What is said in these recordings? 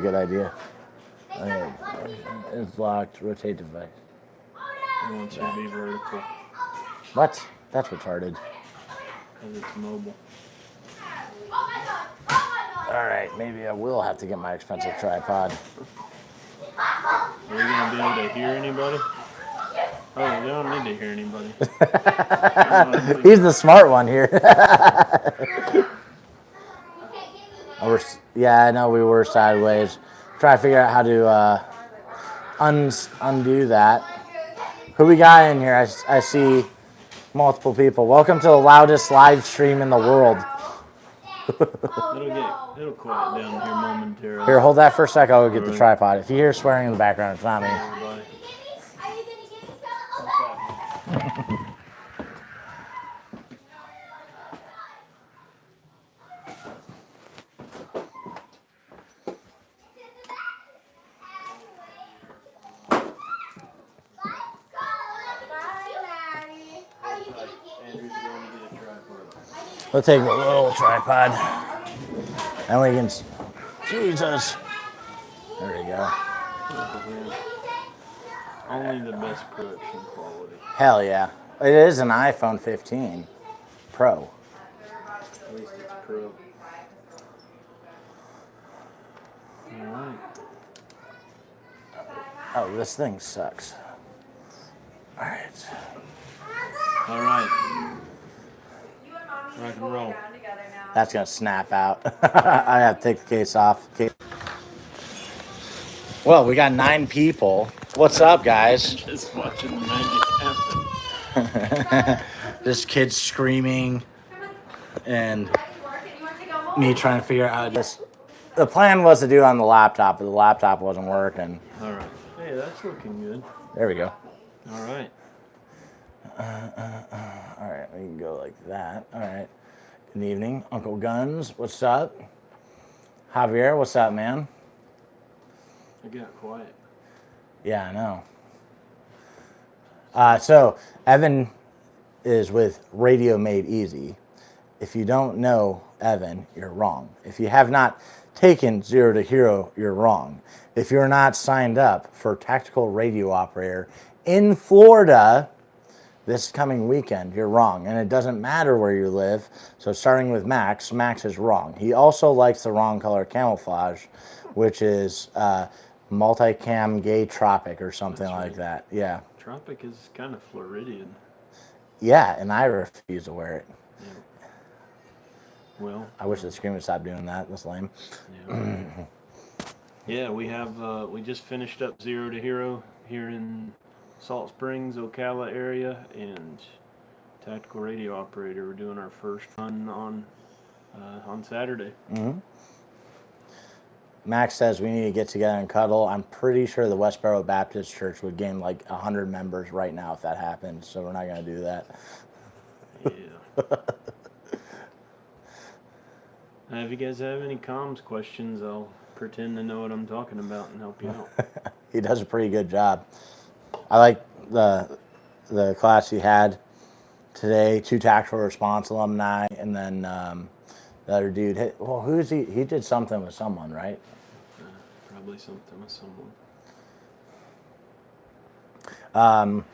Good idea. Okay. It's locked. Rotate device. I want you to be vertical. What? That's retarded. Because it's mobile. Alright, maybe I will have to get my expensive tripod. Are we going to be able to hear anybody? Oh, they don't need to hear anybody. He's the smart one here. Yeah, I know we were sideways. Try to figure out how to undo that. Who we got in here? I see multiple people. Welcome to the loudest live stream in the world. It'll quiet down here momentarily. Here, hold that for a sec. I'll go get the tripod. If you hear swearing in the background, it's not me. We'll take a little tripod. And we can... Jesus. There we go. Only the best production quality. Hell yeah. It is an iPhone 15 Pro. At least it's Pro. Alright. Oh, this thing sucks. Alright. Alright. Rock and roll. That's going to snap out. I have to take the case off. Well, we got 9 people. What's up, guys? Just watching the magic happen. This kid screaming and me trying to figure out this. The plan was to do it on the laptop, but the laptop wasn't working. All right. Hey, that's looking good. There we go. All right. All right, we can go like that. All right. Good evening, Uncle Guns. What's up? Javier, what's up, man? I got quiet. Yeah, I know. So Evan is with Radio Made Easy. If you don't know Evan, you're wrong. If you have not taken Zero to Hero, you're wrong. If you're not signed up for Tactical Radio Operator in Florida this coming weekend, you're wrong. And it doesn't matter where you live. So starting with Max, Max is wrong. He also likes the wrong color camouflage, which is multicam gay tropic or something like that. Yeah. Tropic is kind of Floridian. Yeah, and I refuse to wear it. Yeah. Well, I wish the screen would stop doing that. That's lame. Yeah. Yeah, we just finished up Zero to Hero here in Salt Springs, Ocala area, and Tactical Radio Operator. We're doing our first run on Saturday. Mm-hmm. Max says we need to get together and cuddle. I'm pretty sure the Westboro Baptist Church would gain like 100 members right now if that happened, so we're not going to do that. Yeah. If you guys have any comms questions, I'll pretend to know what I'm talking about and help you out. He does a pretty good job. I like the class he had today, 2 tactical response alumni, and then the other dude, well, who is he? He did something with someone, right? Probably something with someone.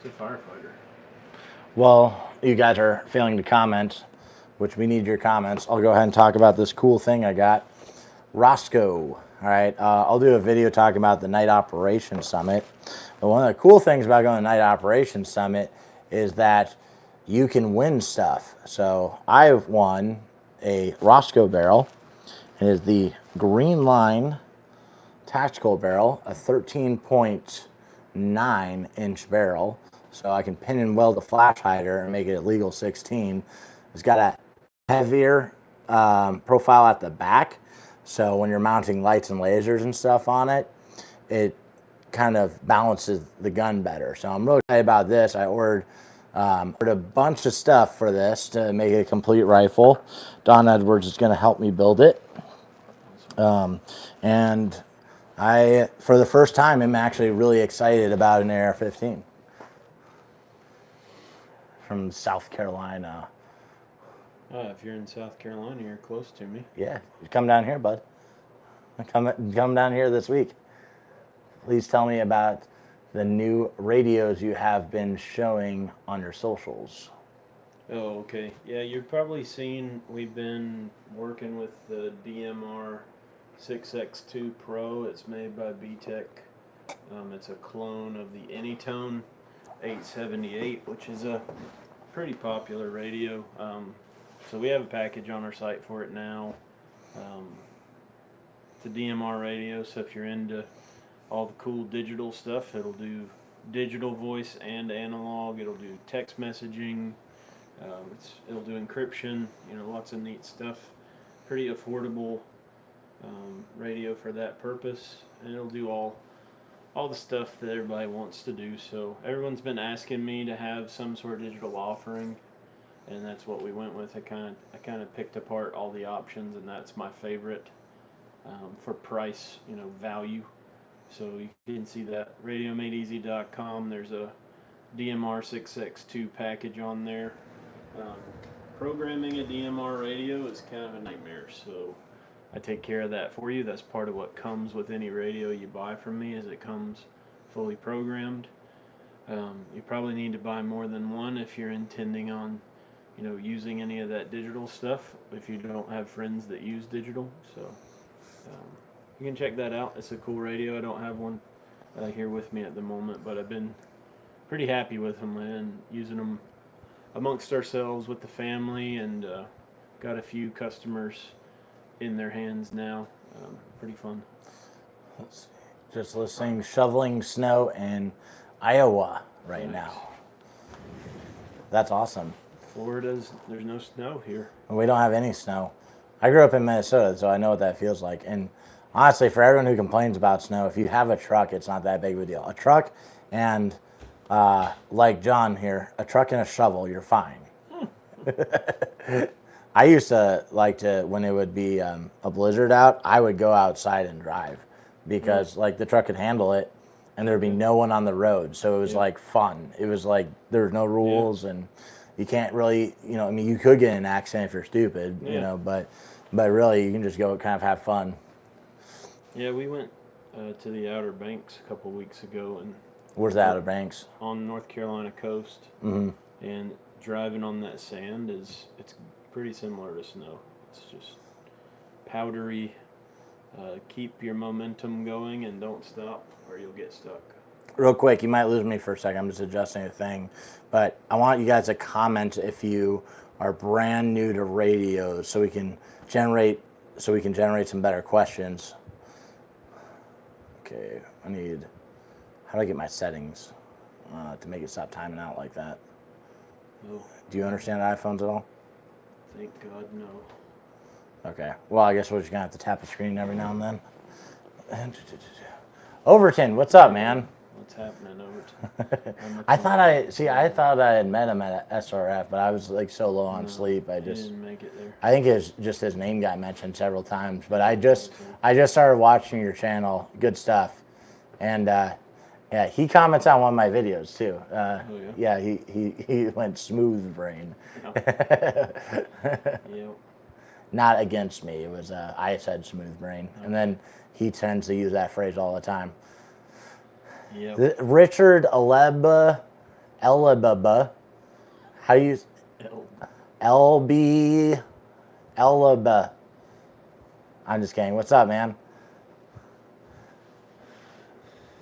He's a firefighter. Well, you guys are failing to comment, which we need your comments. I'll go ahead and talk about this cool thing I got. Roscoe. All right, I'll do a video talking about the Night Operations Summit. But one of the cool things about going to Night Operations Summit is that you can win stuff. So I've won a Roscoe barrel. It is the Green Line tactical barrel, a 13.9 inch barrel. So I can pin and weld a flash hider and make it a legal 16. It's got a heavier profile at the back. So when you're mounting lights and lasers and stuff on it, it kind of balances the gun better. So I'm really excited about this. I ordered a bunch of stuff for this to make it a complete rifle. Don Edwards is going to help me build it. And I, for the first time, am actually really excited about an AR-15 from South Carolina. If you're in South Carolina, you're close to me. Yeah, you come down here, bud. Come down here this week. Please tell me about the new radios you have been showing on your socials. Oh, okay. Yeah, you've probably seen we've been working with the DMR 6X2 Pro. It's made by BTEC. It's a clone of the Anytone 878, which is a pretty popular radio. So we have a package on our site for it now. It's a DMR radio, so if you're into all the cool digital stuff, it'll do digital voice and analog. It'll do text messaging. It'll do encryption. Lots of neat stuff. Pretty affordable radio for that purpose, and it'll do all the stuff that everybody wants to do. So everyone's been asking me to have some sort of digital offering, and that's what we went with. I kind of picked apart all the options, and that's my favorite for price, value. So you can see that radiomadeeasy.com. There's a DMR 6X2 package on there. Programming a DMR radio is kind of a nightmare, so I take care of that for you. That's part of what comes with any radio you buy from me, is it comes fully programmed. You probably need to buy more than one if you're intending on, using any of that digital stuff, if you don't have friends that use digital. So you can check that out. It's a cool radio. I don't have one here with me at the moment, but I've been pretty happy with them and using them amongst ourselves with the family, and got a few customers in their hands now. Pretty fun. Just listening, shoveling snow in Iowa right now. That's awesome. There's no snow here. We don't have any snow. I grew up in Minnesota, so I know what that feels like. And honestly, for everyone who complains about snow, if you have a truck, it's not that big of a deal. A truck and like John here, a truck and a shovel, you're fine. I used to like to, when it would be a blizzard out, I would go outside and drive because the truck could handle it and there'd be no one on the road. So it was like fun. It was like there were no rules and you can't really, you could get in an accident if you're stupid, but really you can just go kind of have fun. Yeah, we went to the Outer Banks a couple weeks ago, and where's the Outer Banks? On the North Carolina coast. Mm-hmm. And driving on that sand it's pretty similar to snow. It's just powdery. Keep your momentum going and don't stop or you'll get stuck. Real quick, you might lose me for a second. I'm just adjusting a thing. But I want you guys to comment if you are brand new to radios so we can generate some better questions. Okay, how do I get my settings to make it stop timing out like that? Oh. Do you understand iPhones at all? Thank God, no. Okay. Well, I guess we're just going to have to tap the screen every now and then. Overton, what's up, man? What's happening, Overton? I thought I had met him at SRF, but I was so low on sleep. I didn't make it there. I think it's just his name got mentioned several times, but I just started watching your channel. Good stuff. And he comments on one of my videos too. Yeah, he went smooth brain. Yep. Not against me. It was I said smooth brain, and then he tends to use that phrase all the time. Yep. Richard Eleba, how do you LB Eleba? I'm just kidding. What's up, man?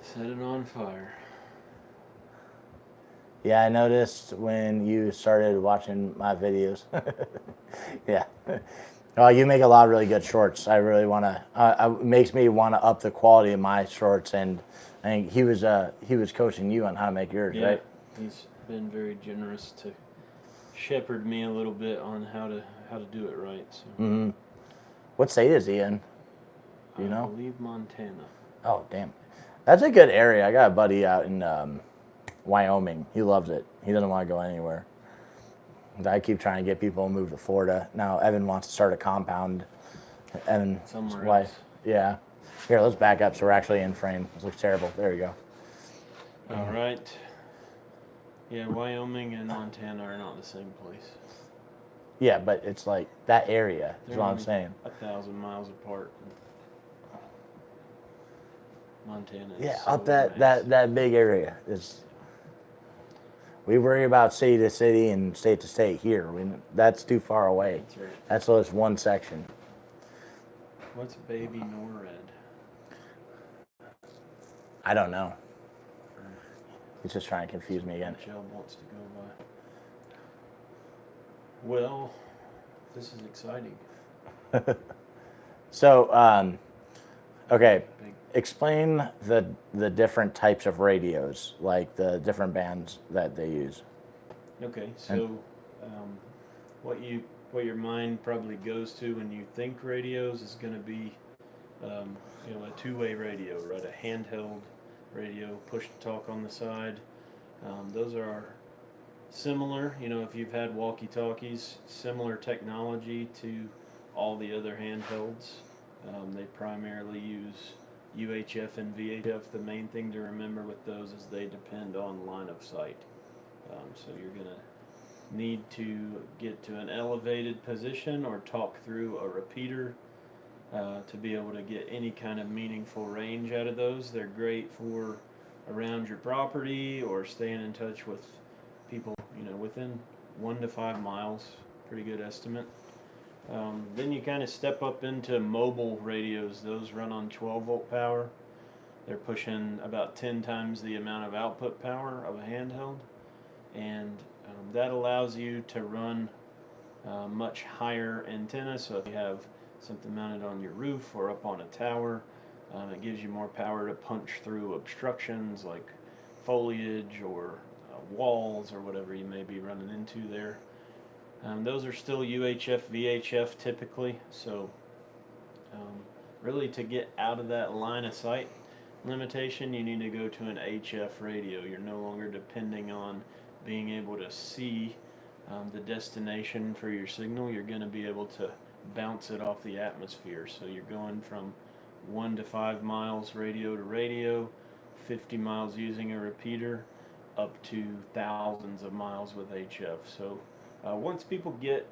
Set it on fire. Yeah, I noticed when you started watching my videos. Yeah. Oh, you make a lot of really good shorts. I really want to. It makes me want to up the quality of my shorts, and I think he was coaching you on how to make yours, right? He's been very generous to shepherd me a little bit on how to do it right. So. Mm-hmm. What state is he in? Do you know? I believe Montana. Oh, damn. That's a good area. I got a buddy out in Wyoming. He loves it. He doesn't want to go anywhere. I keep trying to get people to move to Florida. Now Evan wants to start a compound. Evan's wife. Else. Yeah. Here, let's back up so we're actually in frame. This looks terrible. There you go. All right. Yeah, Wyoming and Montana are not the same place. Yeah, but it's like that area is what I'm saying. 1,000 miles apart. Montana. Yeah, so up that vast. that big area is. We worry about city to city and state to state here. That's too far away. That's right. That's just one section. What's baby NORAD? I don't know. He's just trying to confuse me again. Chubb wants to go by. Well, this is exciting. So, okay, Big. explain the different types of radios, like the different bands that they use. Okay, so what your mind probably goes to when you think radios is going to be, a two-way radio, right? A handheld radio, push to talk on the side. Those are similar. If you've had walkie-talkies, similar technology to all the other handhelds. They primarily use UHF and VHF. The main thing to remember with those is they depend on line of sight. So you're going to need to get to an elevated position or talk through a repeater to be able to get any kind of meaningful range out of those. They're great for around your property or staying in touch with people, within 1 to 5 miles. Pretty good estimate. Then you kind of step up into mobile radios. Those run on 12-volt power. They're pushing about 10 times the amount of output power of a handheld, and that allows you to run much higher antenna. So if you have something mounted on your roof or up on a tower, it gives you more power to punch through obstructions like foliage or walls or whatever you may be running into there. Those are still UHF, VHF typically, so really to get out of that line of sight limitation, you need to go to an HF radio. You're no longer depending on being able to see the destination for your signal. You're going to be able to bounce it off the atmosphere, so you're going from 1 to 5 miles radio to radio, 50 miles using a repeater, up to thousands of miles with HF. So once people get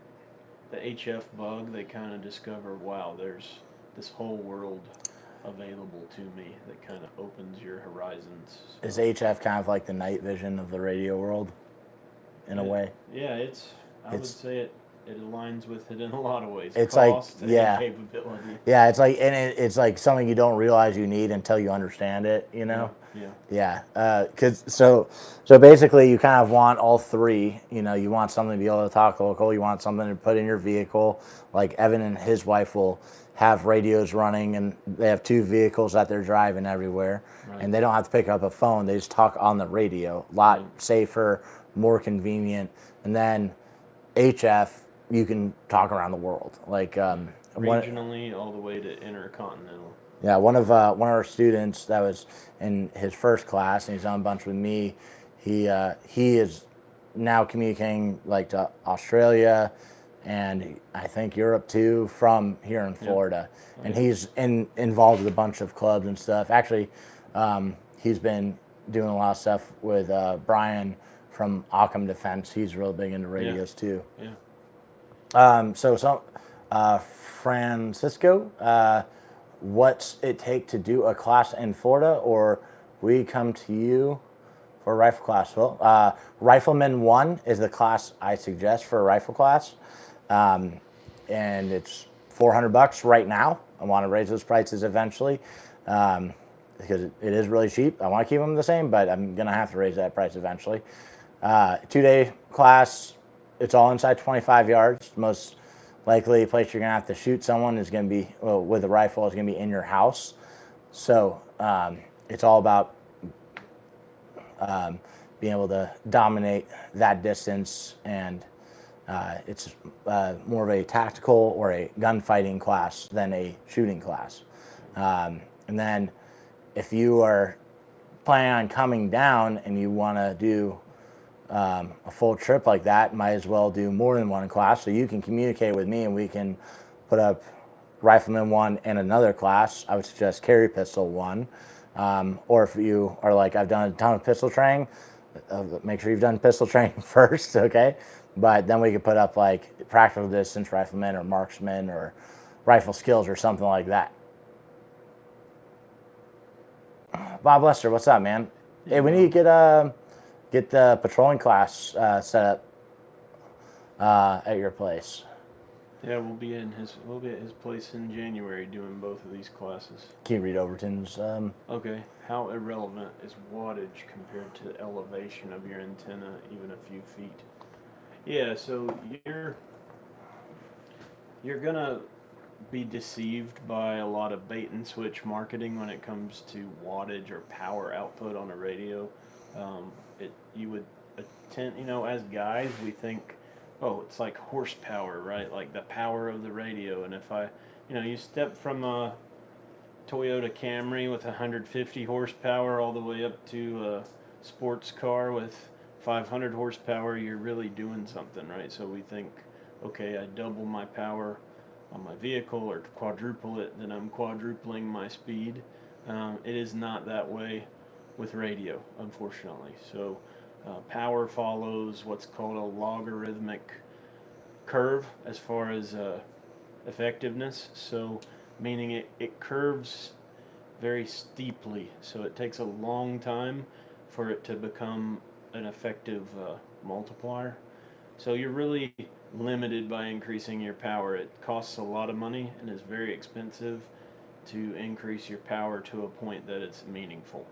the HF bug, they kind of discover, wow, there's this whole world available to me that kind of opens your horizons. So, Is HF kind of like the night vision of the radio world, in a way? Yeah, I would say it aligns with it in a lot of ways. It's Cost like, yeah. and capability. Yeah, it's like, and it's like something you don't realize you need until you understand it, Yeah. So basically you kind of want all three. You want something to be able to talk local, you want something to put in your vehicle. Like Evan and his wife will have radios running, and they have 2 vehicles that they're driving everywhere, Right. and they don't have to pick up a phone, they just talk on the radio. A lot safer, more convenient. And then HF, you can talk around the world, like Regionally all the way to intercontinental. Yeah, one of our students that was in his first class, and he's on a bunch with me. He is now communicating like to Australia, and I think Europe too, from here in Florida. Yeah. And he's involved with a bunch of clubs and stuff. Actually, he's been doing a lot of stuff with Brian from Occam Defense. He's really big into radios too. Yeah. Francisco, what's it take to do a class in Florida, or we come to you for a rifle class? Well, Rifleman 1 is the class I suggest for a rifle class, and it's $400 right now. I want to raise those prices eventually, because it is really cheap. I want to keep them the same, but I'm going to have to raise that price eventually. 2-day class, it's all inside 25 yards. Most likely place you're going to have to shoot someone is going to be, with a rifle, is going to be in your house. So it's all about being able to dominate that distance, and it's more of a tactical or a gunfighting class than a shooting class. And then if you are planning on coming down and you want to do a full trip like that, might as well do more than one class, so you can communicate with me and we can put up Rifleman 1 and another class. I would suggest Carry Pistol 1, or if you are like, I've done a ton of pistol training, make sure you've done pistol training first, okay? But then we could put up like Practical Distance Rifleman or Marksman or Rifle Skills or something like that. Bob Lester, what's up, man? Hey, we need to get the patrolling class set up at your place. Yeah, we'll be at his place in January doing both of these classes. Can you read Overton's? Okay. How irrelevant is wattage compared to the elevation of your antenna, even a few feet? Yeah, so you're gonna be deceived by a lot of bait and switch marketing when it comes to wattage or power output on a radio. You would attend, as guys, we think, oh, it's like horsepower, right? Like the power of the radio. And if you step from a Toyota Camry with 150 horsepower all the way up to a sports car with 500 horsepower, you're really doing something, right? So we think, okay, I double my power on my vehicle or quadruple it, then I'm quadrupling my speed. It is not that way with radio, unfortunately. So power follows what's called a logarithmic curve as far as effectiveness. So meaning it curves very steeply. So it takes a long time for it to become an effective multiplier. So you're really limited by increasing your power. It costs a lot of money and is very expensive to increase your power to a point that it's meaningful.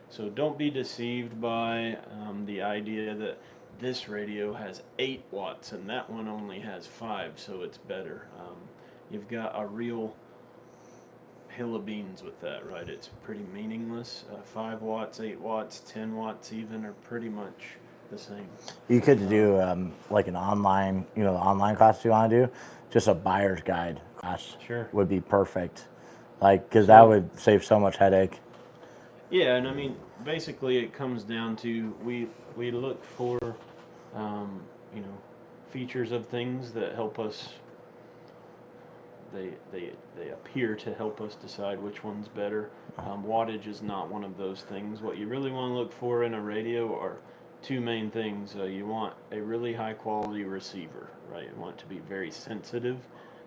So don't be deceived by the idea that this radio has 8 watts and that one only has 5, so it's better. You've got a real hill of beans with that, right? It's pretty meaningless. 5 watts, 8 watts, 10 watts even are pretty much the same. You could do like an online, the online class you want to do, just a buyer's guide class. Sure. Would be perfect. Because that would save so much headache. Yeah, and I mean, basically it comes down to we look for, features of things that help us. They appear to help us decide which one's better. Wattage is not one of those things. What you really want to look for in a radio are 2 main things. You want a really high quality receiver, right? You want it to be very sensitive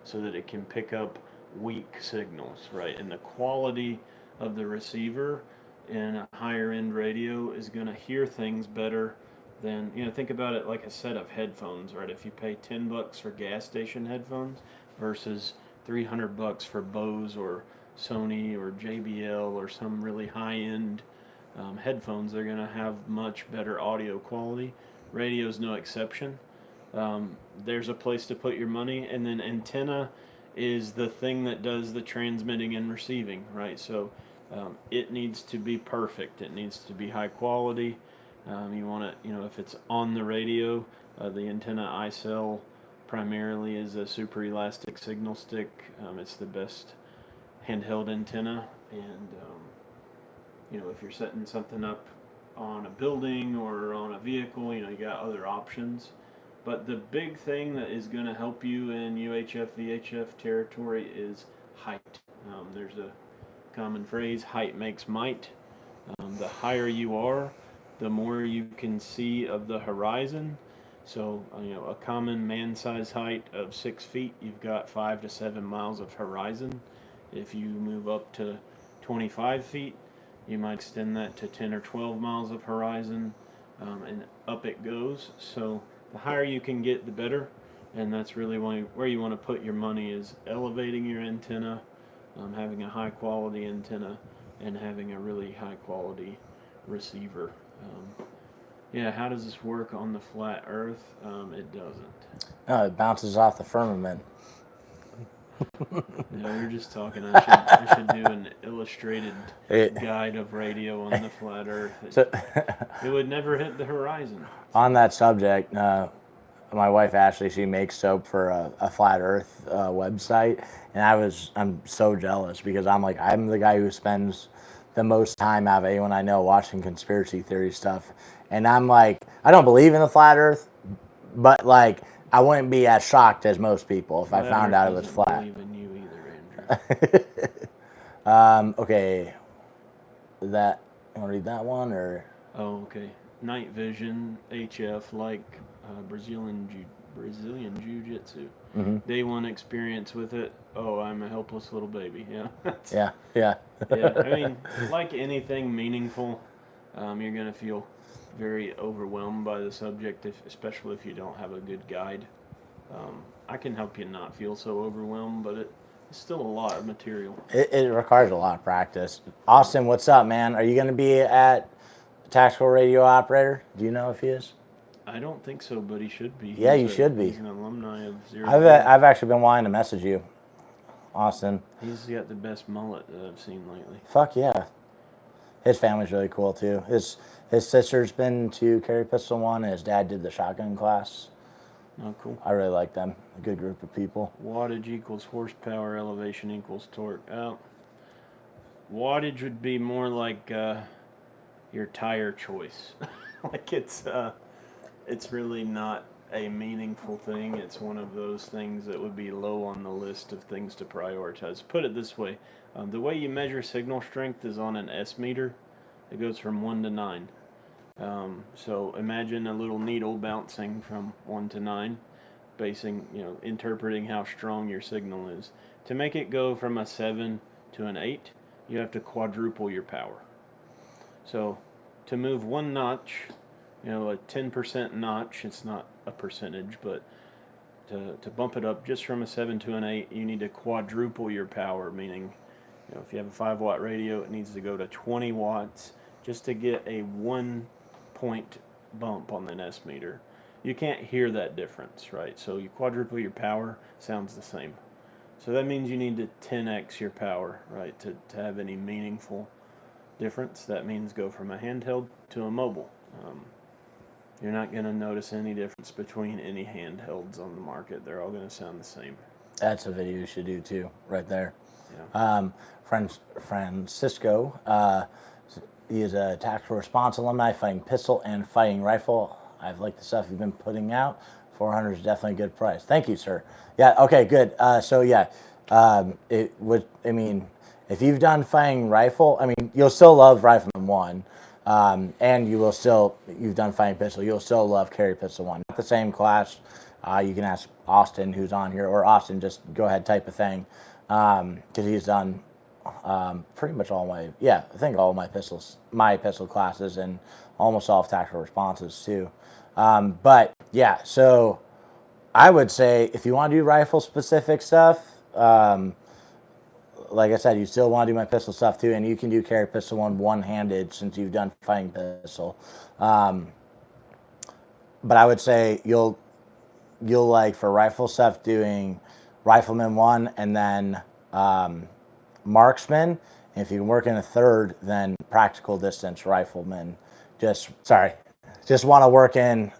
so that it can pick up weak signals, right? And the quality of the receiver in a higher end radio is going to hear things better than, think about it like a set of headphones, right? If you pay $10 for gas station headphones versus $300 for Bose or Sony or JBL or some really high-end headphones, they're going to have much better audio quality. Radio's no exception. There's a place to put your money, and then antenna is the thing that does the transmitting and receiving, right? So it needs to be perfect. It needs to be high quality. You want to, if it's on the radio, the antenna I sell primarily is a super elastic signal stick. It's the best handheld antenna, and if you're setting something up on a building or on a vehicle, you got other options. But the big thing that is going to help you in UHF, VHF territory is height. There's a common phrase, height makes might. The higher you are, the more you can see of the horizon. So, a common man-size height of 6 feet, you've got 5 to 7 miles of horizon. If you move up to 25 feet, you might extend that to 10 or 12 miles of horizon, and up it goes. So the higher you can get, the better, and that's really where you want to put your money, is elevating your antenna, having a high-quality antenna, and having a really high-quality receiver. Yeah, how does this work on the flat Earth? It doesn't. No, it bounces off the firmament. We were just talking. I should do an illustrated guide of radio on the flat Earth. It would never hit the horizon. On that subject, my wife Ashley, she makes soap for a flat Earth website, and I'm so jealous because I'm the guy who spends the most time out of anyone I know watching conspiracy theory stuff. And I'm like, I don't believe in the flat Earth, but I wouldn't be as shocked as most people if I found out it was flat. I don't believe in you either, Andrew. Okay. You want to read that one or? Oh, okay. Night vision, HF, like Brazilian Jiu-Jitsu. Mm-hmm. Day one experience with it. oh, I'm a helpless little baby. Yeah. Yeah, yeah. Yeah. I mean, like anything meaningful, you're gonna feel very overwhelmed by the subject, especially if you don't have a good guide. I can help you not feel so overwhelmed, but it's still a lot of material. It requires a lot of practice. Austin, what's up, man? Are you going to be at Tactical Radio Operator? Do you know if he is? I don't think so, but he should be. Yeah, you should be. He's an alumni of Zero. I've actually been wanting to message you, Austin. He's got the best mullet that I've seen lately. Fuck yeah. His family's really cool too. His sister's been to Carry Pistol 1, and his dad did the shotgun class. Oh, cool. I really like them. A good group of people. Wattage equals horsepower, elevation equals torque. Wattage would be more like your tire choice. Like it's really not a meaningful thing. It's one of those things that would be low on the list of things to prioritize. Put it this way. The way you measure signal strength is on an S meter. It goes from 1 to 9. So imagine a little needle bouncing from 1 to 9, interpreting how strong your signal is. To make it go from a 7 to an 8, you have to quadruple your power. So to move one notch, a 10% notch, it's not a percentage, but to bump it up just from a 7 to an 8, you need to quadruple your power, meaning if you have a 5-watt radio, it needs to go to 20 watts just to get a 1-point bump on the S meter. You can't hear that difference, right? So you quadruple your power, sounds the same. So that means you need to 10x your power, right, to have any meaningful difference. That means go from a handheld to a mobile. You're not going to notice any difference between any handhelds on the market. They're all going to sound the same. That's a video you should do too, right there. Yeah. Francisco, he is a tactical response alumni, fighting pistol and fighting rifle. I've liked the stuff you've been putting out. 400 is definitely a good price. Thank you, sir. Yeah, okay, good. If you've done fighting rifle, you'll still love Rifleman 1. And you've done fighting pistol, you'll still love Carry Pistol 1. Not the same class. You can ask Austin, who's on here, or Austin, just go ahead, type a thing. Because he's done pretty much all my pistol classes, and almost all of tactical responses too. So I would say if you want to do rifle specific stuff, like I said, you still want to do my pistol stuff too, and you can do Carry Pistol 1 one-handed since you've done fighting pistol. But I would say you'll like for rifle stuff doing Rifleman 1 and then Marksman. And if you can work in a third, then Practical Distance Rifleman. Just want to work in,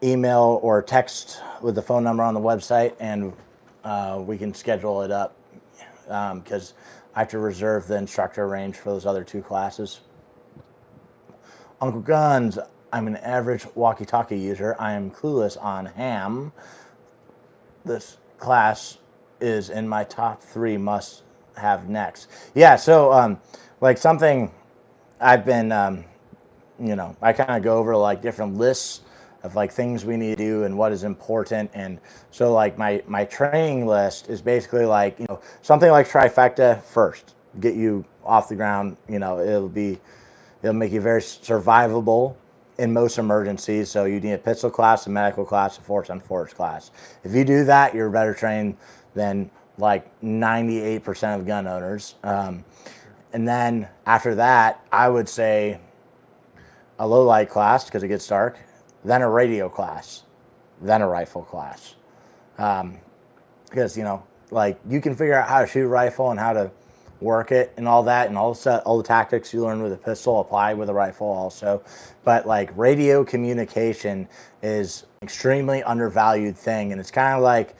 email or text with the phone number on the website, and we can schedule it up because I have to reserve the instructor range for those other 2 classes. Uncle Guns, I'm an average walkie-talkie user. I am clueless on ham. This class is in my top 3 must-have next. Yeah, so something I've been, I kind of go over different lists of things we need to do and what is important. And so my training list is basically something like trifecta first, get you off the ground. It'll make you very survivable in most emergencies. So you need a pistol class, a medical class, a force on force class. If you do that, you're better trained than 98% of gun owners. And then after that, I would say a low light class because it gets dark, then a radio class, then a rifle class. Because, you can figure out how to shoot a rifle and how to work it and all that, and all the tactics you learn with a pistol apply with a rifle also. But radio communication is extremely undervalued thing, and it's kind of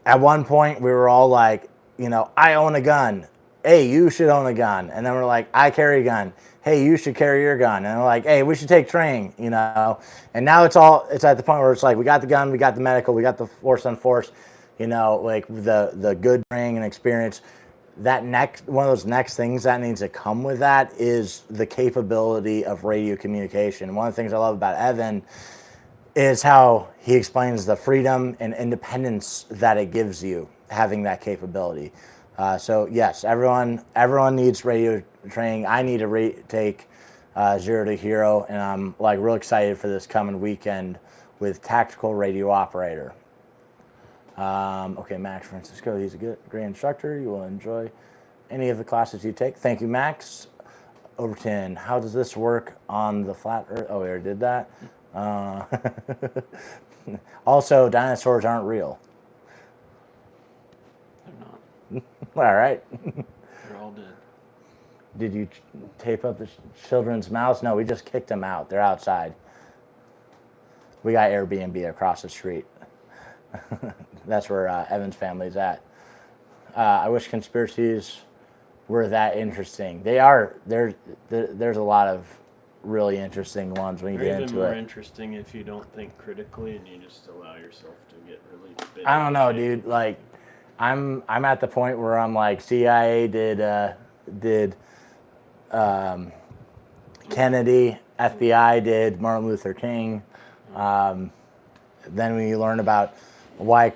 at one point we were all I own a gun. Hey, you should own a gun. And then we're I carry a gun. Hey, you should carry your gun. And we're hey, we should take training, And now it's at the point where it's we got the gun, we got the medical, we got the force on force, the good training and experience. One of those next things that needs to come with that is the capability of radio communication. One of the things I love about Evan is how he explains the freedom and independence that it gives you having that capability. So yes, everyone needs radio training. I need to take Zero to Hero, and I'm like real excited for this coming weekend with Tactical Radio Operator. Okay, Max Francisco, he's a great instructor. You will enjoy any of the classes you take. Thank you, Max. Overton, how does this work on the flat earth? Oh, we already did that. Also, dinosaurs aren't real. They're not. All right. They're all dead. Did you tape up the children's mouths? No, we just kicked them out. They're outside. We got Airbnb across the street. That's where Evan's family's at. I wish conspiracies were that interesting. They are. There's a lot of really interesting ones when you get into it. Even more interesting if you don't think critically and you just allow yourself to get really big. I don't know, dude. Like, I'm at the point where I'm like, CIA did Kennedy, FBI did Martin Luther King. Then when you learn about why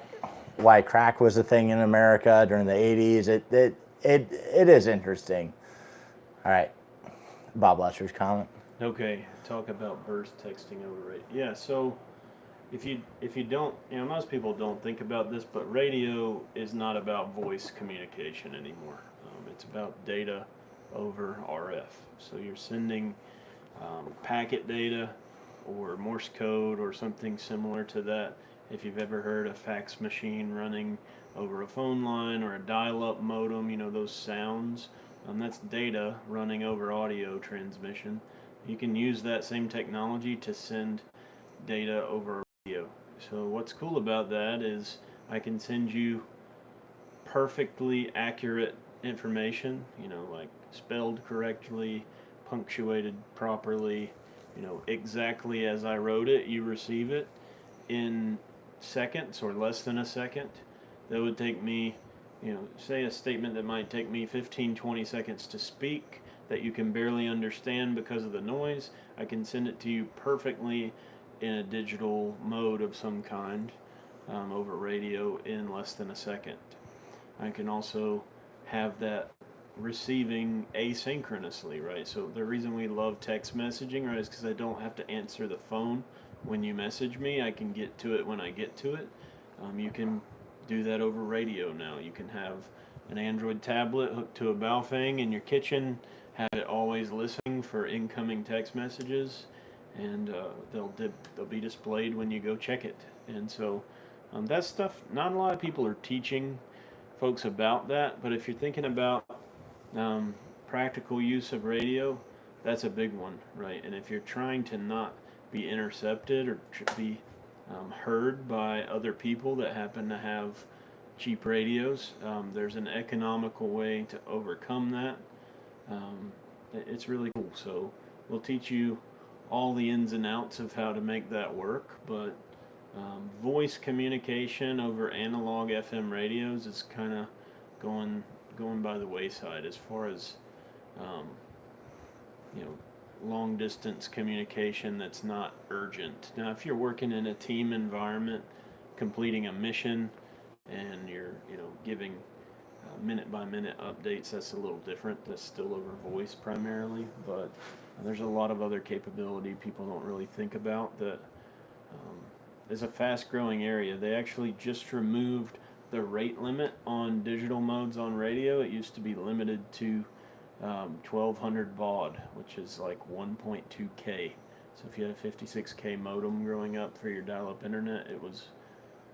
crack was a thing in America during the 80s, it is interesting. All right, Bob Lester's comment. Okay, talk about burst texting over radio. Yeah, so if you don't, most people don't think about this, but radio is not about voice communication anymore. It's about data over RF. So you're sending packet data or Morse code or something similar to that. If you've ever heard a fax machine running over a phone line or a dial-up modem, those sounds, that's data running over audio transmission. You can use that same technology to send data over radio. So what's cool about that is I can send you perfectly accurate information, like spelled correctly, punctuated properly, exactly as I wrote it, you receive it in seconds or less than a second. That would take me, say a statement that might take me 15-20 seconds to speak that you can barely understand because of the noise. I can send it to you perfectly in a digital mode of some kind over radio in less than a second. I can also have that receiving asynchronously, right? So the reason we love text messaging, right, is because I don't have to answer the phone when you message me. I can get to it when I get to it. You can do that over radio now. You can have an Android tablet hooked to a Baofeng in your kitchen, have it always listening for incoming text messages, and they'll be displayed when you go check it. And so that stuff, not a lot of people are teaching folks about that, but if you're thinking about practical use of radio, that's a big one, right? And if you're trying to not be intercepted or be heard by other people that happen to have cheap radios, there's an economical way to overcome that. It's really cool. So we'll teach you all the ins and outs of how to make that work, but voice communication over analog FM radios is kind of going by the wayside as far as long distance communication that's not urgent. Now, if you're working in a team environment, completing a mission, and you're giving minute by minute updates, that's a little different. That's still over voice primarily, but there's a lot of other capability people don't really think about that is a fast growing area. They actually just removed the rate limit on digital modes on radio. It used to be limited to 1200 baud, which is like 1.2K. So if you had a 56K modem growing up for your dial-up internet, it was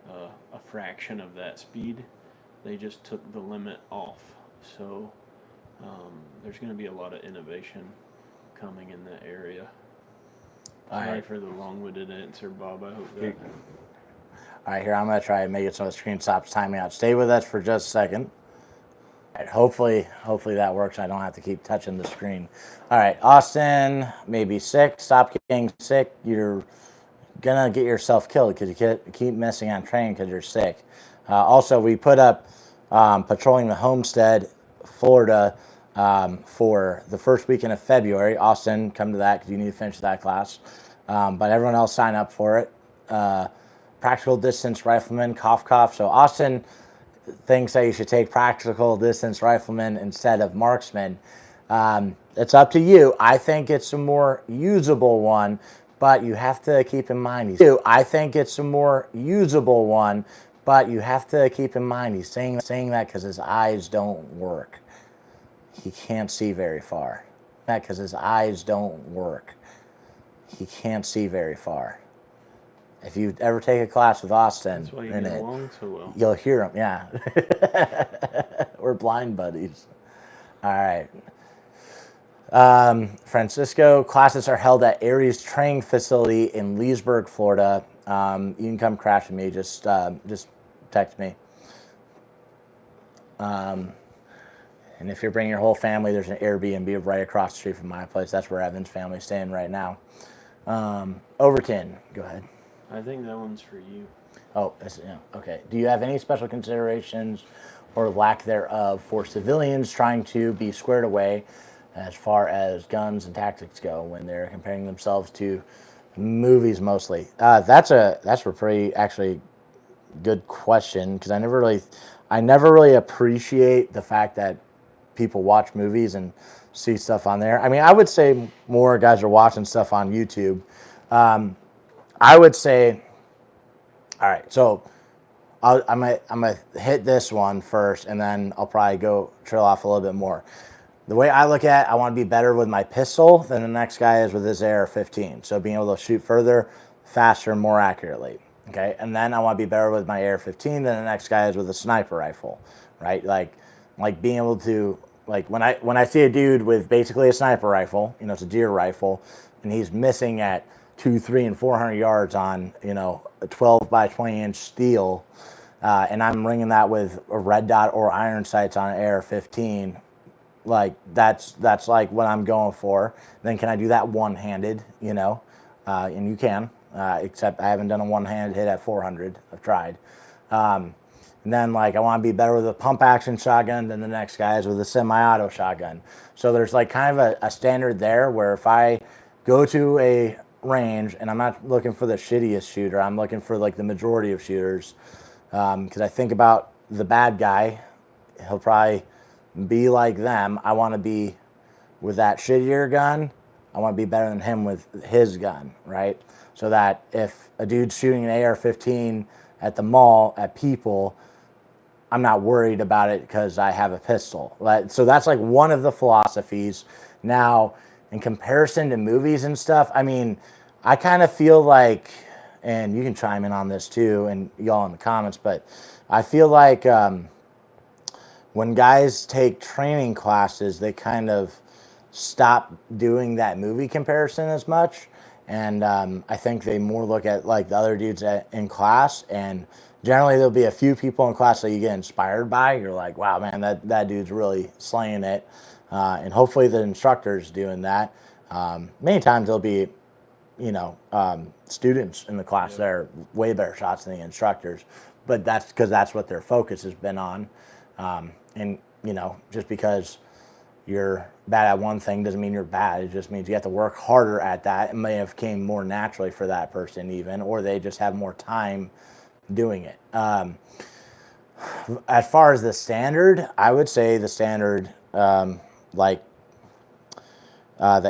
a fraction of that speed. They just took the limit off. So there's going to be a lot of innovation coming in that area. Sorry for the long-winded answer, Bob. I hope that... All right, here, I'm going to try and make it so the screen stops timing out. Stay with us for just a second. All right, hopefully that works. I don't have to keep touching the screen. All right, Austin may be sick. Stop getting sick. You're going to get yourself killed because you keep missing on training because you're sick. Also, we put up Patrolling the Homestead, Florida, for the first weekend of February. Austin, come to that because you need to finish that class. But everyone else sign up for it. practical distance rifleman, cough cough. So Austin thinks that you should take practical distance rifleman instead of marksman. It's up to you. I think it's a more usable one, but you have to keep in mind I think it's a more usable one, but you have to keep in mind he's saying that because his eyes don't work. He can't see very far. That because his eyes don't work. He can't see very far. If you ever take a class with Austin, That's why you get along so well. You'll hear him. Yeah, we're blind buddies. All right. Francisco, classes are held at Aries Training Facility in Leesburg, Florida. You can come crash with me. Just text me. And if you're bringing your whole family, there's an Airbnb right across the street from my place. That's where Evan's family's staying right now. Overton, go ahead. I think that one's for you. Oh, yeah, okay. Do you have any special considerations or lack thereof for civilians trying to be squared away as far as guns and tactics go when they're comparing themselves to movies mostly? That's a pretty actually good question, because I never really appreciate the fact that people watch movies and see stuff on there. I mean, I would say more guys are watching stuff on YouTube. I would say, all right, so I'm gonna hit this one first, and then I'll probably go trail off a little bit more. The way I look at it, I want to be better with my pistol than the next guy is with his AR-15. So being able to shoot further, faster, more accurately. Okay, and then I want to be better with my AR-15 than the next guy is with a sniper rifle, right? Like being able to, like when I see a dude with basically a sniper rifle, it's a deer rifle, and he's missing at 200, 300, and 400 yards on, a 12 by 20 inch steel, and I'm ringing that with a red dot or iron sights on an AR-15. Like that's like what I'm going for. Then can I do that one-handed? And you can, except I haven't done a one-handed hit at 400. I've tried. And then I want to be better with a pump action shotgun than the next guy is with a semi-auto shotgun. So there's kind of a standard there where if I go to a range and I'm not looking for the shittiest shooter, I'm looking for the majority of shooters, because I think about the bad guy, he'll probably be like them. I want to be with that shittier gun. I want to be better than him with his gun, right? So that if a dude's shooting an AR-15 at the mall at people, I'm not worried about it because I have a pistol. So that's one of the philosophies. Now, in comparison to movies and stuff, I mean, I kind of feel like, and you can chime in on this too, and y'all in the comments, but I feel like when guys take training classes, they kind of stop doing that movie comparison as much. And I think they more look at the other dudes in class, and generally there'll be a few people in class that you get inspired by. You're like, wow, man, that dude's really slaying it. And hopefully the instructor's doing that. Many times there'll be, students in the class that are way better shots than the instructors, but that's because that's what their focus has been on. And just because you're bad at one thing doesn't mean you're bad. It just means you have to work harder at that. It may have came more naturally for that person even, or they just have more time doing it. As far as the standard, I would say the standard that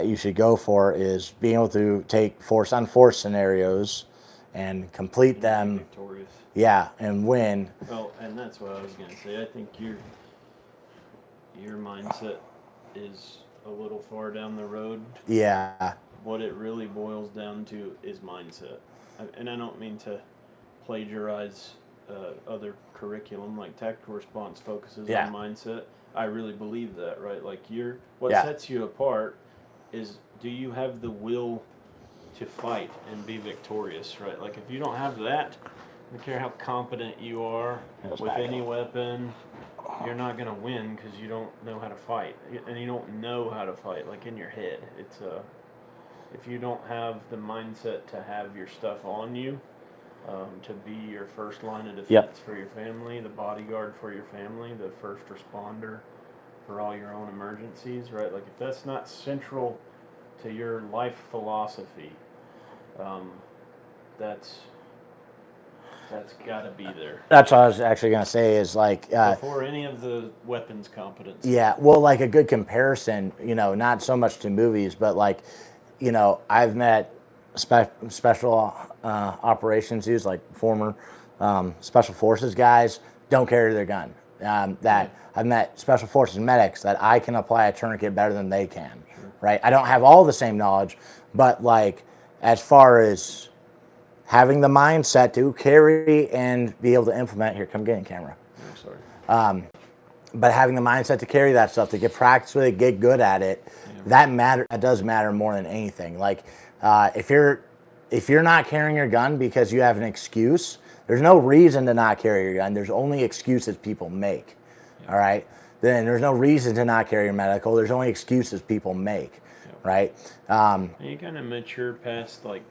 you should go for is being able to take force on force scenarios and complete them. Victorious. Yeah, and win. Well, and that's what I was going to say. I think your mindset is a little far down the road. Yeah. What it really boils down to is mindset. And I don't mean to plagiarize other curriculum, like tactical response focuses on mindset. I really believe that, right? What sets you apart is, do you have the will to fight and be victorious, right? If you don't have that, I don't care how competent you are with any weapon, you're not going to win because you don't know how to fight. And you don't know how to fight, in your head. It's if you don't have the mindset to have your stuff on you, to be your first line of defense for your family, the bodyguard for your family, the first responder for all your own emergencies, right? If that's not central to your life philosophy, that's That's got to be there. That's what I was actually going to say is like... before any of the weapons competence. Yeah, well, like a good comparison, you know, not so much to movies, but like, you know, I've met special operations dudes, like former special forces guys, don't carry their gun. I've met special forces medics that I can apply a tourniquet better than they can, right? I don't have all the same knowledge, but like as far as having the mindset to carry and be able to implement, here, come get in camera. I'm sorry. But having the mindset to carry that stuff, to get practice with it, get good at it, that does matter more than anything. Like if you're not carrying your gun because you have an excuse, there's no reason to not carry your gun. There's only excuses people make. All right. Then there's no reason to not carry your medical. There's only excuses people make. Right. And you kind of mature past like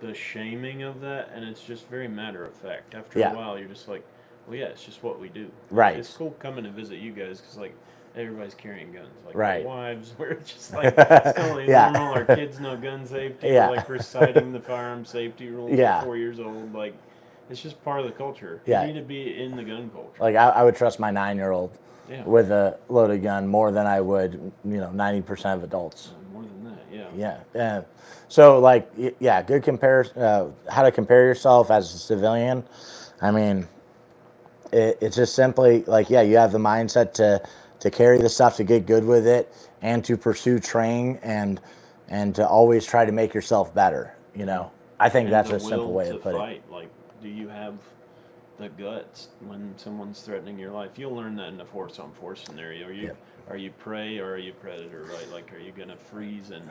the shaming of that, and it's just very matter of fact. After a while, you're just like, well, yeah, it's just what we do. Right. It's cool coming to visit you guys because like everybody's carrying guns. Like right. our wives, we're just like it's totally normal. Our kids know gun safety. Yeah. We're like reciting the firearm safety rules at 4 years old. Like it's just part of the culture. Yeah. You need to be in the gun culture. Like I would trust my 9-year-old with a loaded gun more than I would, 90% of adults. More than that, yeah. Yeah. So like, good comparison. How to compare yourself as a civilian. I mean, it's just simply like, you have the mindset to carry the stuff, to get good with it, and to pursue training and to always try to make yourself better. I think that's a simple way to put it. Like, do you have the guts when someone's threatening your life? You'll learn that in a force-on-force scenario. Are you prey or are you predator? Right? Like, are you gonna freeze and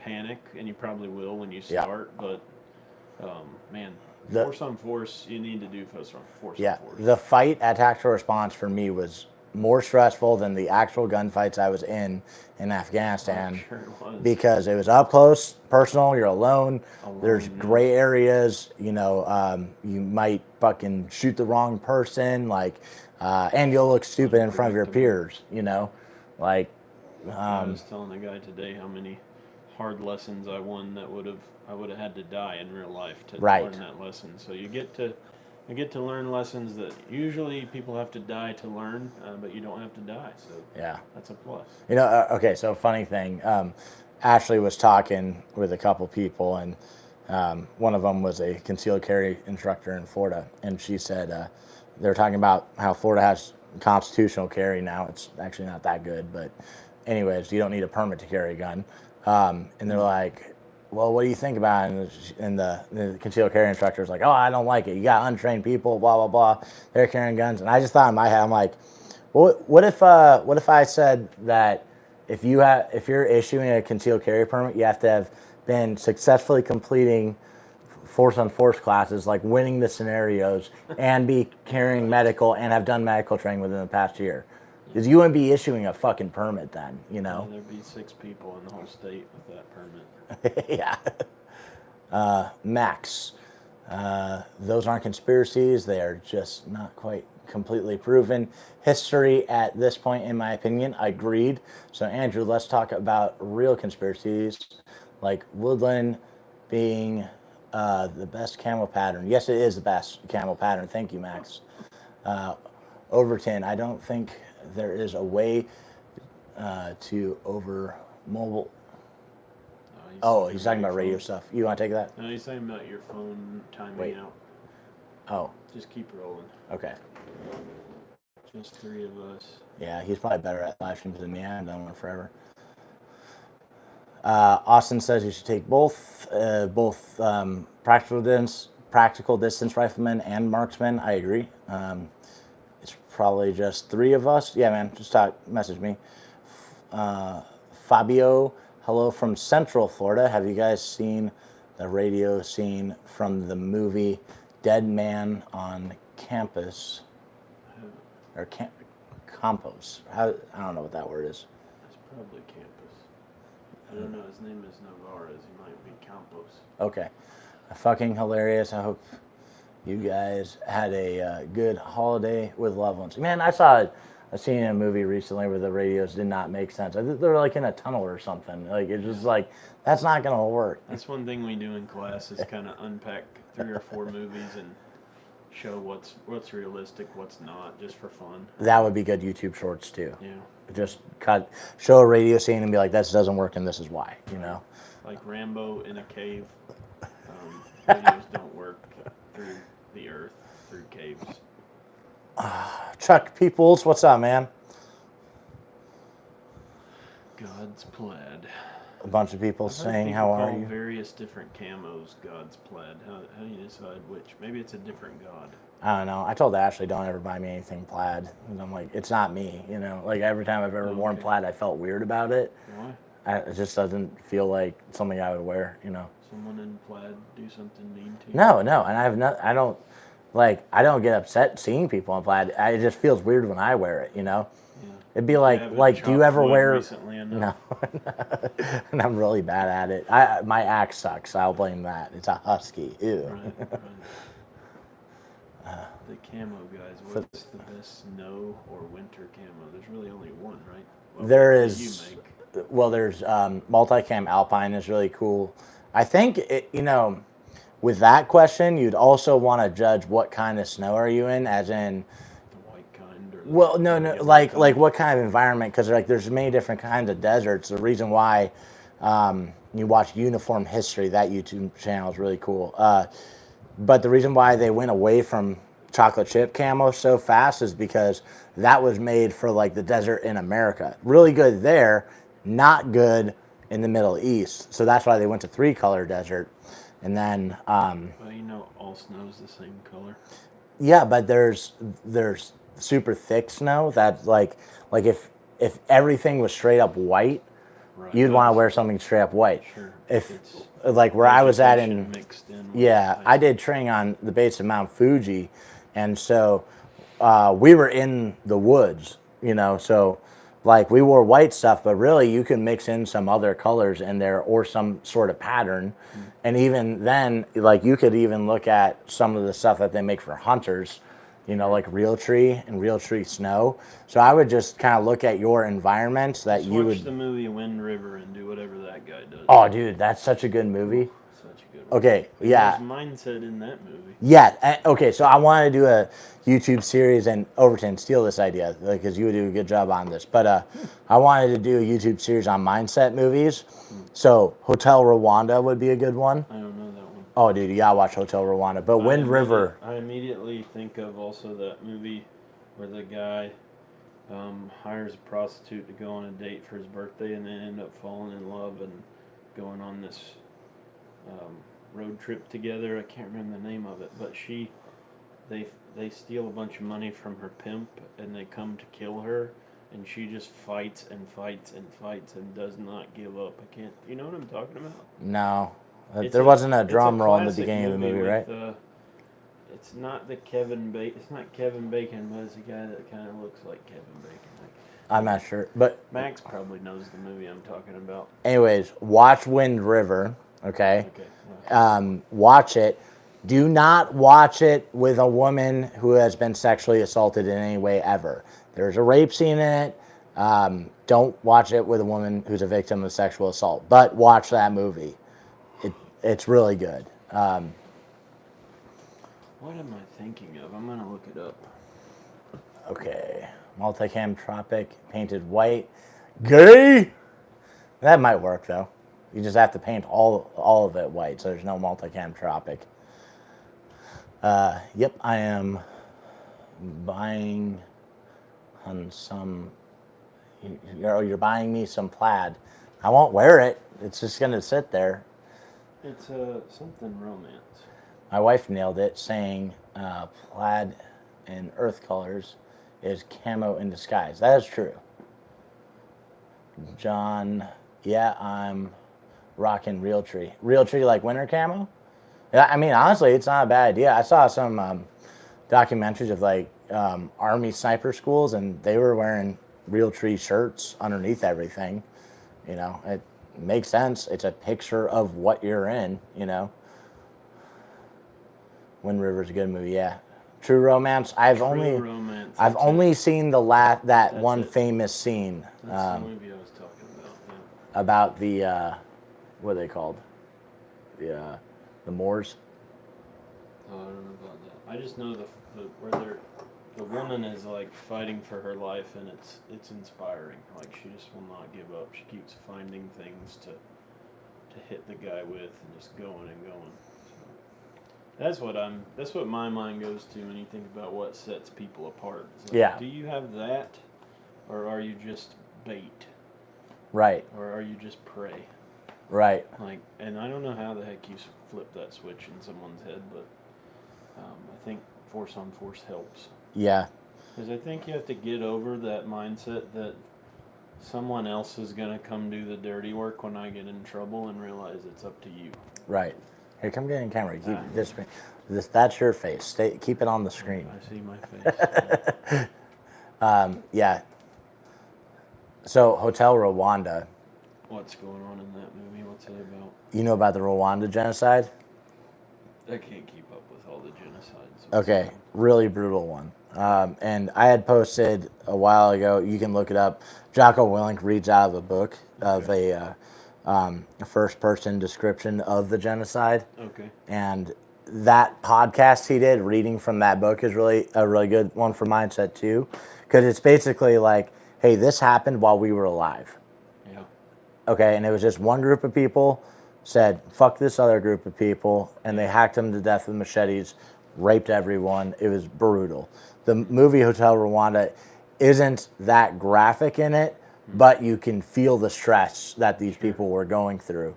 panic? And you probably will when you start. But man. Force on force, you need to do force on force. The fight at tactical response for me was more stressful than the actual gunfights I was in Afghanistan. Sure it was. Because it was up close, personal, you're alone. There's gray areas, you might fucking shoot the wrong person, and you'll look stupid in front of your peers, I was telling a guy today how many hard lessons I won that I would have had to die in real life to learn that lesson. So you get to learn lessons that usually people have to die to learn, but you don't have to die. So that's a plus. Okay. So funny thing, Ashley was talking with a couple people, and one of them was a concealed carry instructor in Florida, and she said they were talking about how Florida has constitutional carry now. It's actually not that good, but anyways, you don't need a permit to carry a gun. And they're like, well, what do you think about it? And the concealed carry instructor was like, oh, I don't like it. You got untrained people, blah, blah, blah. They're carrying guns. And I just thought in my head, I'm like, what if I said that if you're issuing a concealed carry permit, you have to have been successfully completing force-on-force classes, like winning the scenarios, and be carrying medical and have done medical training within the past year? Because you wouldn't be issuing a fucking permit then, There'd be 6 people in the whole state with that permit. Max. Those aren't conspiracies. They are just not quite completely proven. History at this point, in my opinion, agreed. So, Andrew, let's talk about real conspiracies, like woodland being the best camo pattern. Yes, it is the best camo pattern. Thank you, Max. Overton, I don't think there is a way to over mobile. He's talking about radio stuff. You want to take that? No, he's talking about your phone timing out. Oh. Just keep rolling. Okay. Just 3 of us. Yeah, he's probably better at live streams than me. I haven't done one forever. Austin says you should take both practical distance rifleman and marksman. I agree. It's probably just 3 of us. Yeah, man, just message me. Fabio, hello from Central Florida. Have you guys seen the radio scene from the movie Dead Man on Campus? Or Campos? I don't know what that word is. It's probably Campus. I don't know. His name is Navarez. He might be Campos. Okay. Fucking hilarious. I hope you guys had a good holiday with loved ones. Man, I seen a movie recently where the radios did not make sense. I think they're like in a tunnel or something. Like it's just like that's not gonna work. That's one thing we do in class is kind of unpack 3 or 4 movies and show what's realistic, what's not, just for fun. That would be good YouTube shorts too. Yeah. Just show a radio scene and be like, this doesn't work and this is why, you know? Like Rambo in a cave. Radios don't work through the earth, through caves. Chuck Peoples, what's up, man? God's plaid. A bunch of people saying, how are you? Various different camos God's plaid. How do you decide which? Maybe it's a different God. I don't know. I told Ashley, don't ever buy me anything plaid. And I'm like, it's not me, you know? Like, every time I've ever worn plaid, I felt weird about it. Why? It just doesn't feel like something I would wear, you know? Someone in plaid do something mean to you? No. And I don't get upset seeing people in plaid. It just feels weird when I wear it, you know? Yeah. It'd be like, do you ever wear... No. And I'm really bad at it. My axe sucks. I'll blame that. It's a husky. Ew. Right. The camo guys, what's the best snow or winter camo? There's really only one, right? Well, there's multicam Alpine is really cool. I think, with that question, you'd also want to judge what kind of snow are you in, as in... like what kind of environment? Because there's many different kinds of deserts. The reason why you watch Uniform History, that YouTube channel is really cool. But the reason why they went away from chocolate chip camo so fast is because that was made for the desert in America. Really good there, not good in the Middle East. So that's why they went to 3-color desert. And then well, all snow's the same color. Yeah, but there's super thick snow that's like if everything was straight up white, right, you'd want to wear something straight up white. Sure. If where I was at I did training on the base of Mount Fuji, and so we were in the woods, so we wore white stuff, but really you can mix in some other colors in there or some sort of pattern. And even then, you could even look at some of the stuff that they make for hunters, like Realtree and Realtree snow. So I would just kind of look at your environment that you would... watch the movie Wind River and do whatever that guy does. Oh, dude, that's such a good movie. Such a good one. Okay, yeah. There's mindset in that movie. Yeah, okay, so I want to do a YouTube series, and Overton, steal this idea, because you would do a good job on this. But I wanted to do a YouTube series on mindset movies. So Hotel Rwanda would be a good one. I don't know that one. Oh, dude, you gotta watch Hotel Rwanda. But Wind River... I immediately think of also that movie where the guy hires a prostitute to go on a date for his birthday, and then end up falling in love and going on this road trip together. I can't remember the name of it, but they steal a bunch of money from her pimp, and they come to kill her, and she just fights and fights and fights and does not give up. You know what I'm talking about? No. There wasn't a drum roll in the beginning of the movie, right? It's not Kevin Bacon, but it's a guy that kind of looks like Kevin Bacon. I'm not sure, but... Max probably knows the movie I'm talking about. Anyways, watch Wind River, okay? Watch it. Do not watch it with a woman who has been sexually assaulted in any way ever. There's a rape scene in it. Don't watch it with a woman who's a victim of sexual assault, but watch that movie. It's really good. What am I thinking of? I'm going to look it up. Okay. Multicam Tropic, painted white. Gay! That might work, though. You just have to paint all of it white, so there's no Multicam Tropic. Yep, I am buying on some... You're buying me some plaid. I won't wear it. It's just going to sit there. It's something romance. My wife nailed it, saying plaid in earth colors is camo in disguise. That is true. John, yeah, I'm rocking Realtree. Realtree like winter camo? Yeah, I mean, honestly, it's not a bad idea. I saw some documentaries of Army sniper schools, and they were wearing Realtree shirts underneath everything. It makes sense. It's a picture of what you're in, Wind River's a good movie, yeah. True Romance. I've only seen that one famous scene. That's the movie I was talking about. Yeah. About the what are they called? The Moors. Oh, I don't know about that. I just know the woman is like fighting for her life, and it's inspiring. Like she just will not give up. She keeps finding things to hit the guy with, and just going and going. So that's what my mind goes to when you think about what sets people apart. Like, Yeah. do you have that, or are you just bait, Right. or are you just prey? Right. Like, and I don't know how the heck you flip that switch in someone's head, but I think force on force helps. Yeah. Because I think you have to get over that mindset that someone else is going to come do the dirty work when I get in trouble, and realize it's up to you. Right. Here, come get in camera. Keep this. That's your face. Keep it on the screen. I see my face. Yeah. So, Hotel Rwanda. What's going on in that movie? What's it about? You know about the Rwanda genocide? I can't keep up with all the genocides. Okay, really brutal one. And I had posted a while ago. You can look it up. Jocko Willink reads out of a book of a first-person description of the genocide. Okay. And that podcast he did, reading from that book, is really a really good one for mindset too, because it's basically like, hey, this happened while we were alive. Yeah. Okay, and it was just one group of people said, fuck this other group of people, and they hacked them to death with machetes, raped everyone. It was brutal. The movie Hotel Rwanda isn't that graphic in it, but you can feel the stress that these people were going through.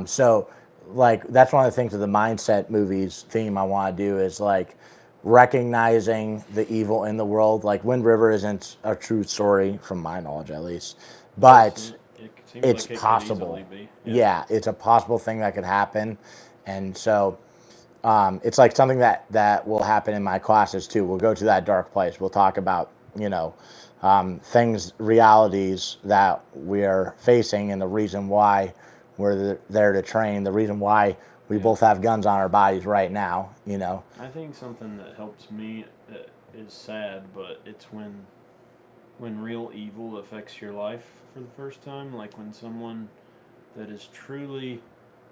So, like, that's one of the things of the mindset movies theme I want to do is, like, recognizing the evil in the world. Like, Wind River isn't a true story, from my knowledge at least, but it's like it possible. Could easily be. Yeah, it's a possible thing that could happen. And so it's like something that will happen in my classes too. We'll go to that dark place. We'll talk about, things, realities that we are facing, and the reason why we're there to train, the reason why we both have guns on our bodies right now, I think something that helps me that is sad, but it's when real evil affects your life for the first time, like when someone that is truly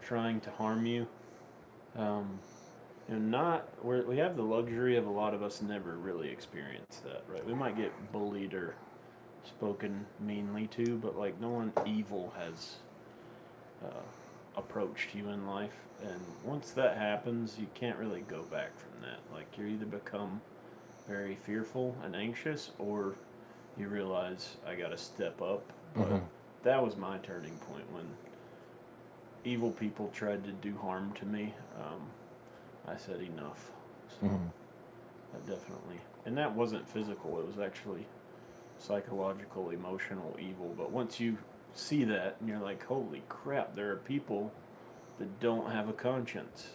trying to harm you, we have the luxury of a lot of us never really experience that, right? We might get bullied or spoken meanly to, but like no one evil has approached you in life, and once that happens, you can't really go back from that. Like you either become very fearful and anxious, or you realize I got to step up. But that was my turning point when evil people tried to do harm to me. I said enough. So that definitely, and that wasn't physical. It was actually psychological, emotional evil. But once you see that, and you're like, holy crap, there are people that don't have a conscience.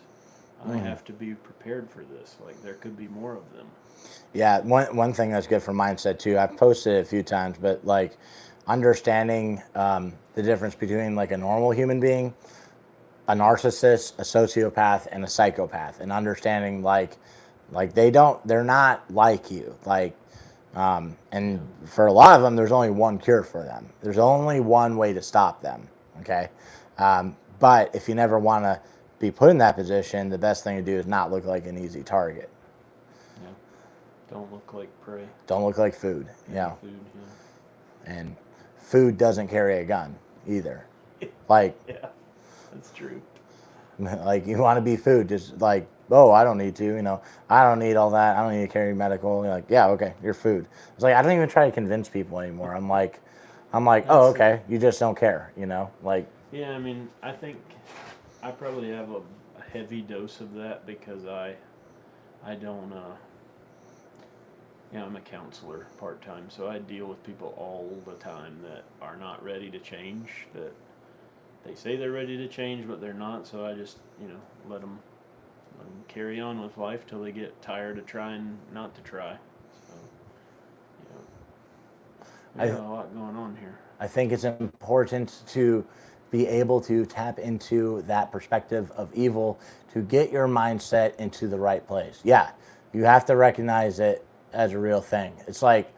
I have to be prepared for this. Like there could be more of them. Yeah, one thing that's good for mindset too, I've posted it a few times, but like understanding the difference between like a normal human being, a narcissist, a sociopath, and a psychopath, and understanding like they're not like you. Like, and for a lot of them, there's only one cure for them. There's only one way to stop them. Okay. But if you never want to be put in that position, the best thing to do is not look like an easy target. Yeah. Don't look like prey. Don't look like food. Yeah. Food, yeah. And food doesn't carry a gun either. Like, yeah, that's true. Like you want to be food, just like, oh, I don't need to, I don't need all that. I don't need to carry medical. You're like, yeah, okay, you're food. It's like I don't even try to convince people anymore. I'm like, oh, okay, you just don't care, like. Yeah, I mean, I think I probably have a heavy dose of that because I don't. I'm a counselor part-time, so I deal with people all the time that are not ready to change, that they say they're ready to change, but they're not, so I just, let them carry on with life till they get tired of trying not to try. So, we got a lot going on here. I think it's important to be able to tap into that perspective of evil to get your mindset into the right place. Yeah, you have to recognize it as a real thing. It's like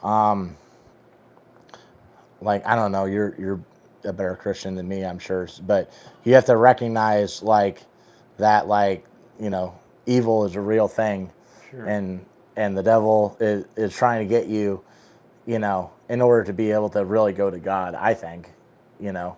I don't know, you're a better Christian than me, I'm sure, but you have to recognize like that, like, evil is a real thing, Sure. and the devil is trying to get you, you know, in order to be able to really go to God, I think, you know.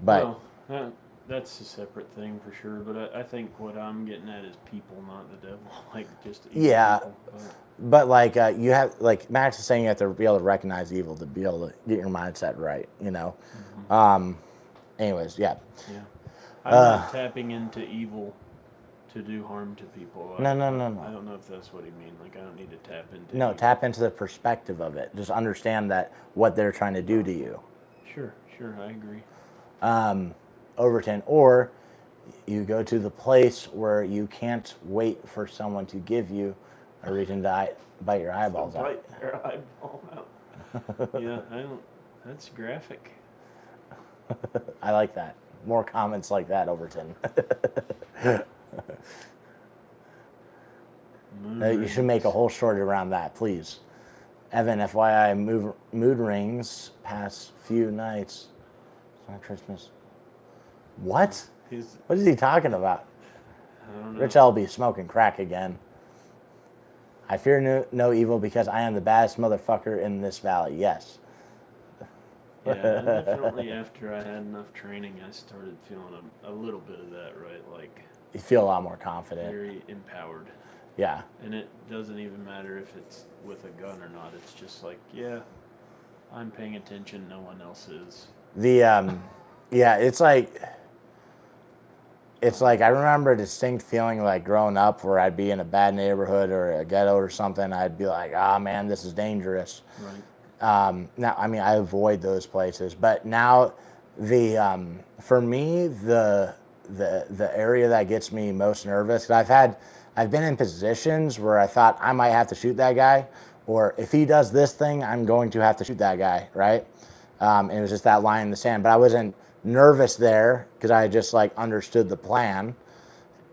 But well, that's a separate thing for sure. But I think what I'm getting at is people, not the devil. Like just evil yeah, people. but like you have, like Max is saying, you have to be able to recognize evil to be able to get your mindset right, you know. Anyways, yeah. Yeah. I'm not tapping into evil to do harm to people. No. I don't know if that's what he means. Like, I don't need to tap into No, evil. tap into the perspective of it. Just understand that what they're trying to do to you. Sure, I agree. Overton, or you go to the place where you can't wait for someone to give you a reason to bite your eyeballs out. Bite your eyeball out. Yeah, I don't. That's graphic. I like that. More comments like that, Overton. You should make a whole story around that, please. Evan, FYI, mood rings past few nights. It's not Christmas. What? What is he talking about? I don't know. Rich LB smoking crack again. I fear no evil because I am the baddest motherfucker in this valley. Yes. Yeah, definitely after I had enough training, I started feeling a little bit of that, right? Like, You feel a lot more confident. very empowered. Yeah. And it doesn't even matter if it's with a gun or not. It's just like, yeah, I'm paying attention. No one else is. Yeah, it's like I remember a distinct feeling like growing up where I'd be in a bad neighborhood or a ghetto or something. I'd be like, man, this is dangerous. Right. Now, I mean, I avoid those places, but now for me, the area that gets me most nervous, 'cause I've been in positions where I thought I might have to shoot that guy, or if he does this thing, I'm going to have to shoot that guy, right? And it was just that line in the sand, but I wasn't nervous there because I just like understood the plan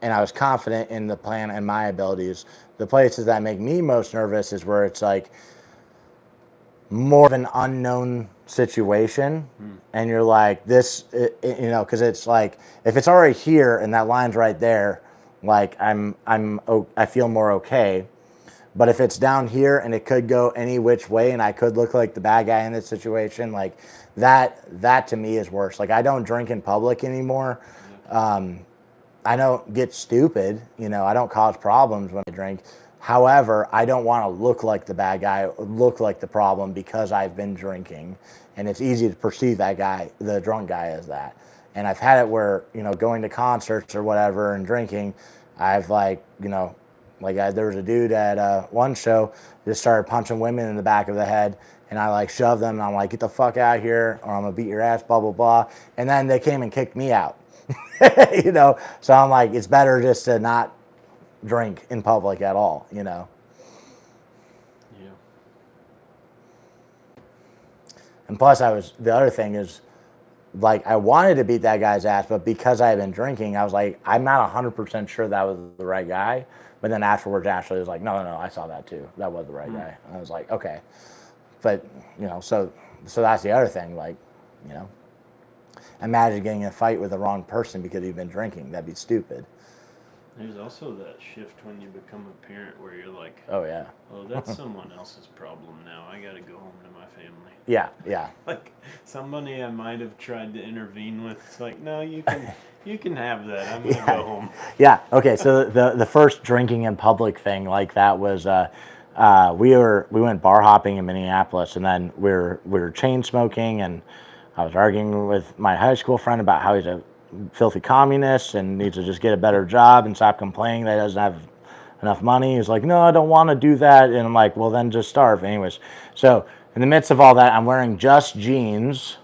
and I was confident in the plan and my abilities. The places that make me most nervous is where it's like more of an unknown situation, and you're like this, you know, because it's like if it's already here and that line's right there, like I feel more okay. But if it's down here and it could go any which way and I could look like the bad guy in this situation, like that to me is worse. Like I don't drink in public anymore. I don't get stupid, you know, I don't cause problems when I drink. However, I don't want to look like the bad guy, look like the problem because I've been drinking. And it's easy to perceive that guy, the drunk guy, as that. And I've had it where, you know, going to concerts or whatever and drinking, I've like, you know, like there was a dude at one show just started punching women in the back of the head. And I like shoved them and I'm like, get the fuck out of here or I'm going to beat your ass, blah, blah, blah. And then they came and kicked me out, you know. So I'm like, it's better just to not drink in public at all, you know. Yeah. And plus the other thing is, like, I wanted to beat that guy's ass, but because I had been drinking, I was like, I'm not 100% sure that was the right guy. But then afterwards, Ashley was like, no, I saw that too. That was the right guy. And I was like, okay. But, you know, so that's the other thing, like, you know. Imagine getting in a fight with the wrong person because you've been drinking. That'd be stupid. There's also that shift when you become a parent where you're like, oh yeah, oh, that's someone else's problem now. I got to go home to my family. Yeah. Like somebody I might have tried to intervene with. It's like, no, you can have that. I'm gonna go home. Yeah. Okay. So the first drinking in public thing like that was we went bar hopping in Minneapolis, and then we were chain smoking, and I was arguing with my high school friend about how he's a filthy communist and needs to just get a better job and stop complaining that he doesn't have enough money. He's like, no, I don't want to do that. And I'm like, well, then just starve. Anyways, so in the midst of all that, I'm wearing just jeans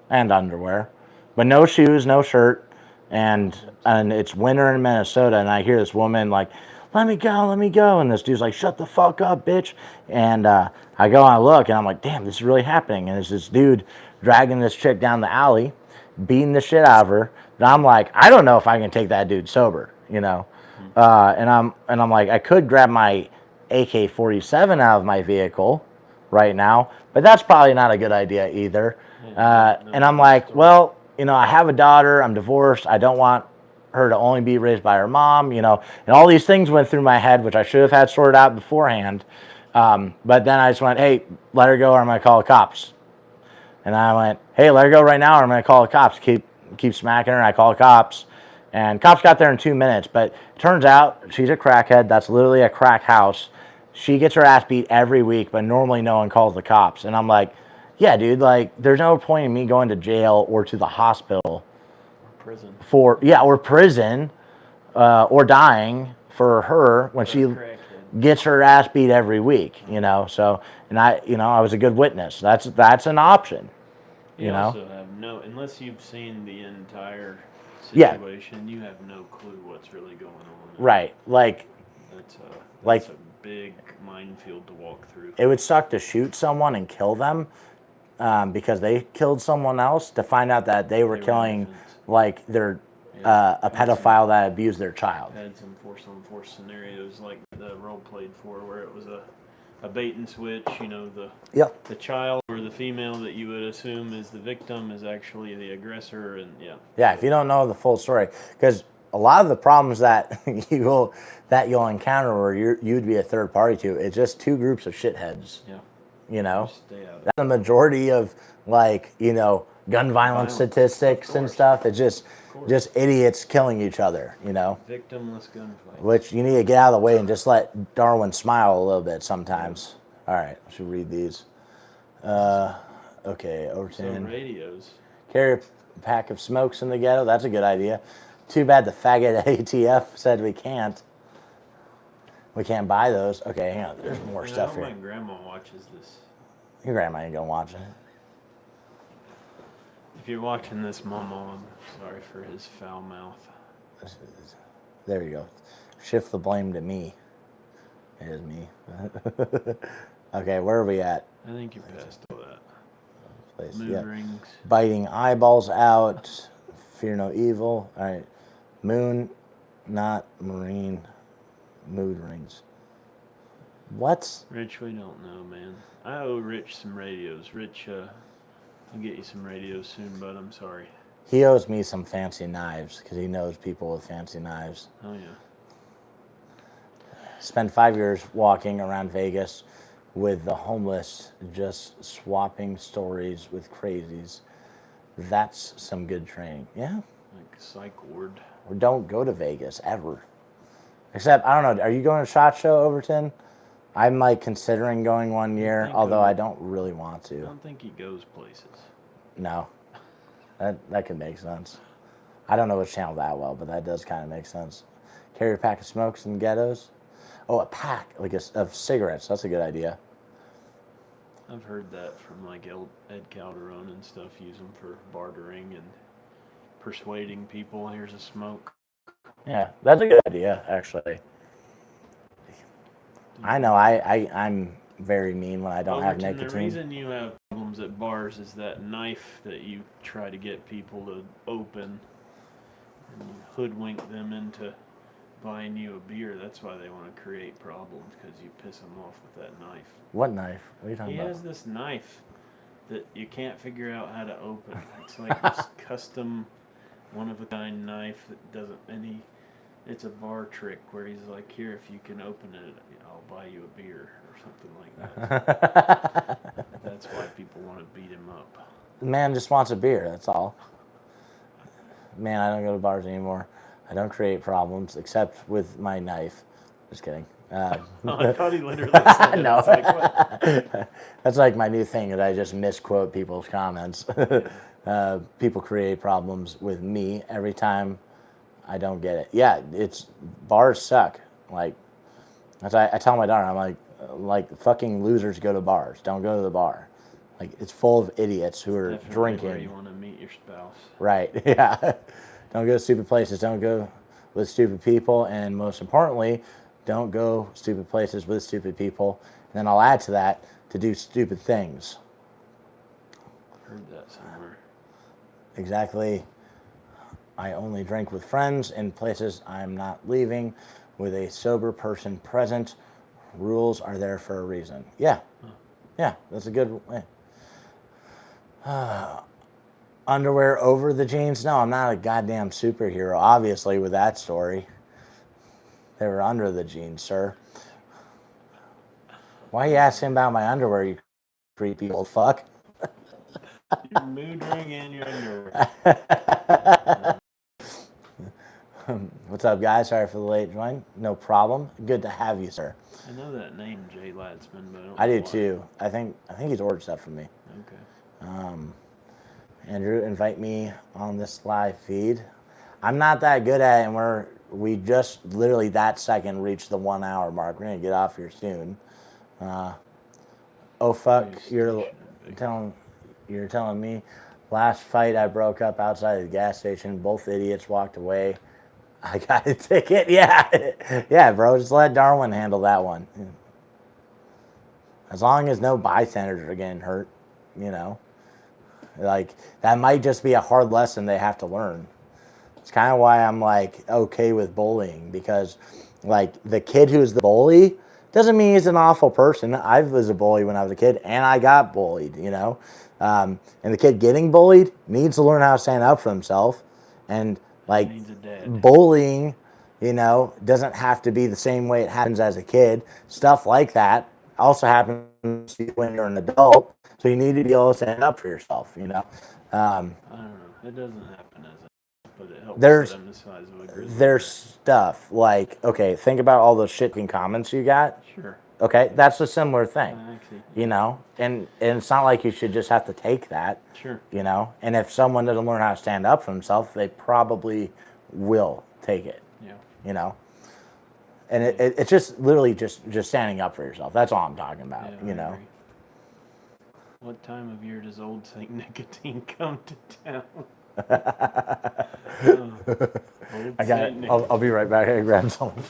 and underwear, but no shoes, no shirt. And it's winter in Minnesota, and I hear this woman like, let me go. And this dude's like, shut the fuck up, bitch. And I go and I look, and I'm like, damn, this is really happening. And there's this dude dragging this chick down the alley, beating the shit out of her. And I'm like, I don't know if I can take that dude sober, you know. And I'm like, I could grab my AK-47 out of my vehicle right now, but that's probably not a good idea either. And I'm like, well, you know, I have a daughter, I'm divorced, I don't want her to only be raised by her mom, and all these things went through my head, which I should have had sorted out beforehand. But then I just went, hey, let her go or I'm going to call the cops. And I went, hey, let her go right now or I'm going to call the cops. Keep smacking her. I call the cops. And cops got there in 2 minutes. But it turns out she's a crackhead. That's literally a crack house. She gets her ass beat every week, but normally no one calls the cops. And I'm like, yeah, dude, like, there's no point in me going to jail or to the hospital. Prison. Or prison, or dying for her when she gets her ass beat every week, So, and I was a good witness. That's an option, You also have unless you've seen the entire situation, you have no clue what's really going on. Right, that's a big minefield to walk through. It would suck to shoot someone and kill them because they killed someone else, to find out that they were killing like their a pedophile that abused their child. Had some force scenarios like the role played for where it was a bait and switch. The child or the female that you would assume is the victim is actually the aggressor, and if you don't know the full story, because a lot of the problems that you'll encounter where you'd be a third party to, it's just two groups of shitheads. That's the majority of gun violence statistics and stuff. It's just idiots killing each other, Victimless gunfight. Which you need to get out of the way and just let Darwin smile a little bit sometimes. All right, I should read these. Okay, over 10. So radios. Carry a pack of smokes in the ghetto. That's a good idea. Too bad the faggot at ATF said we can't. We can't buy those. Okay, hang on. There's more stuff here. My grandma watches this. Your grandma ain't gonna watch it. If you're watching this, Mama, I'm sorry for his foul mouth. There you go. Shift the blame to me. It is me. Okay, where are we at? I think you're past all that. Place. Mood rings. Biting eyeballs out. Fear no evil. All right. Moon, not marine. Mood rings. What? Rich, we don't know, man. I owe Rich some radios. Rich, I'll get you some radios soon, but I'm sorry. He owes me some fancy knives because he knows people with fancy knives. Oh, yeah. Spent 5 years walking around Vegas with the homeless, just swapping stories with crazies. That's some good training. Yeah. Like psych ward. Or don't go to Vegas ever. Except, I don't know, are you going to SHOT Show, Overton? I'm considering going one year, although I don't really want to. I don't think he goes places. No. That could make sense. I don't know which channel that well, but that does kind of make sense. Carry a pack of smokes in ghettos. Oh, a pack of cigarettes. That's a good idea. I've heard that from Ed Calderon and stuff. Use them for bartering and persuading people. Here's a smoke. Yeah, that's a good idea, actually. I know I'm very mean when I don't have nicotine. The reason you have problems at bars is that knife that you try to get people to open and you hoodwink them into buying you a beer. That's why they want to create problems, because you piss them off with that knife. What knife? What are you talking about? He has this knife that you can't figure out how to open. It's like this custom, one-of-a-kind knife that doesn't, it's a bar trick where he's like, here, if you can open it, I'll buy you a beer or something like that. That's why people want to beat him up. The man just wants a beer, that's all. Man, I don't go to bars anymore. I don't create problems, except with my knife. Just kidding. I thought he literally said it. No. I was like, what? That's like my new thing, that I just misquote people's comments. People create problems with me every time I don't get it. Yeah, bars suck. I tell my daughter, I'm like fucking losers go to bars. Don't go to the bar. It's full of idiots who are Definitely drinking. where you want to meet your spouse. Right, yeah. Don't go to stupid places. Don't go with stupid people. And most importantly, don't go stupid places with stupid people. And then I'll add to that, to do stupid things. Heard that somewhere. Exactly. I only drink with friends in places I'm not leaving with a sober person present. Rules are there for a reason. Yeah. Yeah, that's a good way. Underwear over the jeans? No, I'm not a goddamn superhero, obviously, with that story. They were under the jeans, sir. Why are you asking about my underwear, you creepy old fuck? Your mood ring and your underwear. What's up, guys? Sorry for the late join. No problem. Good to have you, sir. I know that name, Jay Ladsman, but I do why. too. I think he's ordered stuff from me. Okay. Andrew, invite me on this live feed. I'm not that good at it, and we just literally that second reached the 1 hour mark. We're gonna get off here soon. Oh fuck! You're telling me. Last fight, I broke up outside of the gas station. Both idiots walked away. I got a ticket. Yeah, bro. Just let Darwin handle that one. As long as no bystanders are getting hurt, you know. Like, that might just be a hard lesson they have to learn. It's kind of why I'm, like, okay with bullying. Because, like, the kid who's the bully doesn't mean he's an awful person. I was a bully when I was a kid, and I got bullied, you know. And the kid getting bullied needs to learn how to stand up for himself. And, like, bullying, you know, doesn't have to be the same way it happens as a kid. Stuff like that also happens when you're an adult. So you need to be able to stand up for yourself, you know. I don't know. It doesn't happen as a, but it helps them the size of a grizzly. There's stuff like, okay, think about all those shitting comments you got. Sure. Okay, that's a similar thing. Actually, you know, and it's not like you should just have to take that. Sure. You know, and if someone doesn't learn how to stand up for themselves, they probably will take it. Yeah. You know, and it's just literally just standing up for yourself. That's all I'm talking about. Yeah, you know. Agree. What time of year does Old Saint Nicotine come to town? I got it. I'll be right back. I grab something.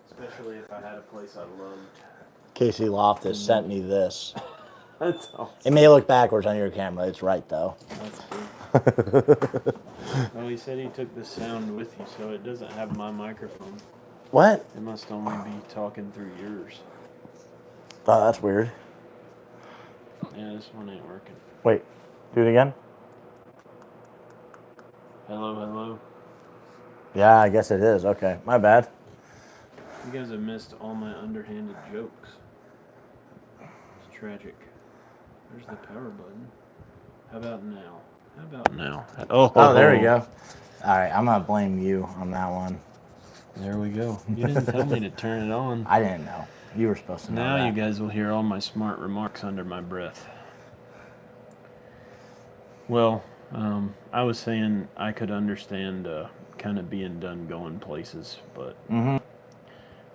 Especially if I had a place I loved. Casey Loftus sent me this. That's awesome. It may look backwards on your camera. It's right though. That's cool. Well, he said he took the sound with you, so it doesn't have my microphone. What? It must only be talking through yours. Oh, that's weird. Yeah, this one ain't working. Wait, do it again. Hello, hello. Yeah, I guess it is. Okay, my bad. You guys have missed all my underhanded jokes. It's tragic. There's the power button. How about now? How about now? Oh, there we go. All right, I'm going to blame you on that one. There we go. You didn't tell me to turn it on. I didn't know. You were supposed to know Now that. you guys will hear all my smart remarks under my breath. Well, I was saying I could understand kind of being done going places, but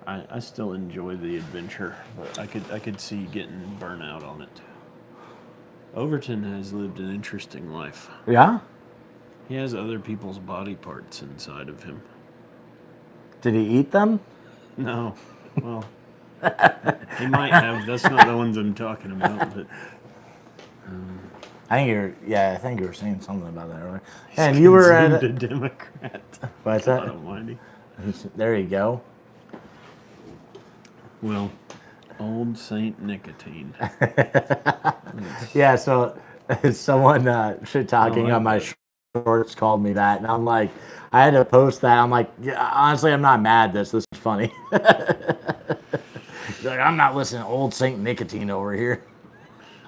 I still enjoy the adventure. But I could see getting burnout on it. Overton has lived an interesting life. Yeah? He has other people's body parts inside of him. Did he eat them? No. Well, he might have. That's not the ones I'm talking about. But I think you were saying something about that earlier. And you were at a Democrat. What's God that? Almighty. There you go. Well, Old Saint Nicotine. Yeah, so someone shit talking on my shorts called me that, and I'm like, I had to post that. I'm like, yeah, honestly, I'm not mad. This is funny. Like, I'm not listening to Old Saint Nicotine over here.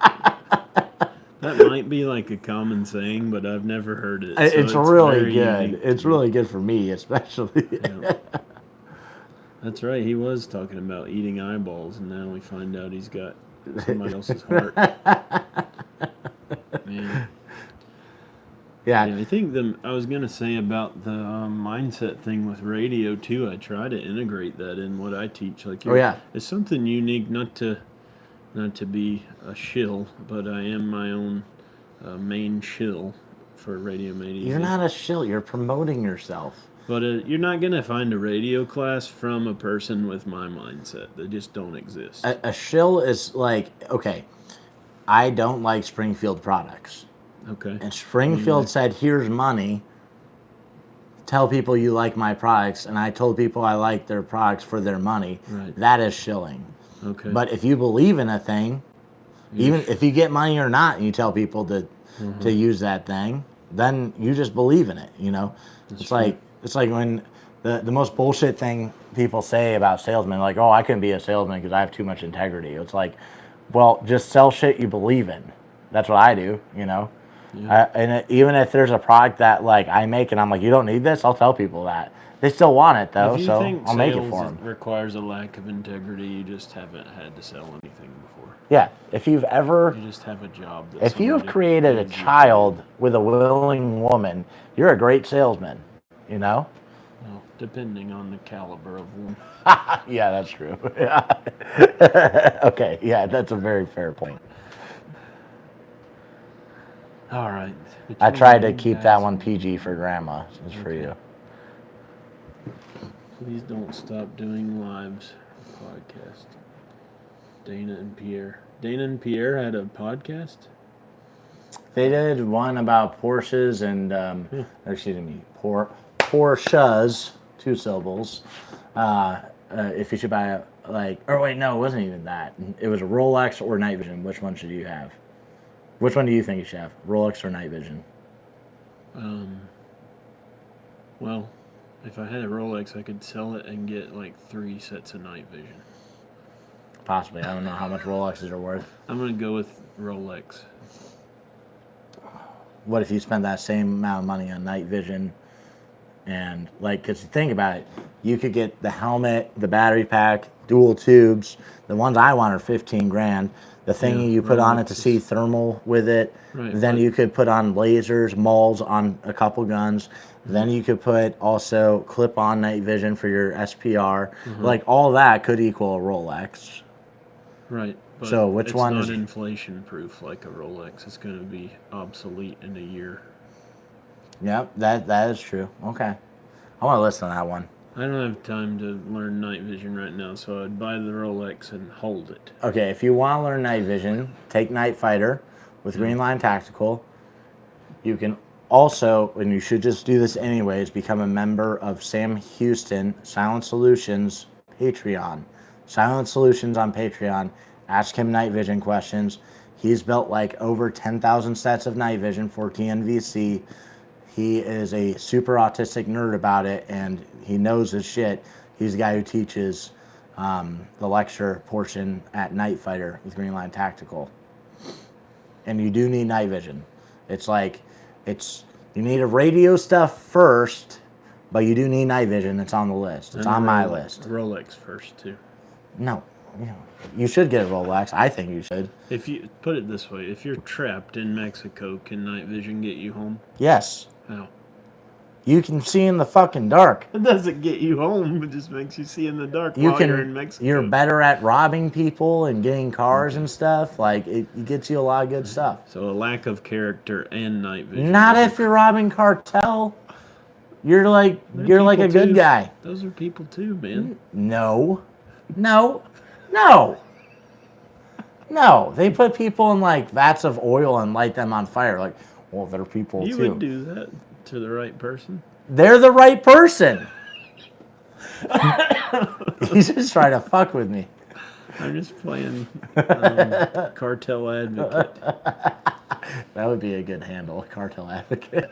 That might be like a common saying, but I've never heard it. It's really good. It's really good for me, especially. Yeah. That's right. He was talking about eating eyeballs, and now we find out he's got somebody else's heart. Man. Yeah. I think I was going to say about the mindset thing with radio, too. I try to integrate that in what I teach. Like, it's something unique, not to be a shill, but I am my own main shill for Radio Made Easy. You're not a shill. You're promoting yourself. But you're not going to find a radio class from a person with my mindset. They just don't exist. A shill is like, okay, I don't like Springfield products. Okay. And Springfield said, here's money. Tell people you like my products. And I told people I like their products for their money. Right. That is shilling. Okay. But if you believe in a thing, even if you get money or not, and you tell people to use that thing, then you just believe in it, you know? It's like when the most bullshit thing people say about salesmen, like, oh, I couldn't be a salesman because I have too much integrity. It's like, well, just sell shit you believe in. That's what I do, you know? Yeah. Even if there's a product that like I make and I'm like, you don't need this, I'll tell people that. They still want it though, so I'll make it for them. If requires a lack of integrity, you just haven't had to sell anything before. Yeah, if you've ever... You just have a job. If you have created a child with a willing woman, you're a great salesman, you know? Well, depending on the caliber of woman. Yeah, that's true. Yeah. Okay, yeah, that's a very fair point. All right. I tried to keep that one PG for grandma. It's for you. Please don't stop doing lives podcast. Dana and Pierre. Dana and Pierre had a podcast? They did one about Porsches and, excuse me, Porsches, 2 syllables. If you should buy or wait, no, it wasn't even that. It was a Rolex or night vision. Which one should you have? Which one do you think you should have? Rolex or night vision? Well, if I had a Rolex, I could sell it and get like 3 sets of night vision. Possibly. I don't know how much Rolexes are worth. I'm going to go with Rolex. What if you spend that same amount of money on night vision? And, like, because think about it. You could get the helmet, the battery pack, dual tubes. The ones I want are 15 grand. The thing you put on it to see thermal with it. Right, then you could put on lasers, mauls on a couple guns. Then you could put also clip-on night vision for your SPR. Like, all that could equal a Rolex. Right. But so which one is... It's not inflation-proof like a Rolex. It's going to be obsolete in a year. Yep, that is true. Okay. I want to listen to that one. I don't have time to learn night vision right now, so I'd buy the Rolex and hold it. Okay, if you want to learn night vision, take Night Fighter with Green Line Tactical. You can also, and you should just do this anyways, become a member of Sam Houston, Silent Solutions, Patreon. Silent Solutions on Patreon. Ask him night vision questions. He's built like over 10,000 sets of night vision for TNVC. He is a super autistic nerd about it, and he knows his shit. He's the guy who teaches the lecture portion at Night Fighter with Green Line Tactical. And you do need night vision. It's like, you need a radio stuff first, but you do need night vision. It's on the list. It's on my list. Rolex first, too. No. You should get a Rolex. I think you should. If you put it this way, if you're trapped in Mexico, can night vision get you home? Yes. How? You can see in the fucking dark. It doesn't get you home. It just makes you see in the dark while you're in Mexico. You're better at robbing people and getting cars and stuff. Like, it gets you a lot of good stuff. So a lack of character and night vision. Not if you're robbing cartel. You're like a good guy. Those are people too, man. No. They put people in like vats of oil and light them on fire. Like, well, they're people too. You would do that to the right person. They're the right person. He's just trying to fuck with me. I'm just playing cartel advocate. That would be a good handle, cartel advocate.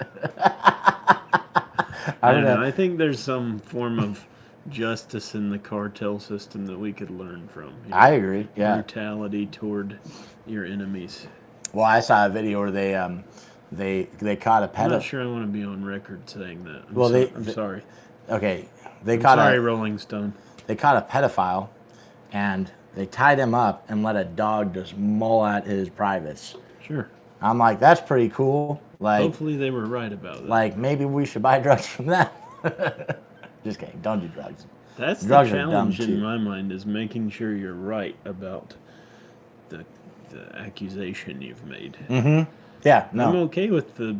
I don't know. I think there's some form of justice in the cartel system that we could learn from. You know? I agree. Yeah. Brutality toward your enemies. Well, I saw a video where they caught a pedophile. I'm not sure I want to be on record saying that. I'm sorry. Okay, Rolling Stone. They caught a pedophile, and they tied him up and let a dog just maul at his privates. Sure. I'm like, that's pretty cool. Like, hopefully they were right about that. Like, maybe we should buy drugs from them. Just kidding. Don't do drugs. That's drugs the challenge in my mind, is making sure you're right about the accusation you've made. Mm-hmm. Yeah, no. I'm okay with the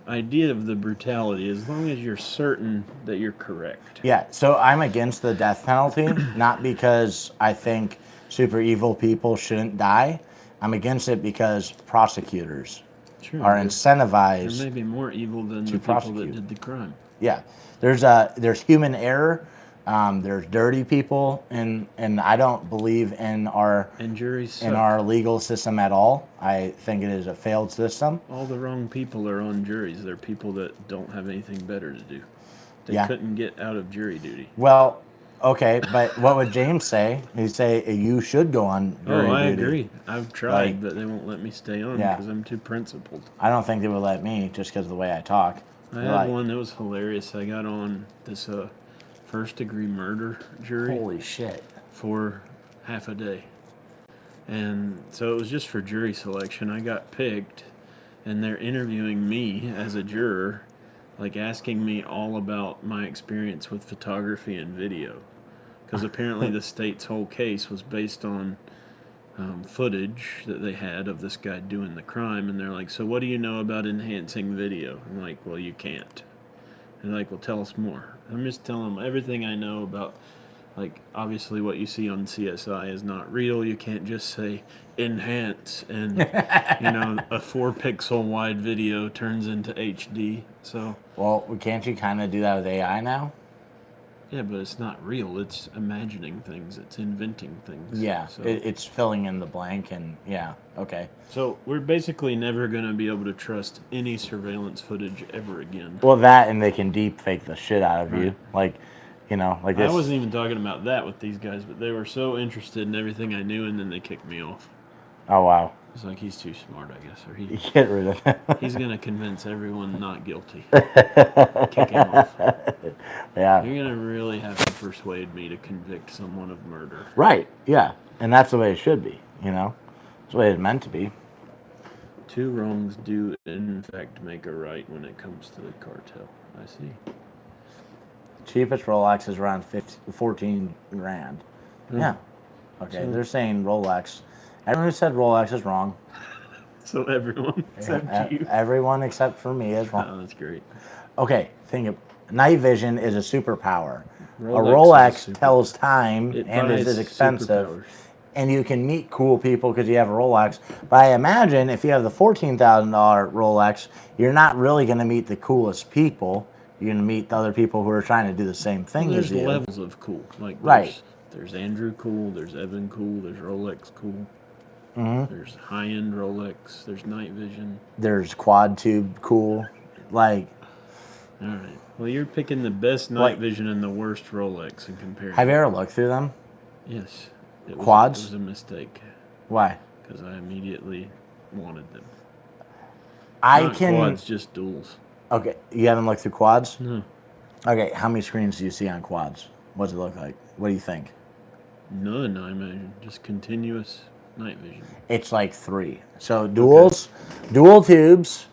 idea of the brutality as long as you're certain that you're correct. Yeah, so I'm against the death penalty, not because I think super evil people shouldn't die. I'm against it because prosecutors are They're incentivized. maybe more evil than the people prosecute. that did the crime. Yeah, there's human error. There's dirty people, and I don't believe in our juries in suck. our legal system at all. I think it is a failed system. All the wrong people are on juries. They're people that don't have anything better to do. They couldn't get out of jury duty. Well, okay, but what would James say? He'd say you should go on jury I duty. agree. I've tried, but they won't let me stay on because I'm too principled. I don't think they would let me just because of the way I talk. I had one that was hilarious. I got on this first-degree murder jury. Holy shit. For half a day. And so it was just for jury selection. I got picked, and they're interviewing me as a juror, like asking me all about my experience with photography and video. Because apparently the state's whole case was based on footage that they had of this guy doing the crime. And they're like, so what do you know about enhancing video? I'm like, well, you can't. And they're like, well, tell us more. I'm just telling them everything I know about, like, obviously what you see on CSI is not real. You can't just say enhance and, a 4-pixel wide video turns into HD. So. Well, can't you kind of do that with AI now? Yeah, but it's not real. It's imagining things. It's inventing things. Yeah, so. It's filling in the blank, and okay. So we're basically never going to be able to trust any surveillance footage ever again. Well, that, and they can deep fake the shit out of you. Like this. I wasn't even talking about that with these guys, but they were so interested in everything I knew, and then they kicked me off. Oh, wow. It's like, he's too smart, I guess. Or get rid of him. He's going to convince everyone not guilty. Kick him off. Yeah. You're going to really have to persuade me to convict someone of murder. Right, yeah. And that's the way it should be, That's the way it's meant to be. 2 wrongs do, in fact, make a right when it comes to the cartel. I see. Cheapest Rolex is around 14 grand. Yeah. Okay, so, they're saying Rolex. Everyone who said Rolex is wrong. So everyone except you. Everyone except for me is wrong. Oh, that's great. Okay, think of night vision is a superpower. A Rolex tells time and is expensive. And you can meet cool people because you have a Rolex. But I imagine if you have the $14,000 Rolex, you're not really going to meet the coolest people. You're going to meet the other people who are trying to do the same thing as you. There's levels of cool. Like there's Andrew cool, there's Evan cool, there's Rolex cool. Mm-hmm. There's high-end Rolex. There's night vision. There's quad tube cool. All right. Well, you're picking the best night vision and the worst Rolex in comparison. Have you ever looked through them? Yes. Quads? It was a mistake. Why? Because I immediately wanted them. Quads, just duals. Okay. You haven't looked through quads? No. Okay. How many screens do you see on quads? What does it look like? What do you think? None, I imagine. Just continuous night vision. It's like 3. So dual tubes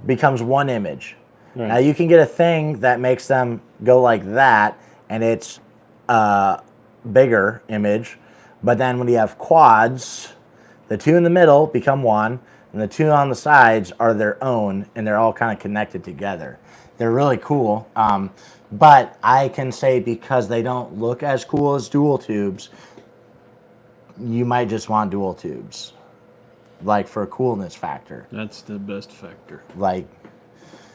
becomes 1 image. Right. Now you can get a thing that makes them go like that, and it's a bigger image. But then when you have quads, the 2 in the middle become 1, and the 2 on the sides are their own, and they're all kind of connected together. They're really cool. But I can say because they don't look as cool as dual tubes, you might just want dual tubes, like for a coolness factor. That's the best factor. Like,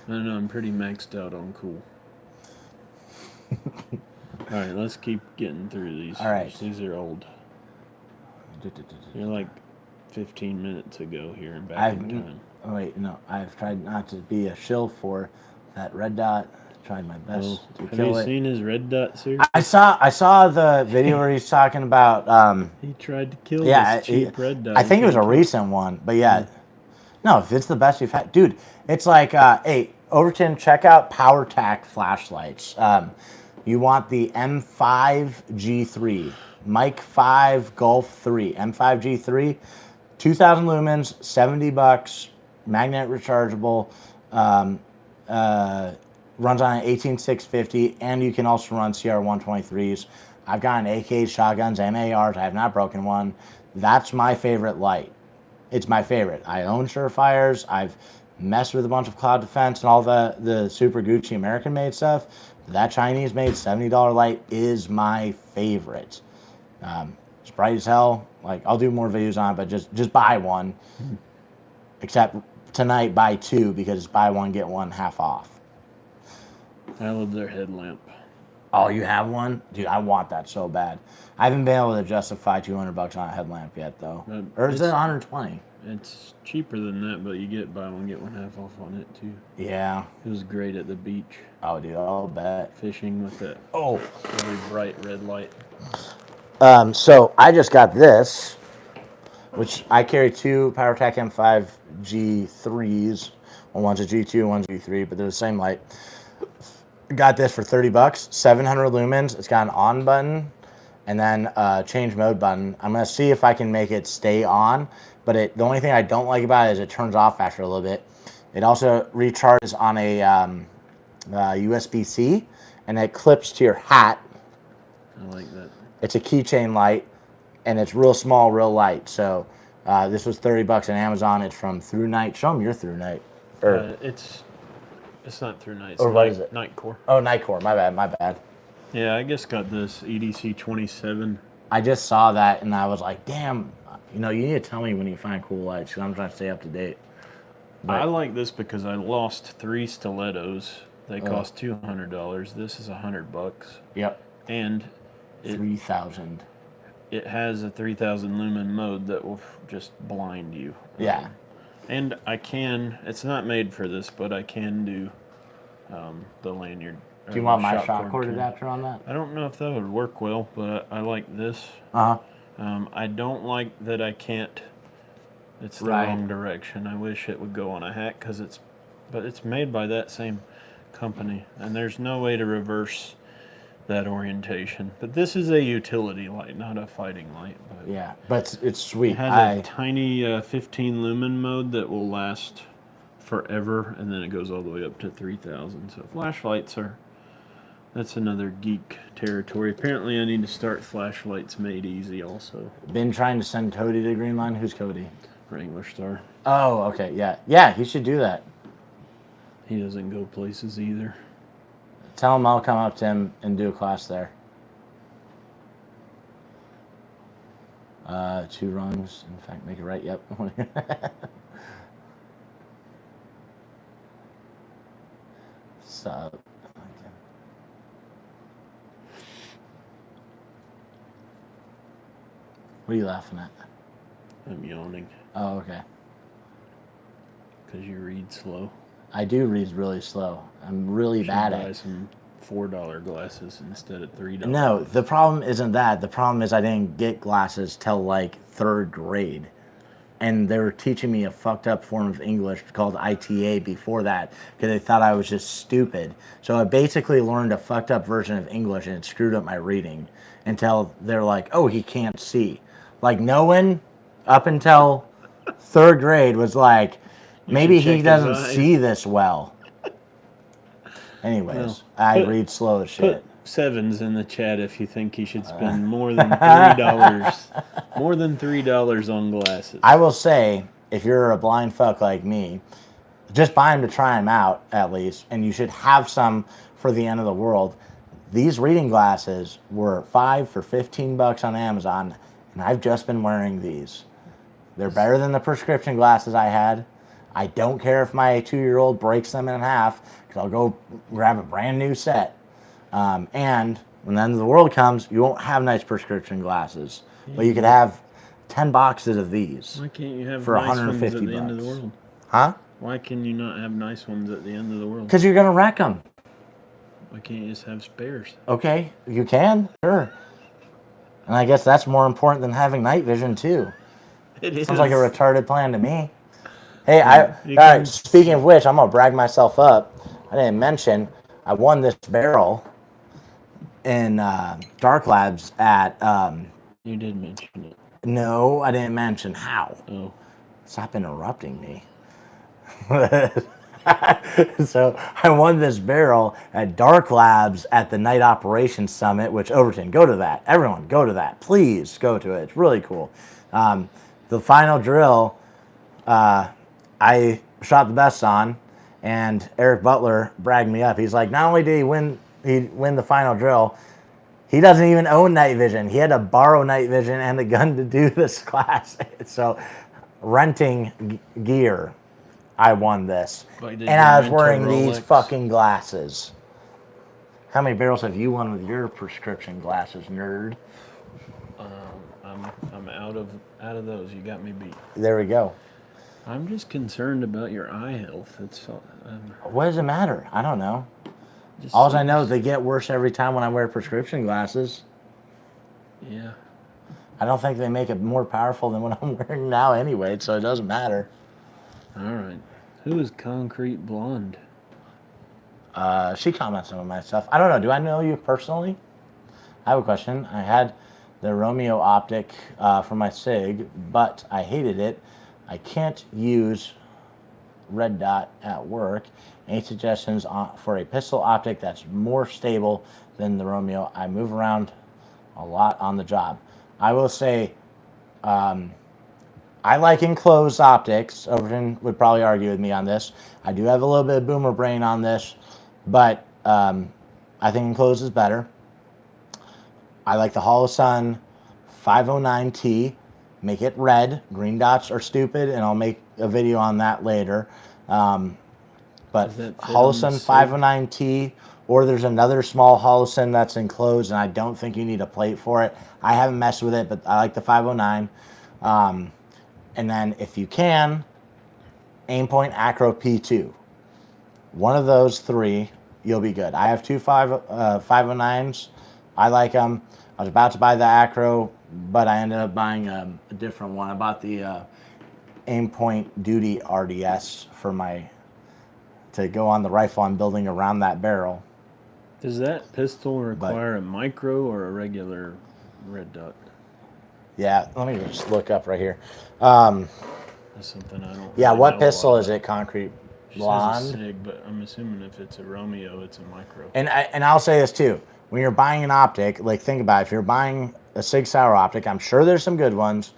I don't know, I'm pretty maxed out on cool. All right, let's keep getting through these. All right. These are old. You're like 15 minutes ago here and back in time. Wait, no, I've tried not to be a shill for that red dot. Tried my best to kill it. Have you seen his red dot series? I saw the video where he's talking about. He tried to kill this cheap red dot. I think it was a recent one, but yeah. No, if it's the best you've had, dude, it's like, hey, Overton, check out PowerTac flashlights. You want the M5G3, Mic 5 Golf 3, M5G3, 2,000 lumens, $70, magnet rechargeable, runs on an 18650, and you can also run CR123s. I've gotten AKs, shotguns, MARs. I have not broken one. That's my favorite light. It's my favorite. I own Surefires. I've mess with a bunch of cloud defense and all the super Gucci American made stuff. That Chinese made $70 light is my favorite. It's bright as hell. Like, I'll do more videos on it, but just buy one. Except tonight, buy two, because it's buy one, get one half off. I love their headlamp. Oh, you have one? Dude, I want that so bad. I haven't been able to justify $200 on a headlamp yet, though. Or is it 120? It's cheaper than that, but you get buy one, get one half off on it, too. Yeah. It was great at the beach. Oh, dude, I'll bet. Fishing with that really bright red light. So I just got this, which I carry two PowerTac M5 G3s. One's a G2, one's a G3, but they're the same light. Got this for $30, 700 lumens. It's got an on button and then a change mode button. I'm gonna see if I can make it stay on, but the only thing I don't like about it is it turns off after a little bit. It also recharges on a USB-C, and it clips to your hat. I like that. It's a keychain light, and it's real small, real light. So this was $30 on Amazon. It's from Through Night. Show them your Through Night. It's not Through Night. Or what is it? Nightcore. Oh, Nightcore. My bad. Yeah, I just got this EDC 27. I just saw that, and I was like, damn. You need to tell me when you find cool lights, because I'm trying to stay up to date. But I like this because I lost 3 stilettos. They cost $200. This is $100. Yep. And 3,000. It has a 3,000 lumen mode that will just blind you. Yeah. And it's not made for this, but I can do the lanyard. Do you want my shot cord adapter on that? I don't know if that would work well, but I like this. I don't like that I can't. It's the wrong direction. I wish it would go on a hat, but it's made by that same company, and there's no way to reverse that orientation. But this is a utility light, not a fighting light. But yeah, but it's sweet. It has a tiny 15 lumen mode that will last forever, and then it goes all the way up to 3,000. So flashlights that's another geek territory. Apparently I need to start flashlights made easy also. Been trying to send Cody to Green Line. Who's Cody? Wrangler Star. Oh, okay, yeah, he should do that. He doesn't go places either. Tell him I'll come up to him and do a class there. 2 rungs. In fact, make it right. Yep. Sup? What are you laughing at? I'm yawning. Oh, okay. Because you read slow. I do read really slow. I'm really bad at it. Buy some $4 glasses instead of $3. No, the problem isn't that. The problem is I didn't get glasses till like 3rd grade. And they were teaching me a fucked up form of English called ITA before that because they thought I was just stupid. So I basically learned a fucked up version of English, and it screwed up my reading until they're like, oh, he can't see. Like, no one up until 3rd grade was like, maybe he doesn't see this well. Anyways, I read slow as shit. Put 7s in the chat if you think he should spend more than $3. More than $3 on glasses. I will say, if you're a blind fuck like me, just buy them to try them out at least, and you should have some for the end of the world. These reading glasses were $5 for $15 on Amazon, and I've just been wearing these. They're better than the prescription glasses I had. I don't care if my 2-year-old breaks them in half, because I'll go grab a brand new set. And when the end of the world comes, you won't have nice prescription glasses, but you could have 10 boxes of these. Why can't you have for nice 150 ones at the end of the bucks. world? Huh? Why can you not have nice ones at the end of the world? Because you're gonna wreck them. Why can't you just have spares? Okay, you can, sure. And I guess that's more important than having night vision too. It is. Sounds like a retarded plan to me. Hey, all right, speaking of which, I'm gonna brag myself up. I didn't mention I won this barrel in Dark Labs at. You did mention it. No, I didn't mention how. Oh. Stop interrupting me. So I won this barrel at Dark Labs at the Night Operations Summit, which Overton, go to that. Everyone, go to that. Please go to it. It's really cool. The final drill, I shot the best on, and Eric Butler bragged me up. He's like, not only did he win the final drill, he doesn't even own night vision. He had to borrow night vision and a gun to do this class. So renting gear, I won this. And I was wearing these fucking glasses. How many barrels have you won with your prescription glasses, nerd? I'm out of those. You got me beat. There we go. I'm just concerned about your eye health. What does it matter? I don't know. All I know is they get worse every time when I wear prescription glasses. Yeah. I don't think they make it more powerful than what I'm wearing now anyway, so it doesn't matter. All right. Who is Concrete Blonde? She comments on my stuff. I don't know. Do I know you personally? I have a question. I had the Romeo optic for my SIG, but I hated it. I can't use red dot at work. Any suggestions for a pistol optic that's more stable than the Romeo? I move around a lot on the job. I will say I like enclosed optics. Overton would probably argue with me on this. I do have a little bit of boomer brain on this, but I think enclosed is better. I like the Holosun 509T. Make it red. Green dots are stupid, and I'll make a video on that later. But Holosun 509T, or there's another small Holosun that's enclosed, and I don't think you need a plate for it. I haven't messed with it, but I like the 509. And then if you can, Aimpoint Acro P2. One of those three, you'll be good. I have two 509s. I like them. I was about to buy the Acro, but I ended up buying a different one. I bought the Aimpoint Duty RDS to go on the rifle I'm building around that barrel. Does that pistol require a micro or a regular red dot? Yeah, let me just look up right here. That's something I don't. Yeah, really what know pistol is it? Concrete Blonde. She says a SIG, but I'm assuming if it's a Romeo, it's a micro. And I'll say this too: when you're buying an optic, like think about it, if you're buying a Sig Sauer optic, I'm sure there's some good ones,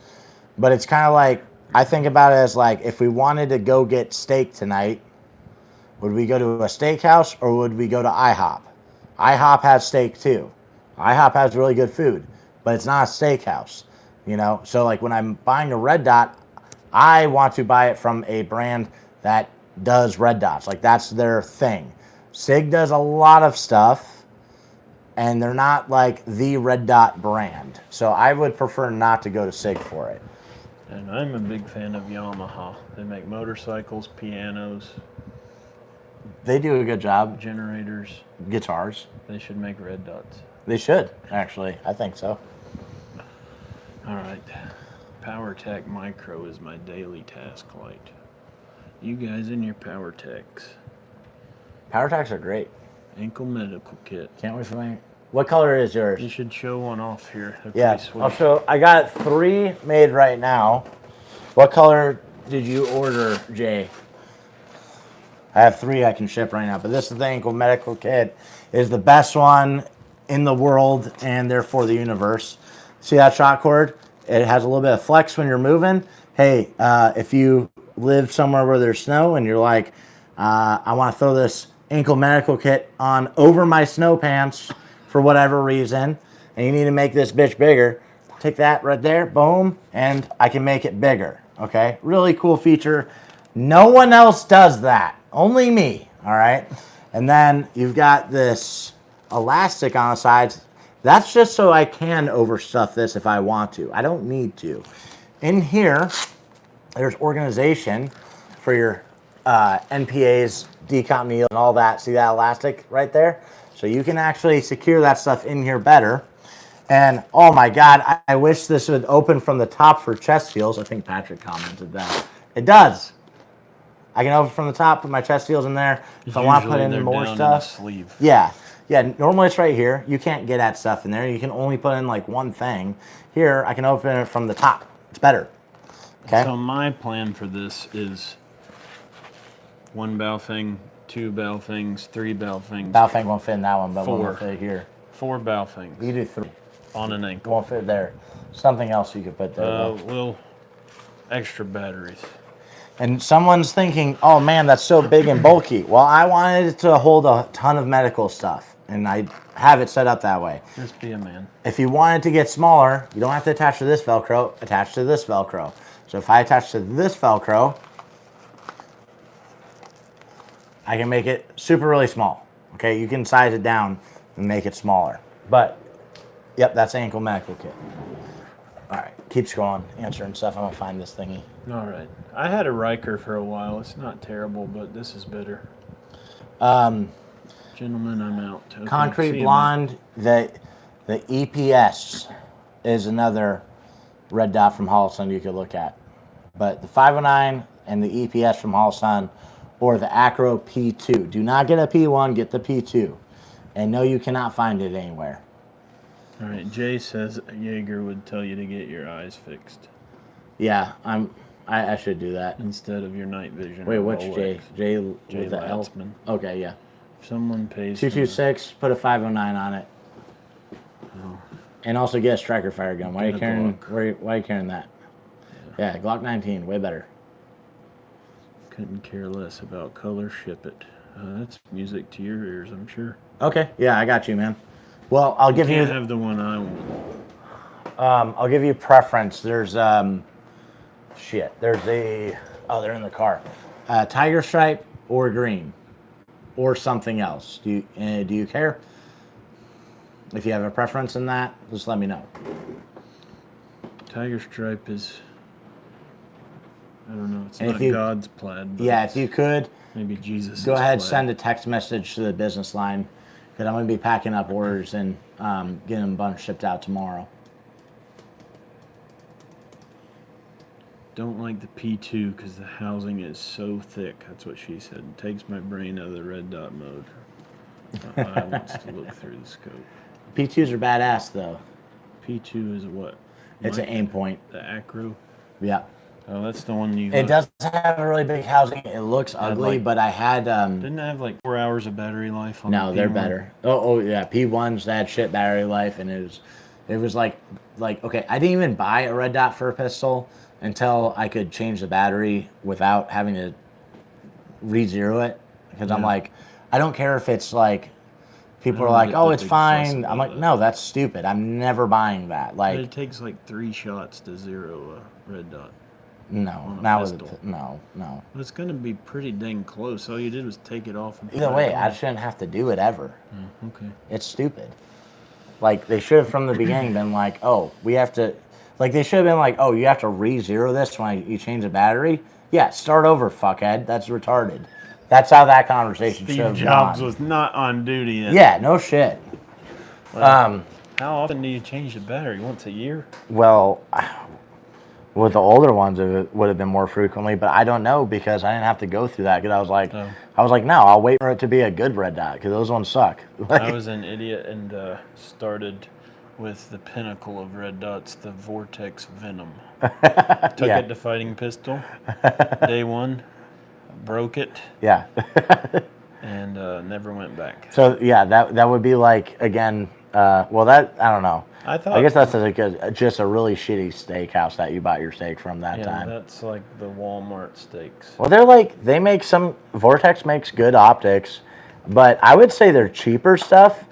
but it's kind of like I think about it as like if we wanted to go get steak tonight, would we go to a steakhouse or would we go to IHOP? IHOP has steak too. IHOP has really good food, but it's not a steakhouse. You know, so like when I'm buying a red dot, I want to buy it from a brand that does red dots. Like that's their thing. SIG does a lot of stuff, and they're not like the red dot brand. So I would prefer not to go to SIG for it. And I'm a big fan of Yamaha. They make motorcycles, pianos. They do a good job. Generators. Guitars. They should make red dots. They should, actually. I think so. All right. PowerTech Micro is my daily task light. You guys in your PowerTechs. PowerTechs are great. Ankle medical kit. Can't wait for my... What color is yours? You should show one off here. They're yeah, pretty sweet. I'll show. I got 3 made right now. What color did you order, Jay? I have 3 I can ship right now, but this is the ankle medical kit. It is the best one in the world and therefore the universe. See that shot cord? It has a little bit of flex when you're moving. Hey, if you live somewhere where there's snow and you're like, I want to throw this ankle medical kit on over my snow pants for whatever reason, and you need to make this bitch bigger, take that right there, boom, and I can make it bigger, okay? Really cool feature. No one else does that, only me, all right? And then you've got this elastic on the sides. That's just so I can overstuff this if I want to. I don't need to. In here, there's organization for your NPAs, decomp needle, and all that. See that elastic right there? So you can actually secure that stuff in here better. And oh my God, I wish this would open from the top for chest seals. I think Patrick commented that. It does. I can open from the top, put my chest seals in there. If I want to put in more stuff. Yeah. Yeah, normally it's right here. You can't get at stuff in there. You can only put in like one thing. Here, I can open it from the top. It's better. Okay. So my plan for this is 1 Baofeng, 2 Baofengs, 3 Baofengs. Baofeng won't fit in that one, but 4. won't fit here. 4 Baofengs. You do 3. On an ankle. Won't fit there. Something else you could put there. Well, extra batteries. And someone's thinking, oh man, that's so big and bulky. Well, I wanted it to hold a ton of medical stuff, and I have it set up that way. Just be a man. If you want it to get smaller, you don't have to attach to this Velcro, attach to this Velcro. So if I attach to this Velcro, I can make it super really small. Okay, you can size it down and make it smaller. But, yep, that's ankle medical kit. All right, keep scrolling, answering stuff. I'm gonna find this thingy. All right. I had a Riker for a while. It's not terrible, but this is better. Gentlemen, I'm out. Okay, Concrete Blonde, the EPS is another red dot from Holliston you could look at. But the 509 and the EPS from Holliston, or the Acro P2. Do not get a P1, get the P2. And no, you cannot find it anywhere. All right, Jay says Jaeger would tell you to get your eyes fixed. Yeah, I should do that. Instead of your night vision. Wait, what's Jay? Jay with the L? Okay, yeah. If someone pays 226, put a 509 on it. Oh. And also get a striker fire gun. Why are you carrying that? Yeah, Glock 19, way better. Couldn't care less about color. Ship it. That's music to your ears, I'm sure. Okay, yeah, I got you, man. Well, I'll give you. You have the one I want. I'll give you preference. There's There's they're in the car. Tiger stripe or green, or something else. Do you care? If you have a preference in that, just let me know. Tiger stripe is, I don't know, it's not God's plaid. But yeah, if you could, maybe Jesus. Go ahead, send a text message to the business line, because I'm going to be packing up orders and getting them a bunch shipped out tomorrow. Don't like the P2 because the housing is so thick. That's what she said. It takes my brain out of the red dot mode. My eye wants to look through the scope. P2s are badass, though. P2 is what? It's an aim point. The Acro? Yeah. Oh, that's the one you got. It does have a really big housing. It looks ugly, but I had... didn't it have like 4 hours of battery life on No, the they're P1? better. Oh, yeah. P1s, they had shit battery life, and it was like, okay, I didn't even buy a red dot for a pistol until I could change the battery without having to re-zero it. Because I'm like, I don't care if it's like, people are like, oh, it's fine. I'm like, no, that's stupid. I'm never buying that. Like, but it takes like 3 shots to zero a red dot. No, not with no. Well, it's going to be pretty dang close. All you did was take it off. And either way, I shouldn't have to do it ever. Oh, okay. It's stupid. Like, they should have from the beginning been like, oh, we have to... Like, they should have been like, oh, you have to re-zero this when you change the battery? Yeah, start over, fuckhead. That's retarded. That's how that conversation should have gone. Steve Jobs was not on duty then. Yeah, no shit. Well, how often do you change the battery? Once a year? Well, with the older ones, it would have been more frequently, but I don't know because I didn't have to go through that. Because I was like, no, I'll wait for it to be a good red dot because those ones suck. I was an idiot and started with the pinnacle of red dots, the Vortex Venom. Took it to fighting pistol. Day one, broke it. Yeah. And never went back. So yeah, that would be like again. Well, that I don't know. I guess that's just a really shitty steakhouse that you bought your steak from that time. Yeah, that's like the Walmart steaks. Well, they make some, Vortex makes good optics, but I would say their cheaper stuff,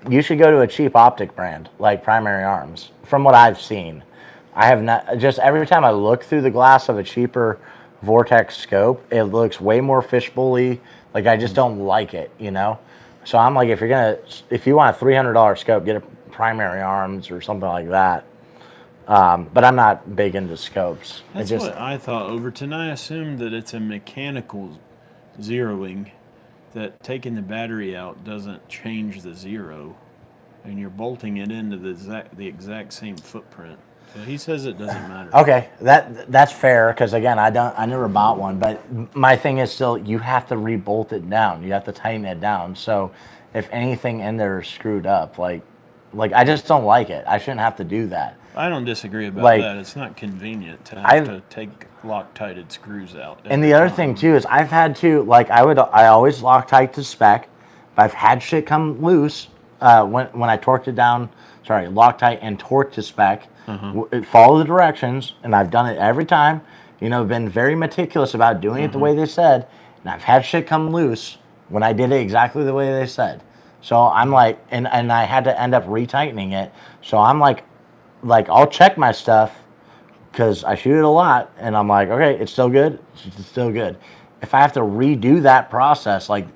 you should go to a cheap optic brand, like Primary Arms, from what I've seen. I have not, just every time I look through the glass of a cheaper Vortex scope, it looks way more fishbowl-y. Like, I just don't like it, you know? So I'm like, if you want a $300 scope, get a Primary Arms or something like that. But I'm not big into scopes. That's what I thought, Overton. I assumed that it's a mechanical zeroing, that taking the battery out doesn't change the zero, and you're bolting it into the exact same footprint. So he says it doesn't matter. Okay, that's fair because again, I never bought one, but my thing is still you have to re-bolt it down. You have to tighten it down. So if anything in there is screwed up, like I just don't like it. I shouldn't have to do that. I don't disagree about that. It's not convenient to have to take Loctited screws out. And the other thing too is I've had to I always Loctite to spec, but I've had shit come loose when I torqued it down. Loctite and torque to spec. Follow the directions, and I've done it every time. been very meticulous about doing it the way they said, and I've had shit come loose when I did it exactly the way they said. So I'm like, and I had to end up retightening it. So I'm like I'll check my stuff because I shoot it a lot, and I'm like, okay, it's still good. It's still good. If I have to redo that process, like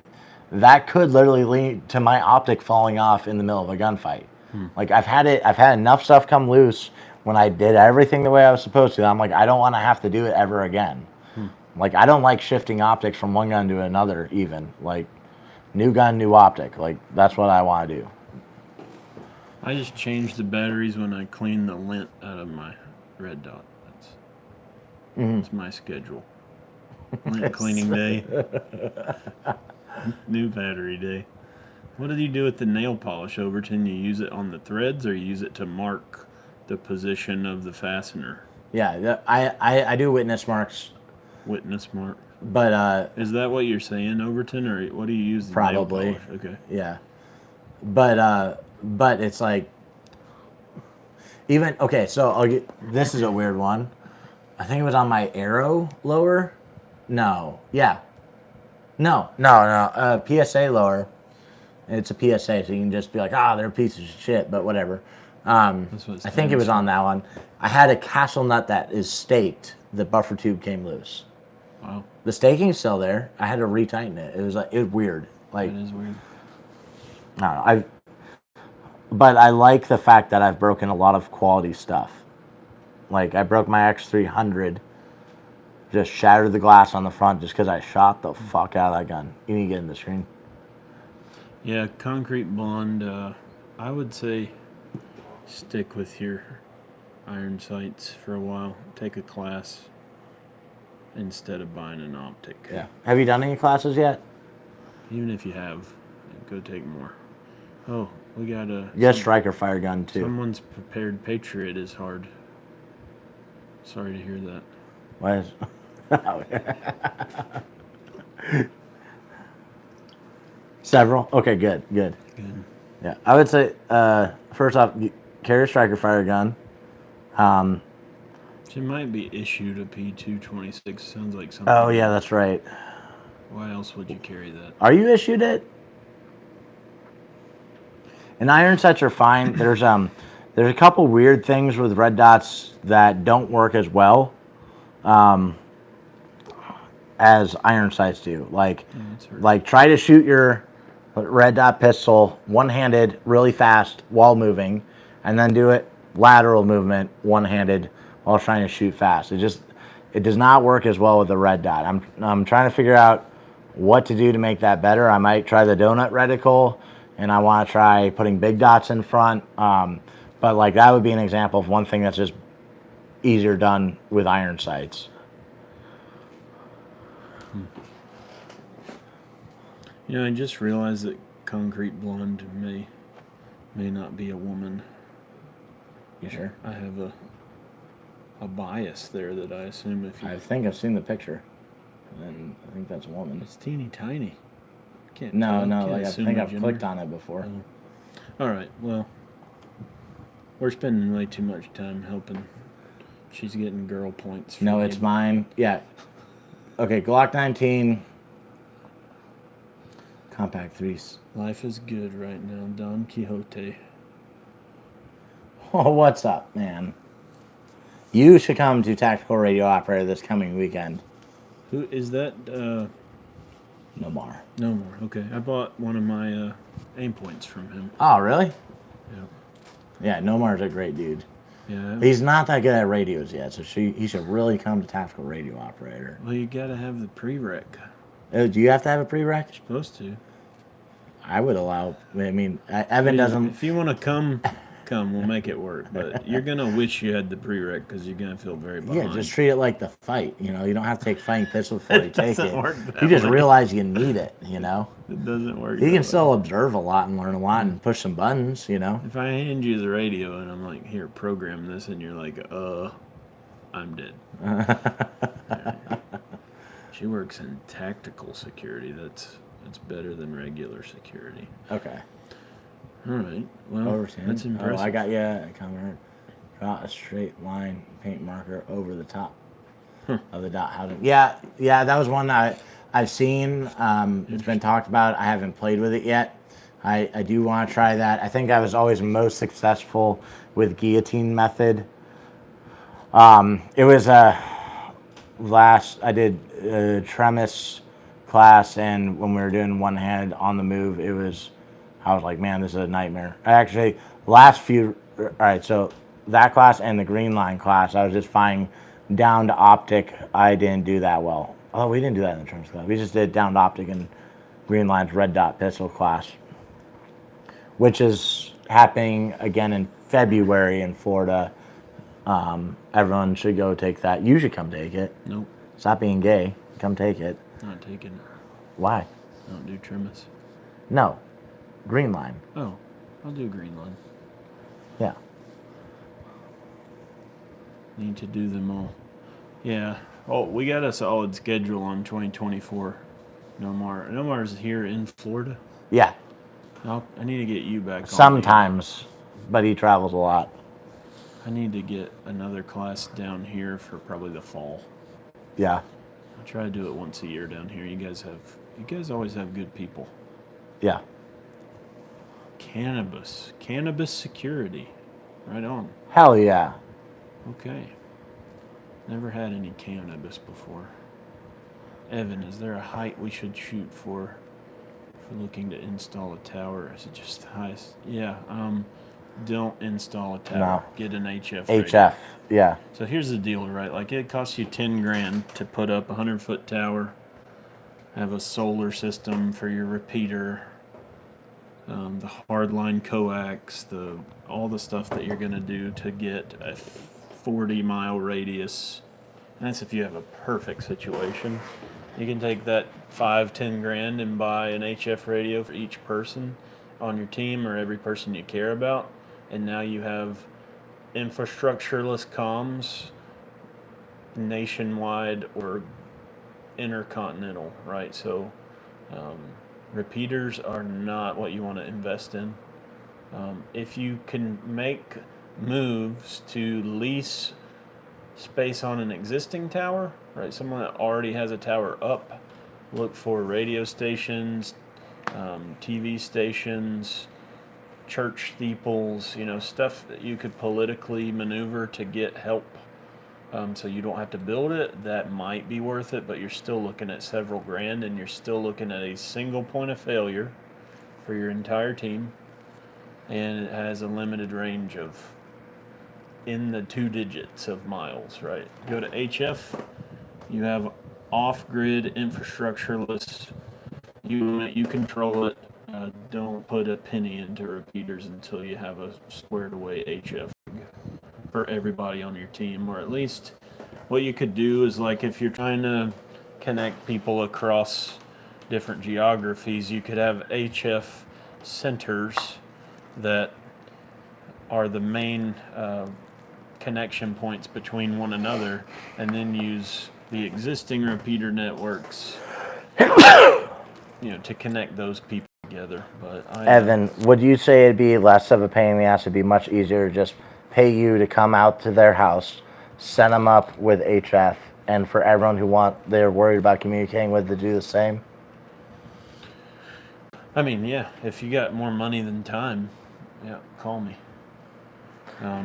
that could literally lead to my optic falling off in the middle of a gunfight. Like I've had enough stuff come loose when I did everything the way I was supposed to. I'm like, I don't want to have to do it ever again. Like I don't like shifting optics from one gun to another even. Like new gun, new optic. Like that's what I want to do. I just changed the batteries when I cleaned the lint out of my red dot. That's my schedule. Lint cleaning day. New battery day. What do you do with the nail polish, Overton? You use it on the threads, or you use it to mark the position of the fastener? Yeah, I do witness marks. Witness mark. But is that what you're saying, Overton, or what do you use? The probably. Nail polish? Okay. Yeah. But it's like even okay. So this is a weird one. I think it was on my Arrow lower. No. Yeah. No. PSA lower. It's a PSA, so you can just be like, they're pieces of shit, but whatever. I think it was on that one. I had a castle nut that is staked. The buffer tube came loose. Wow. The staking's still there. I had to retighten it. It was weird. Like it is weird. I don't know. But I like the fact that I've broken a lot of quality stuff. Like I broke my X300. Just shattered the glass on the front just because I shot the fuck out of that gun. You need to get in the screen. Yeah, concrete blonde. I would say stick with your iron sights for a while. Take a class instead of buying an optic. Yeah. Have you done any classes yet? Even if you have, go take more. Oh, we got a... Yes, striker fire gun too. Someone's prepared Patriot is hard. Sorry to hear that. Why is... Several? Okay, good. Yeah, I would say, first off, carry a striker fire gun. She might be issued a P226. Sounds like something. Oh, yeah, that's right. Why else would you carry that? Are you issued it? And iron sights are fine. There's a couple weird things with red dots that don't work as well as iron sights do. Like try to shoot your red dot pistol one-handed really fast while moving, and then do it lateral movement one-handed while trying to shoot fast. It does not work as well with the red dot. I'm trying to figure out what to do to make that better. I might try the donut reticle, and I want to try putting big dots in front. But like that would be an example of one thing that's just easier done with iron sights. You know, I just realized that concrete blonde may not be a woman. You sure? I have a bias there that I assume if you... I think I've seen the picture, and I think that's a woman. It's teeny tiny. I think I've clicked on it before. All right, well, we're spending way too much time helping. She's getting girl points. No, it's mine. Yeah. Okay, Glock 19. Compact 3s. Life is good right now, Don Quixote. Oh, what's up, man? You should come to Tactical Radio Operator this coming weekend. Who is that? Nomar. Nomar, okay. I bought one of my aim points from him. Oh, really? Yeah. Yeah, Nomar's a great dude. Yeah. He's not that good at radios yet, so he should really come to Tactical Radio Operator. Well, you got to have the prereq. Do you have to have a prereq? You're supposed to. I would allow. I mean, Evan doesn't. If you want to come, we'll make it work. But you're gonna wish you had the prereq because you're gonna feel very behind. Yeah, just treat it like the fight. You know, you don't have to take fighting pistol before you take it. Work You just realize you need it. You know. It doesn't work. You can still observe a lot and learn a lot and push some buttons. You know. If I hand you the radio and I'm like, "Here, program this," and you're like, I'm dead. She works in tactical security. That's better than regular security. Okay. All right. Well, that's impressive. Oh, I got you. Draw a straight line, paint marker over the top. of the dot housing. Yeah, that was one I've seen. It's been talked about. I haven't played with it yet. I do want to try that. I think I was always most successful with guillotine method. It was I did a Tremis class, and when we were doing one hand on the move, I was like, man, this is a nightmare. All right, so that class and the green line class, I was just finding down to optic, I didn't do that well. Oh, we didn't do that in the Tremis class. We just did down to optic and green line's red dot pistol class, which is happening again in February in Florida. Everyone should go take that. You should come take it. Nope. Stop being gay. Come take it. Not taking it. Why? I don't do Tremis. No. Green line. Oh, I'll do green line. Yeah. Need to do them all. Yeah. Oh, we got a solid schedule on 2024. Nomar's here in Florida. Yeah. I need to get you back on. Sometimes, but he travels a lot. I need to get another class down here for probably the fall. Yeah. I try to do it once a year down here. You guys always have good people. Yeah. Cannabis security. Right on. Hell yeah. Okay. Never had any cannabis before. Evan, is there a height we should shoot for looking to install a tower? Is it just the highest? Yeah. Don't install a tower. No. Get an HF. HF. Yeah. So here's the deal, right? Like it costs you $10,000 to put up a 100-foot tower, have a solar system for your repeater, the hardline coax, all the stuff that you're gonna do to get a 40-mile radius. And that's if you have a perfect situation. You can take that $5-10,000 and buy an HF radio for each person on your team or every person you care about, and now you have infrastructureless comms nationwide or intercontinental, right? So repeaters are not what you want to invest in. If you can make moves to lease space on an existing tower, right? Someone that already has a tower up, look for radio stations, TV stations, church steeples, stuff that you could politically maneuver to get help, so you don't have to build it. That might be worth it, but you're still looking at several grand, and you're still looking at a single point of failure for your entire team, and it has a limited range of in the 2 digits of miles, right? Go to HF, you have off-grid infrastructureless. You control it. Don't put a penny into repeaters until you have a squared away HF for everybody on your team. Or at least what you could do is, like, if you're trying to connect people across different geographies, you could have HF centers that are the main connection points between one another, and then use the existing repeater networks to connect those people together. But Evan, would you say it'd be less of a pain in the ass? It'd be much easier to just pay you to come out to their house, set them up with HF, and for everyone they're worried about communicating with to do the same? I mean, yeah, if you got more money than time, yeah, call me.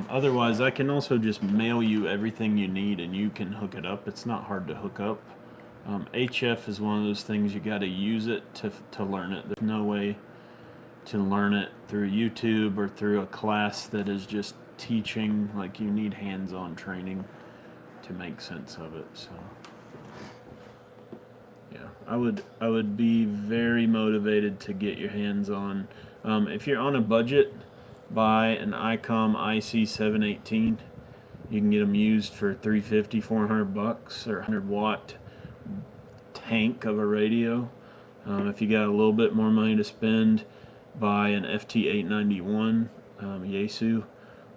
Otherwise, I can also just mail you everything you need and you can hook it up. It's not hard to hook up. HF is one of those things you got to use it to learn it. There's no way to learn it through YouTube or through a class that is just teaching. Like, you need hands-on training to make sense of it. So, yeah, I would be very motivated to get your hands on. If you're on a budget, buy an ICOM IC718. You can get them used for $350, $400, or 100-watt tank of a radio. If you got a little bit more money to spend, buy an FT891 Yaesu.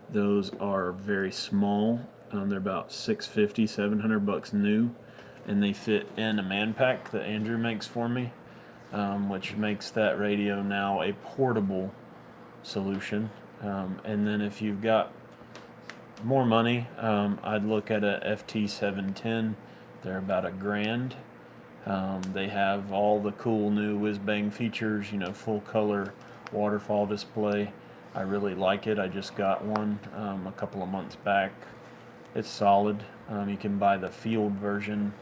Those are very small. They're about $650, $700 new, and they fit in a man pack that Andrew makes for me, which makes that radio now a portable solution. And then if you've got more money, I'd look at a FT710. They're about $1,000. They have all the cool new whiz-bang features, full color waterfall display. I really like it. I just got one a couple of months back. It's solid. You can buy the field version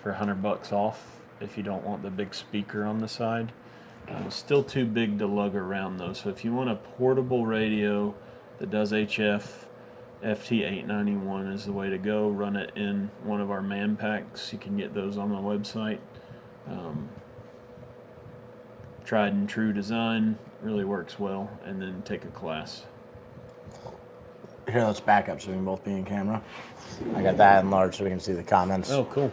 for $100 off if you don't want the big speaker on the side. It's still too big to lug around though. So if you want a portable radio that does HF, FT891 is the way to go. Run it in one of our man packs. You can get those on the website. Tried and true design, really works well, and then take a class. Here, let's back up so we can both be in camera. I got that enlarged so we can see the comments. Oh, cool.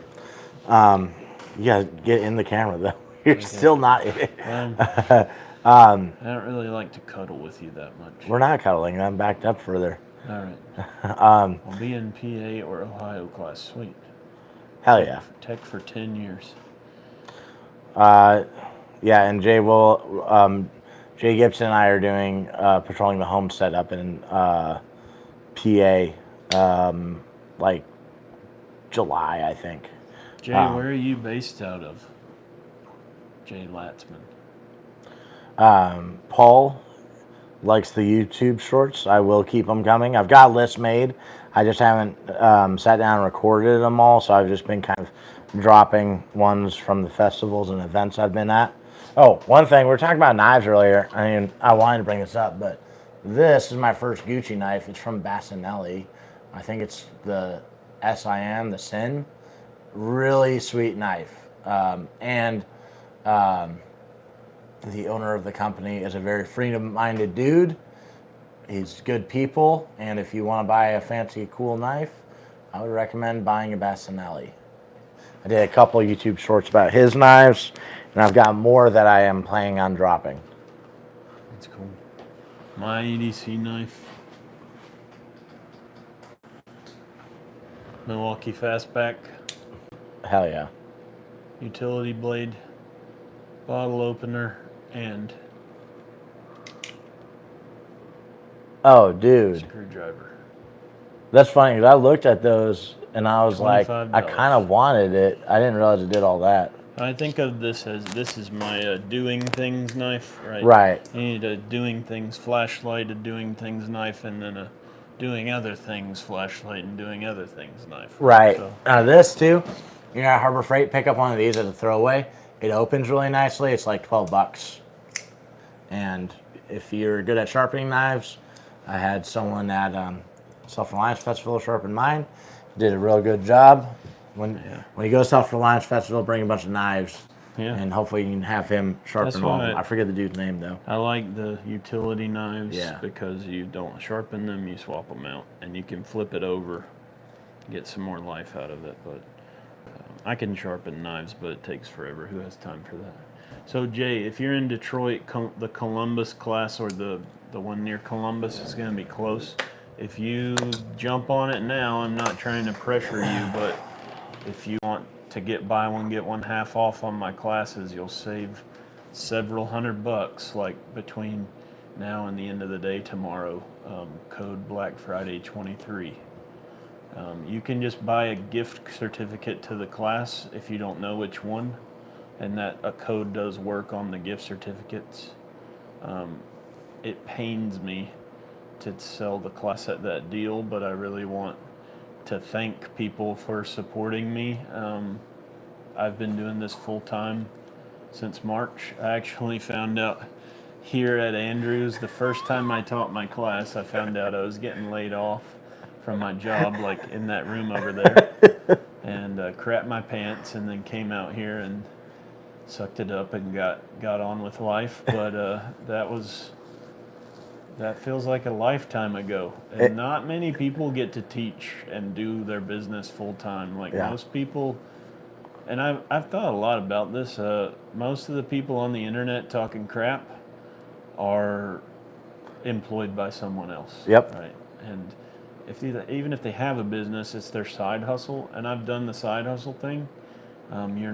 You gotta get in the camera though. You're still not in it. I don't really like to cuddle with you that much. We're not cuddling. I'm backed up further. All right. I'll be in PA or Ohio class. Sweet. Hell yeah. Tech for 10 years. Yeah, and Jay Gibson and I are doing patrolling the homestead up in PA, like July, I think. Jay, where are you based out of? Jay Latzman. Paul likes the YouTube shorts. I will keep them coming. I've got lists made. I just haven't sat down and recorded them all, so I've just been kind of dropping ones from the festivals and events I've been at. Oh, one thing, we were talking about knives earlier. I mean, I wanted to bring this up, but this is my first Gucci knife. It's from Bassinelli. I think it's the SIN, the Sin. Really sweet knife. The owner of the company is a very freedom-minded dude. He's good people, and if you want to buy a fancy, cool knife, I would recommend buying a Bassinelli. I did a couple YouTube shorts about his knives, and I've got more that I am planning on dropping. That's cool. My EDC knife. Milwaukee Fastback. Hell yeah. Utility blade. Bottle opener. And oh, dude. Screwdriver. That's funny, because I looked at those, and I was like, $25. I kind of wanted it. I didn't realize it did all that. I think of this as, this is my doing things knife, right? Right. You need a doing things flashlight, a doing things knife, and then a doing other things flashlight and doing other things knife. Right. So. This too, you're at Harbor Freight, pick up one of these as a throwaway. It opens really nicely. It's like $12. And if you're good at sharpening knives, I had someone at Self-Reliance Festival sharpen mine. Did a real good job. When you go to Self-Reliance Festival, bring a bunch of knives. Yeah. And hopefully you can have him sharpen all of them. I forget the dude's name, though. I like the utility knives because you don't sharpen them, you swap them out. And you can flip it over, get some more life out of it. But I can sharpen knives, but it takes forever. Who has time for that? So, Jay, if you're in Detroit, the Columbus class or the one near Columbus is going to be close. If you jump on it now, I'm not trying to pressure you, but if you want to buy one, get one half off on my classes, you'll save several $100, like between now and the end of the day tomorrow. Code Black Friday 23. You can just buy a gift certificate to the class if you don't know which one, and that a code does work on the gift certificates. It pains me to sell the class at that deal, but I really want to thank people for supporting me. I've been doing this full time since March. I actually found out here at Andrews, the first time I taught my class, I found out I was getting laid off from my job, like in that room over there, and crapped my pants, and then came out here and sucked it up and got on with life. But that feels like a lifetime ago. And not many people get to teach and do their business full time. Like most people, and I've thought a lot about this. Most of the people on the internet talking crap are employed by someone else. Yep. Right. And even if they have a business, it's their side hustle. And I've done the side hustle thing. You're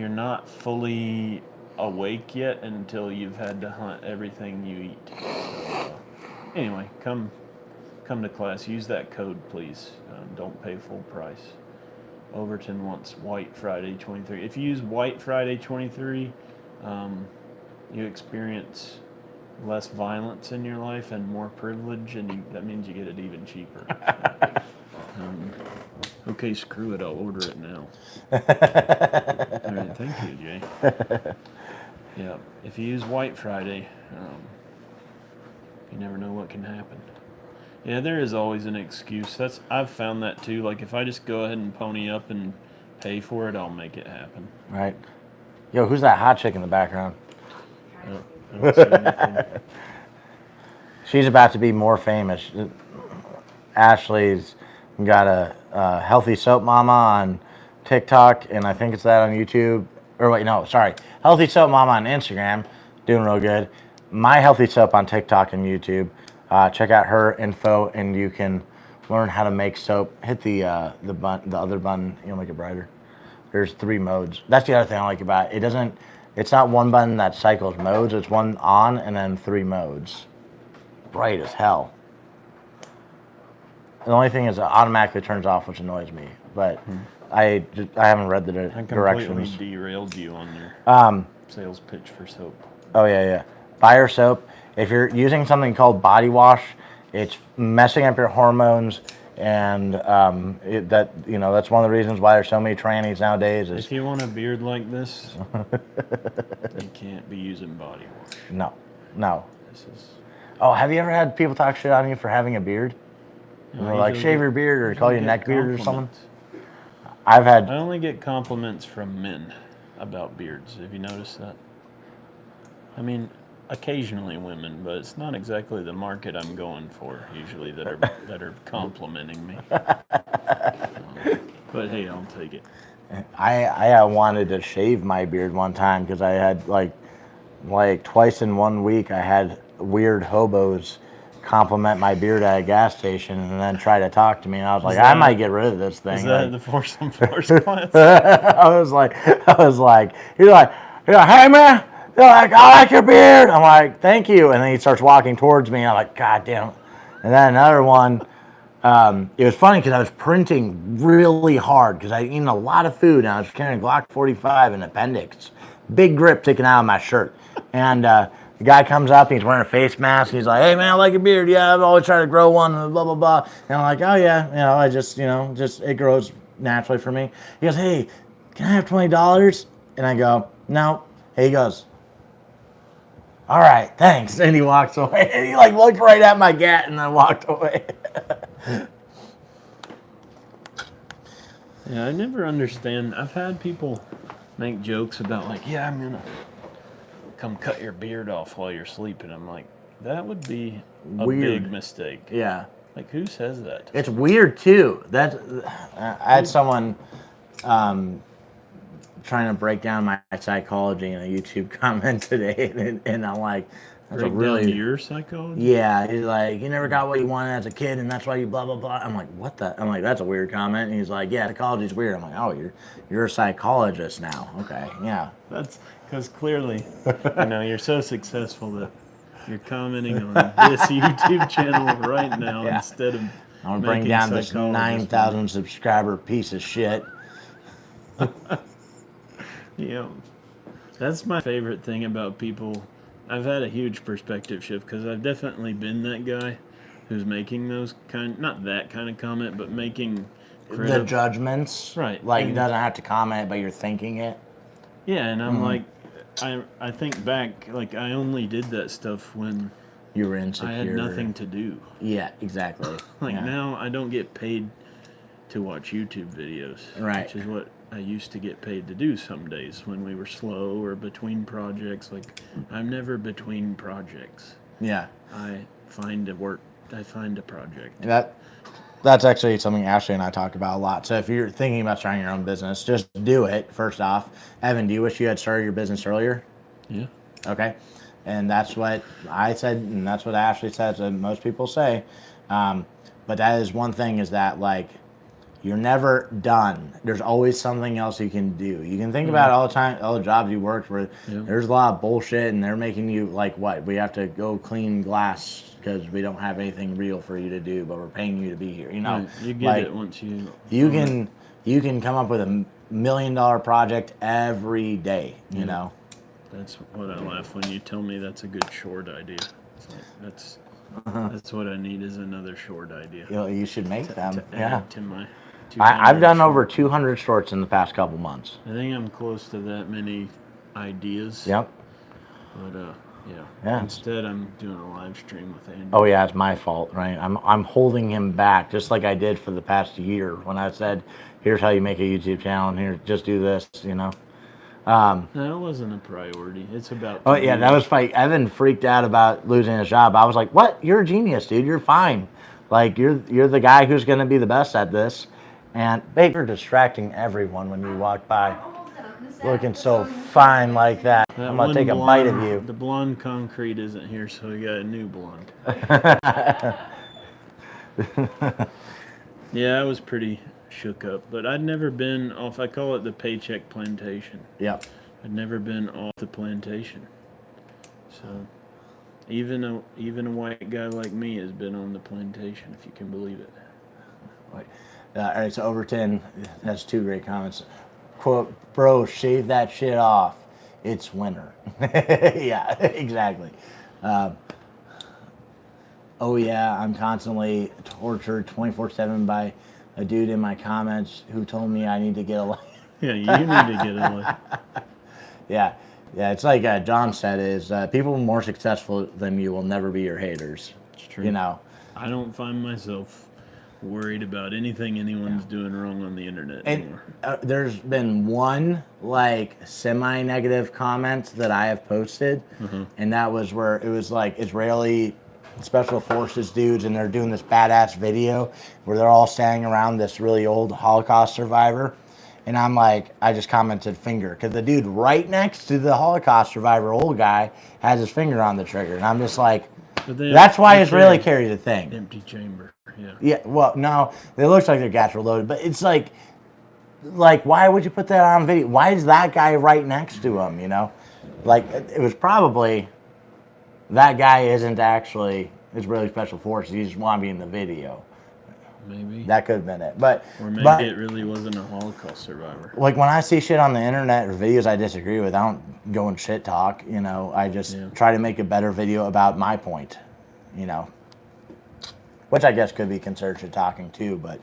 not fully awake yet until you've had to hunt everything you eat. So, anyway, come to class. Use that code, please. Don't pay full price. Overton wants White Friday 23. If you use White Friday 23, you experience less violence in your life and more privilege, and that means you get it even cheaper. Okay, screw it. I'll order it now. All right, thank you, Jay. Yeah, if you use White Friday, you never know what can happen. Yeah, there is always an excuse. I've found that too. Like if I just go ahead and pony up and pay for it, I'll make it happen. Right. Yo, who's that hot chick in the background? I don't see anything. She's about to be more famous. Ashley's got a Healthy Soap Mama on TikTok, and I think it's that on YouTube. Or wait, no, sorry. Healthy Soap Mama on Instagram, doing real good. My Healthy Soap on TikTok and YouTube. Check out her info, and you can learn how to make soap. Hit the other button. You'll make it brighter. There's 3 modes. That's the other thing I like about it. It's not one button that cycles modes. It's one on and then 3 modes. Bright as hell. The only thing is it automatically turns off, which annoys me. But I haven't read the directions. I completely derailed you on your sales pitch for soap. Oh yeah. Buy your soap. If you're using something called body wash, it's messing up your hormones, and that's one of the reasons why there's so many trannies nowadays. If you want a beard like this, you can't be using body wash. No. Oh, have you ever had people talk shit on you for having a beard? They're like, shave your beard, or call you neck beard or something? I only get compliments from men about beards. Have you noticed that? I mean, occasionally women, but it's not exactly the market I'm going for usually that are complimenting me. But hey, I'll take it. I wanted to shave my beard one time because I had like twice in 1 week I had weird hobos compliment my beard at a gas station and then try to talk to me, and I was like, I might get rid of this thing. Is that the Force class? I was like, he's like, hey man, I like your beard. I'm like, thank you. And then he starts walking towards me, and I'm like, God damn it. And then another one, it was funny because I was printing really hard because I'd eaten a lot of food, and I was carrying a Glock 45 and appendix. Big grip sticking out of my shirt. And the guy comes up, and he's wearing a face mask. He's like, hey man, I like your beard. Yeah, I've always tried to grow one, blah, blah, blah. And I'm like, oh yeah, I just it grows naturally for me. He goes, hey, can I have $20? And I go, no. He goes, all right, thanks. And he walks away. And he looked right at my gat and then walked away. Yeah, I never understand. I've had people make jokes about yeah, I'm gonna come cut your beard off while you're sleeping. I'm like, that would be a weird. big mistake. Yeah. Who says that? It's weird too. I had someone trying to break down my psychology in a YouTube comment today, and I'm like, that's break down your psychology? Yeah, he's like, you never got what you wanted as a kid, and that's why you blah blah blah. I'm like, what the? I'm like, that's a weird comment. And he's like, yeah, psychology's weird. I'm like, oh, you're a psychologist now. Okay, yeah. That's because clearly, you're so successful that you're commenting on this YouTube channel right now instead of. I'm gonna bring down this 9,000 subscriber piece of shit. Yeah, that's my favorite thing about people. I've had a huge perspective shift because I've definitely been that guy who's making those not that kind of comment, but making the judgments. Right. Like, you doesn't have to comment, but you're thinking it. Yeah, and I'm like, I think back, I only did that stuff when you were insecure. I had nothing to do. Yeah, exactly. Now I don't get paid to watch YouTube videos. Right. Which is what I used to get paid to do some days when we were slow or between projects. I'm never between projects. Yeah. I find a project. That's actually something Ashley and I talk about a lot. So if you're thinking about starting your own business, just do it, first off. Evan, do you wish you had started your business earlier? Yeah. Okay. And that's what I said, and that's what Ashley says, and most people say. But that is one thing, is that, you're never done. There's always something else you can do. You can think about all the time, all the jobs you worked where there's a lot of bullshit, and they're making you what? We have to go clean glass because we don't have anything real for you to do, but we're paying you to be here. You get it once you can you can come up with $1 million project every day, you know? That's what I laugh when you tell me that's a good short idea. It's like, that's what I need is another short idea. You should make them. To Yeah. add to my I've 200 done short- over 200 shorts in the past couple months. I think I'm close to that many ideas. Yep. But yeah. Yeah. Instead, I'm doing a live stream with Andy. Oh yeah, it's my fault, right? I'm holding him back, just like I did for the past year when I said, "Here's how you make a YouTube channel, and here, just do this," you know. No, it wasn't a priority. It's about. Oh yeah, that was funny. Evan freaked out about losing his job. I was like, "What? You're a genius, dude. You're fine. Like you're the guy who's going to be the best at this." And babe, you're distracting everyone when you walk by, looking so fine like that. I'm gonna take a bite of you. The blonde concrete isn't here, so we got a new blonde. Yeah, I was pretty shook up, but I'd never been off. I call it the paycheck plantation. Yep. I'd never been off the plantation, so even a white guy like me has been on the plantation, if you can believe it. All right, so Overton has 2 great comments. Quote, "Bro, shave that shit off. It's winter." Yeah, exactly. Oh yeah, I'm constantly tortured 24/7 by a dude in my comments who told me I need to get a life. Yeah, you need to get a life. Yeah, it's like John said, is people more successful than you will never be your haters. It's true. You know. I don't find myself worried about anything anyone's doing wrong on the internet anymore. There's been one like semi-negative comment that I have posted, and that was where it was like Israeli special forces dudes, and they're doing this badass video where they're all standing around this really old Holocaust survivor, and I'm like, I just commented finger, because the dude right next to the Holocaust survivor, old guy, has his finger on the trigger, and I'm just like, that's why Israeli carries a thing. Empty chamber. Yeah. Yeah, well, no, it looks like their gas were loaded, but it's like, why would you put that on video? Why is that guy right next to him, you know? Like, it was probably, that guy isn't actually Israeli Special Forces, he just wanted to be in the video. Maybe. That could have been it. But it really wasn't a Holocaust survivor. Like, when I see shit on the internet or videos I disagree with, I don't go and shit talk, you know? I just try to make a better video about my point, you know? Which I guess could be considered shit talking too, but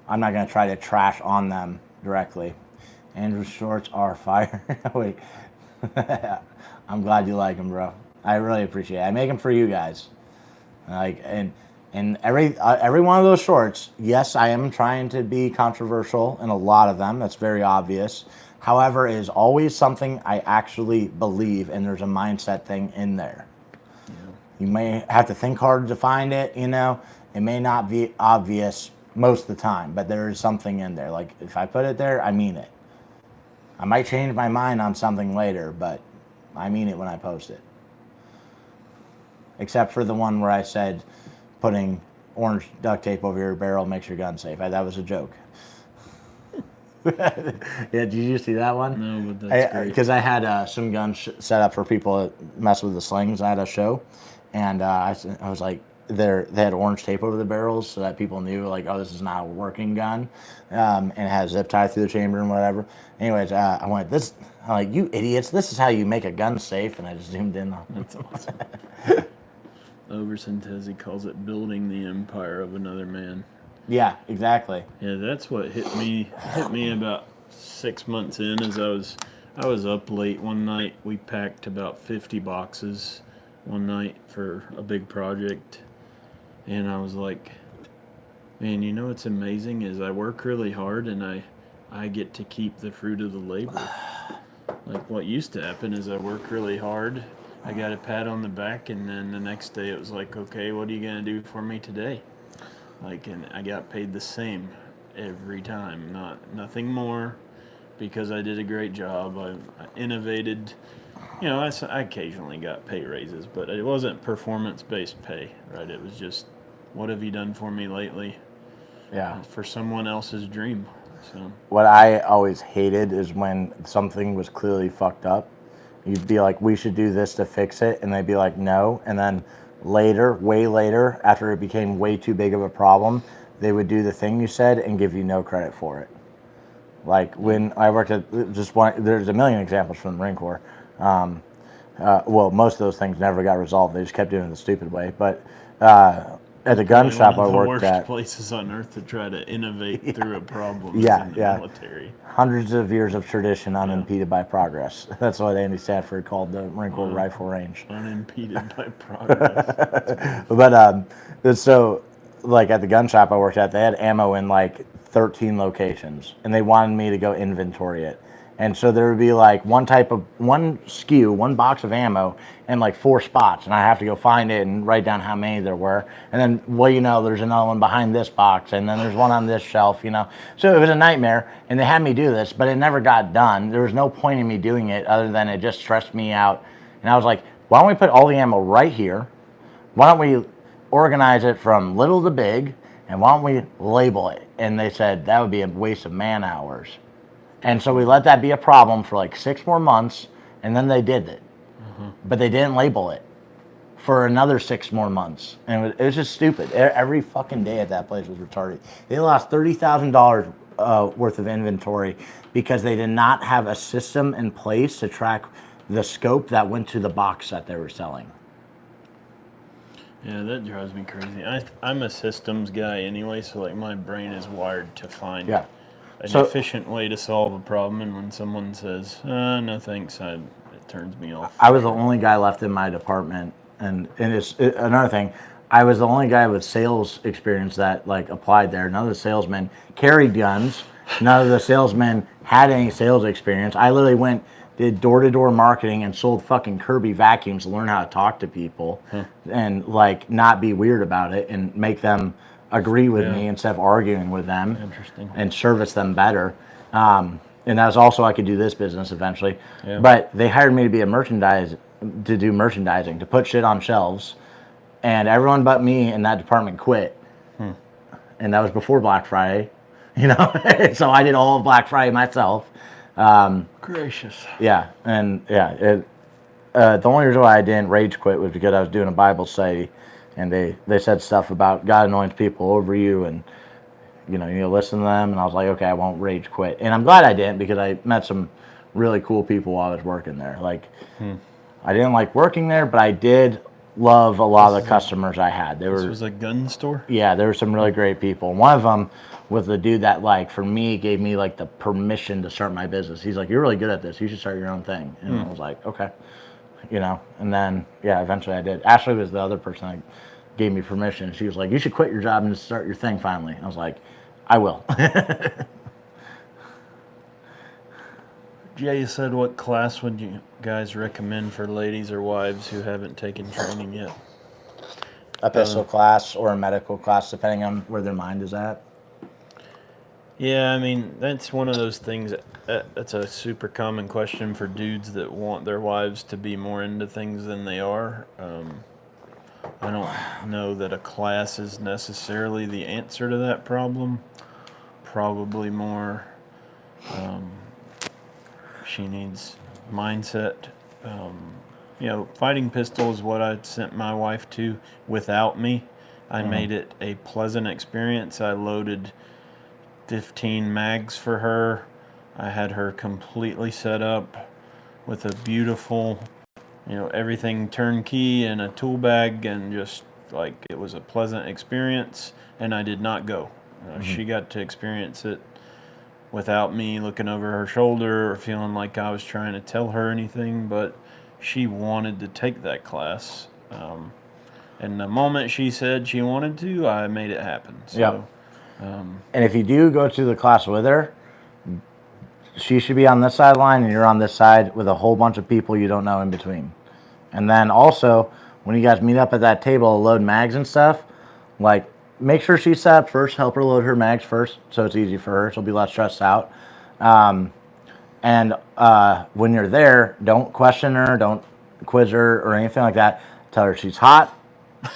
I'm not going to try to trash on them directly. Andrew's shorts are fire. Wait. I'm glad you like them, bro. I really appreciate it. I make them for you guys. Like, and every one of those shorts, yes, I am trying to be controversial in a lot of them. That's very obvious. However, it is always something I actually believe, and there's a mindset thing in there. Yeah. You may have to think hard to find it, you know. It may not be obvious most of the time, but there is something in there. Like, if I put it there, I mean it. I might change my mind on something later, but I mean it when I post it. Except for the one where I said putting orange duct tape over your barrel makes your gun safe. That was a joke. Yeah, did you see that one? No, but that's great. Because I had some guns set up for people to mess with the slings at a show, and I was like, they had orange tape over the barrels so that people knew, like, oh, this is not a working gun, and it has zip tie through the chamber and whatever. Anyways, I'm like, you idiots, this is how you make a gun safe, and I just zoomed in on. That's awesome. Overton says he calls it building the empire of another man. Yeah, exactly. Yeah, that's what hit me about 6 months in. As I was up late one night. We packed about 50 boxes one night for a big project, and I was like, man, you know what's amazing is I work really hard and I get to keep the fruit of the labor. Like, what used to happen is I work really hard, I got a pat on the back, and then the next day it was like, okay, what are you gonna do for me today? Like, and I got paid the same every time, nothing more, because I did a great job. I innovated. You know, I occasionally got pay raises, but it wasn't performance-based pay, right? It was just, what have you done for me lately? Yeah. For someone else's dream. So what I always hated is when something was clearly fucked up. You'd be like, we should do this to fix it, and they'd be like, no. And then later, way later, after it became way too big of a problem, they would do the thing you said and give you no credit for it. Like when I worked at just one, there's a million examples from the Marine Corps. Well, most of those things never got resolved. They just kept doing it the stupid way. But at the gun shop I worked at, one of the worst places on earth to try to innovate through a problem Yeah, is in the yeah. military. hundreds of years of tradition unimpeded by progress. That's what Andy Sanford called the Marine Corps rifle range. Unimpeded by progress. But so, like at the gun shop I worked at, they had ammo in like 13 locations, and they wanted me to go inventory it. And so there would be like one SKU, one box of ammo, and like 4 spots, and I have to go find it and write down how many there were. And then, well, there's another one behind this box, and then there's one on this shelf, So it was a nightmare, and they had me do this, but it never got done. There was no point in me doing it other than it just stressed me out. And I was like, why don't we put all the ammo right here? Why don't we organize it from little to big, and why don't we label it? And they said that would be a waste of man hours. And so we let that be a problem for like 6 more months, and then they did it. But they didn't label it for another 6 more months. And it was just stupid. Every fucking day at that place was retarded. They lost $30,000 worth of inventory because they did not have a system in place to track the scope that went to the box that they were selling. Yeah, that drives me crazy. I'm a systems guy anyway, so like my brain is wired to find an efficient way to solve a problem, and when someone says, no thanks, it turns me off. I was the only guy left in my department, and another thing, I was the only guy with sales experience that like applied there. None of the salesmen carried guns. None of the salesmen had any sales experience. I literally did door-to-door marketing and sold fucking Kirby vacuums to learn how to talk to people and like not be weird about it and make them agree with me instead of arguing with them. Interesting. And service them better. And that was also I could do this business eventually. Yeah. But they hired me to be to do merchandising, to put shit on shelves. And everyone but me in that department quit. And that was before Black Friday, So I did all of Black Friday myself. Gracious. Yeah, and the only reason why I didn't rage quit was because I was doing a Bible study, and they said stuff about God anoints people over you, and you listen to them, and I was like, okay, I won't rage quit, and I'm glad I didn't because I met some really cool people while I was working there. Like, I didn't like working there, but I did love a lot of the customers I had. This was a gun store? Yeah, there were some really great people. One of them was the dude that, like, for me, gave me, like, the permission to start my business. He's like, you're really good at this. You should start your own thing. And I was like, okay. And then, eventually I did. Ashley was the other person that gave me permission. She was like, you should quit your job and just start your thing finally. I was like, I will. Jay said, what class would you guys recommend for ladies or wives who haven't taken training yet? A pistol class or a medical class, depending on where their mind is at. Yeah, I mean, that's one of those things. That's a super common question for dudes that want their wives to be more into things than they are. I don't know that a class is necessarily the answer to that problem. Probably more, she needs mindset. Fighting pistol is what I sent my wife to without me. I made it a pleasant experience. I loaded 15 mags for her. I had her completely set up with a beautiful, everything turnkey and a tool bag, and just like it was a pleasant experience. And I did not go. She got to experience it without me looking over her shoulder or feeling like I was trying to tell her anything, but she wanted to take that class. And the moment she said she wanted to, I made it happen. So, and if you do go to the class with her, she should be on this sideline and you're on this side with a whole bunch of people you don't know in between. And then also, when you guys meet up at that table to load mags and stuff, like, make sure she's set up first, help her load her mags first so it's easy for her. She'll be less stressed out. And when you're there, don't question her, don't quiz her or anything like that. Tell her she's hot.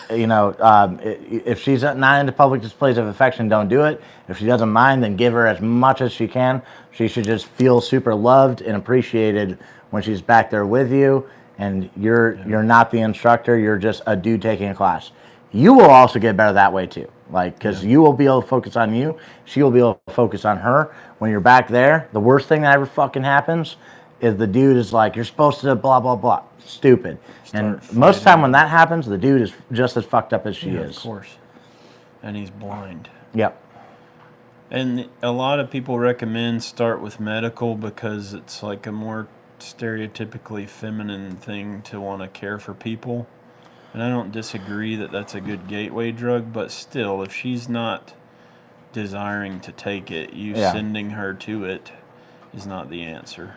If she's not into public displays of affection, don't do it. If she doesn't mind, then give her as much as she can. She should just feel super loved and appreciated when she's back there with you, and you're not the instructor. You're just a dude taking a class. You will also get better that way too, because you will be able to focus on you. She will be able to focus on her, When you're back there, the worst thing that ever fucking happens is the dude is like, you're supposed to blah, blah, blah. Stupid. And most of the time when that happens, the dude is just as fucked up as she is. Of course. And he's blind. Yep. And a lot of people recommend start with medical because it's like a more stereotypically feminine thing to want to care for people. And I don't disagree that that's a good gateway drug, but still, if she's not desiring to take it, sending her to it is not the answer.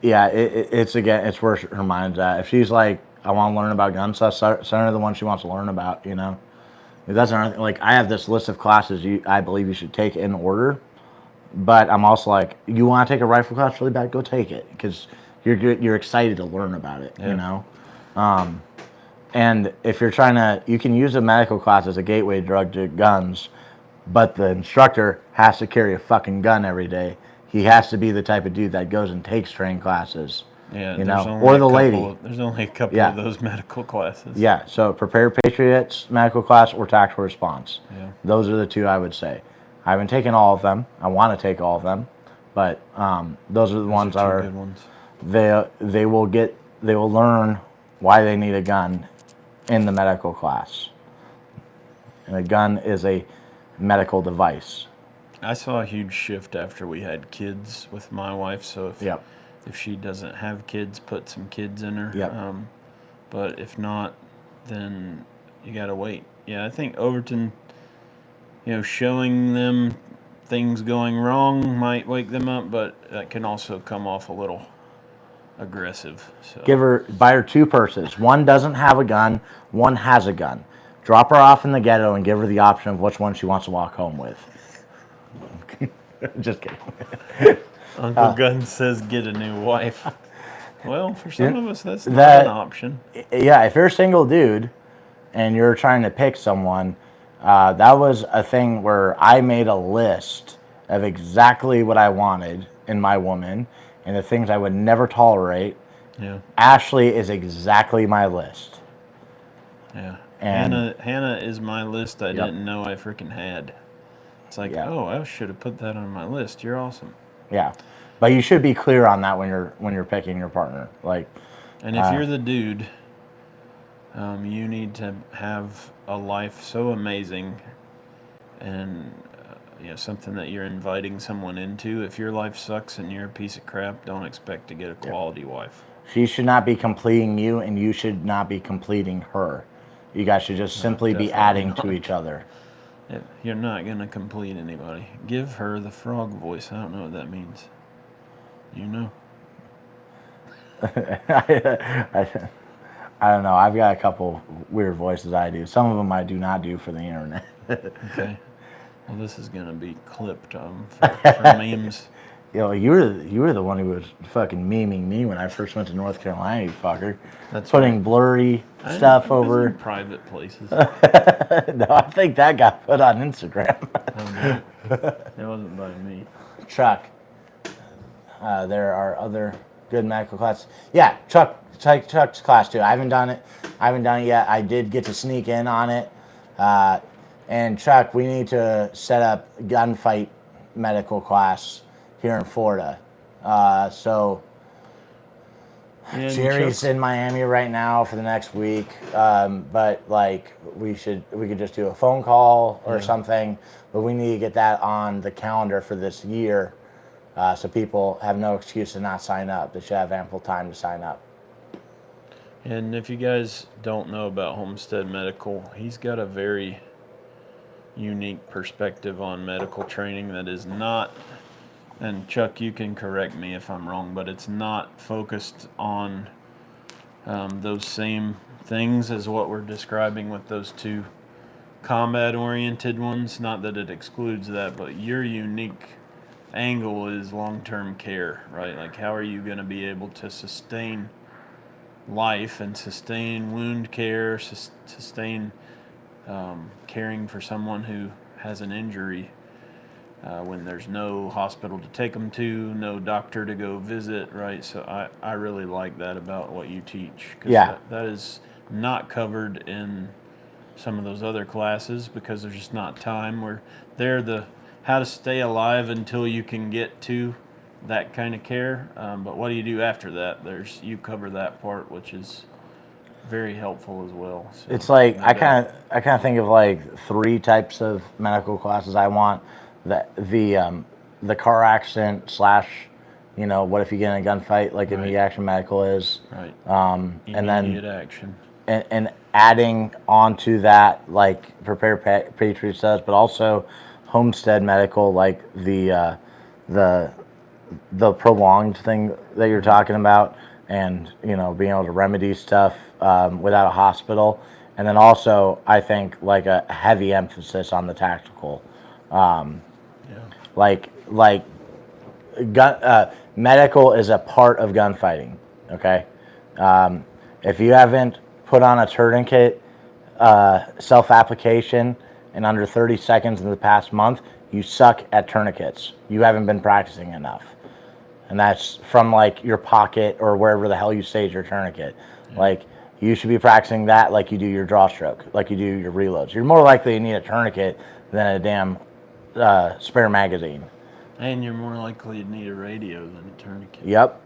It's where her mind's at. If she's like, I want to learn about gun stuff, send her to the one she wants to learn about, you know? If that's not, like, I have this list of classes I believe you should take in order, but I'm also like, you want to take a rifle class really bad, go take it, because you're excited to learn about it, you know? And if you're you can use a medical class as a gateway drug to guns, but the instructor has to carry a fucking gun every day. He has to be the type of dude that goes and takes training classes. Yeah, you know, or the lady. There's only a couple of those medical classes. Yeah, so Prepared Patriots medical class or Tactical Response. Yeah. Those are the two I would say. I haven't taken all of them. I want to take all of them, but those are the ones that are good ones. They will learn why they need a gun in the medical class. And a gun is a medical device. I saw a huge shift after we had kids with my wife. So if she doesn't have kids, put some kids in her. Yep. But if not, then you gotta wait. Yeah, I think Overton, showing them things going wrong might wake them up, but that can also come off a little aggressive. So buy her 2 purses. One doesn't have a gun, one has a gun. Drop her off in the ghetto and give her the option of which one she wants to walk home with. Just kidding. Uncle Gun says get a new wife. Well, for some of us, that's not an option. Yeah, if you're a single dude and you're trying to pick someone, that was a thing where I made a list of exactly what I wanted in my woman and the things I would never tolerate. Yeah. Ashley is exactly my list. Yeah. And Hannah is my list I didn't know I freaking had. It's like, I should have put that on my list. You're awesome. Yeah, but you should be clear on that when you're picking your partner. Like, and if you're the dude, you need to have a life so amazing, and something that you're inviting someone into. If your life sucks and you're a piece of crap, don't expect to get a quality wife. She should not be completing you, and you should not be completing her. You guys should just simply be adding to each other. You're not going to complete anybody. Give her the frog voice. I don't know what that means. You know? I don't know. I've got a couple weird voices I do. Some of them I do not do for the internet. Okay. Well, this is going to be clipped for memes. You were the one who was fucking memeing me when I first went to North Carolina, you fucker. That's putting blurry stuff over private places. No, I think that got put on Instagram. It wasn't by me. Chuck, there are other good medical classes. Yeah, Chuck's class too. I haven't done it yet. I did get to sneak in on it. And Chuck, we need to set up gunfight medical class here in Florida. Jerry's in Miami right now for the next week, but like we could just do a phone call or something. But we need to get that on the calendar for this year, so people have no excuse to not sign up. They should have ample time to sign up. And if you guys don't know about Homestead Medical, he's got a very unique perspective on medical training that is not. And Chuck, you can correct me if I'm wrong, but it's not focused on those same things as what we're describing with those 2 combat-oriented ones. Not that it excludes that, but your unique angle is long-term care, right? Like, how are you going to be able to sustain life and sustain wound care, sustain caring for someone who has an injury when there's no hospital to take them to, no doctor to go visit, right? So I really like that about what you teach. Cause that is not covered in some of those other classes because there's just not time. Where they're the how to stay alive until you can get to that kind of care. But what do you do after that? You cover that part, which is very helpful as well. So it's like I kind of think of like 3 types of medical classes. I want the car accident / what if you get in a gunfight, like immediate action medical is, right? And then Immediate action, and adding onto that like Prepare Patriots does, but also homestead medical, like the prolonged thing that you're talking about, and being able to remedy stuff without a hospital, and then also I think like a heavy emphasis on the tactical, like medical is a part of gunfighting. Okay, if you haven't put on a tourniquet self-application in under 30 seconds in the past month, you suck at tourniquets. You haven't been practicing enough. And that's from like your pocket or wherever the hell you stage your tourniquet. Yeah. Like you should be practicing that like you do your draw stroke, like you do your reloads. You're more likely to need a tourniquet than a damn spare magazine. And you're more likely to need a radio than a tourniquet. Yep.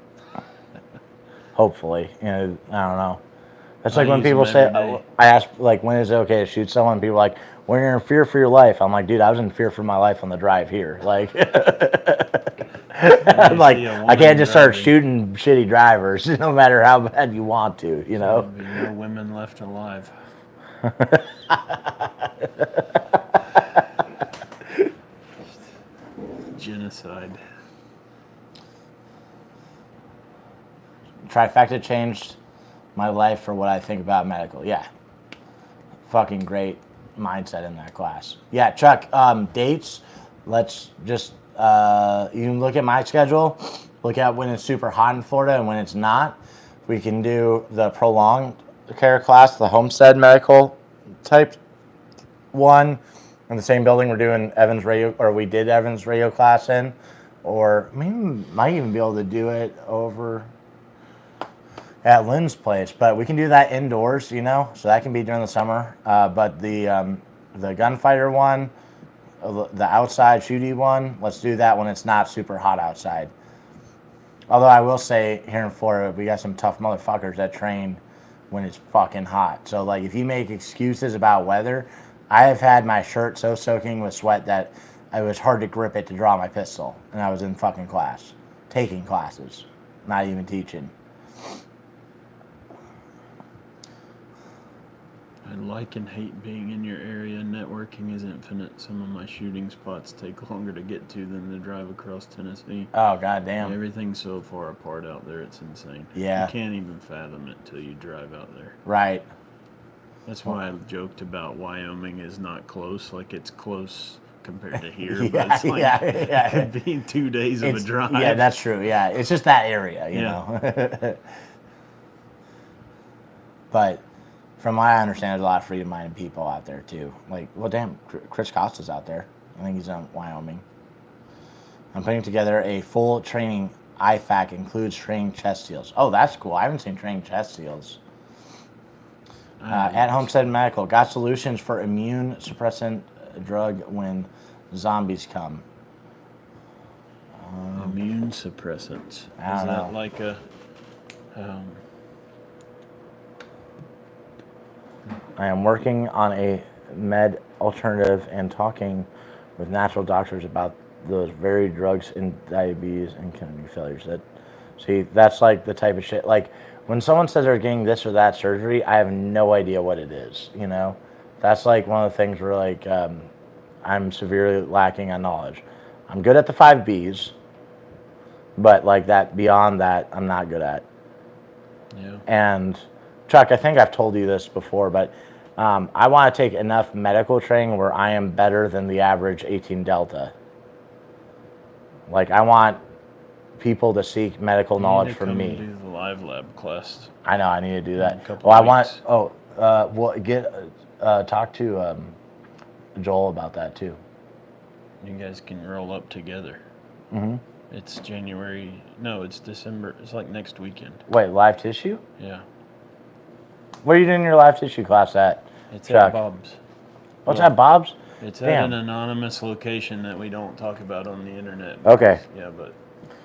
Hopefully. I don't know. That's like when people say, I ask, like, when is it okay to shoot someone? People are like, when you're in fear for your life. I'm like, dude, I was in fear for my life on the drive here. Like, like I can't just start shooting shitty drivers, no matter how bad you want to, There'll be no women left alive. Genocide. Trifecta changed my life for what I think about medical. Yeah. Fucking great mindset in that class. Yeah, Chuck, dates, let's just, you can look at my schedule, look at when it's super hot in Florida and when it's not. We can do the prolonged care class, the homestead medical type one, in the same building we're doing Evan's radio, or we did Evan's radio class in, or maybe might even be able to do it over at Lynn's place, but we can do that indoors, so that can be during the summer. But the gunfighter one, the outside shooty one, let's do that when it's not super hot outside. Although I will say, here in Florida, we got some tough motherfuckers that train when it's fucking hot. So, like, if you make excuses about weather, I have had my shirt so soaking with sweat that it was hard to grip it to draw my pistol. And I was in fucking class, taking classes, not even teaching. I like and hate being in your area. Networking is infinite. Some of my shooting spots take longer to get to than the drive across Tennessee. Oh, goddamn. Everything's so far apart out there, it's insane. Yeah. You can't even fathom it until you drive out there. Right. That's why I joked about Wyoming is not close. Like, it's close compared to here, Yeah, but it's like it could be 2 days of a drive. Yeah, that's true. Yeah, it's just that area, you know. But from what I understand, there's a lot of freedom-minded people out there, too. Like, well, damn, Chris Costa's out there. I think he's in Wyoming. I'm putting together a full training IFAC, includes training chest seals. Oh, that's cool. I haven't seen training chest seals. At Homestead Medical, got solutions for immune suppressant drug when zombies come. Immune suppressants. Is that like a... I am working on a med alternative and talking with natural doctors about those very drugs in diabetes and kidney failures. That's like the type of shit. Like when someone says they're getting this or that surgery, I have no idea what it is. That's like one of the things where like I'm severely lacking on knowledge. I'm good at the 5 Bs, but like that beyond that, I'm not good at. Yeah. And Chuck, I think I've told you this before, but I want to take enough medical training where I am better than the average 18 Delta. Like, I want people to seek medical knowledge from me. You need to come do the live lab class. I know, I need to do that. Talk to Joel about that, too. You guys can roll up together. Mm-hmm. It's it's December. It's like next weekend. Wait, live tissue? Yeah. Where are you doing your live tissue class at? It's Chuck? at Bob's. What's at Bob's? It's at Damn. an anonymous location that we don't talk about on the internet. Okay. Yeah, but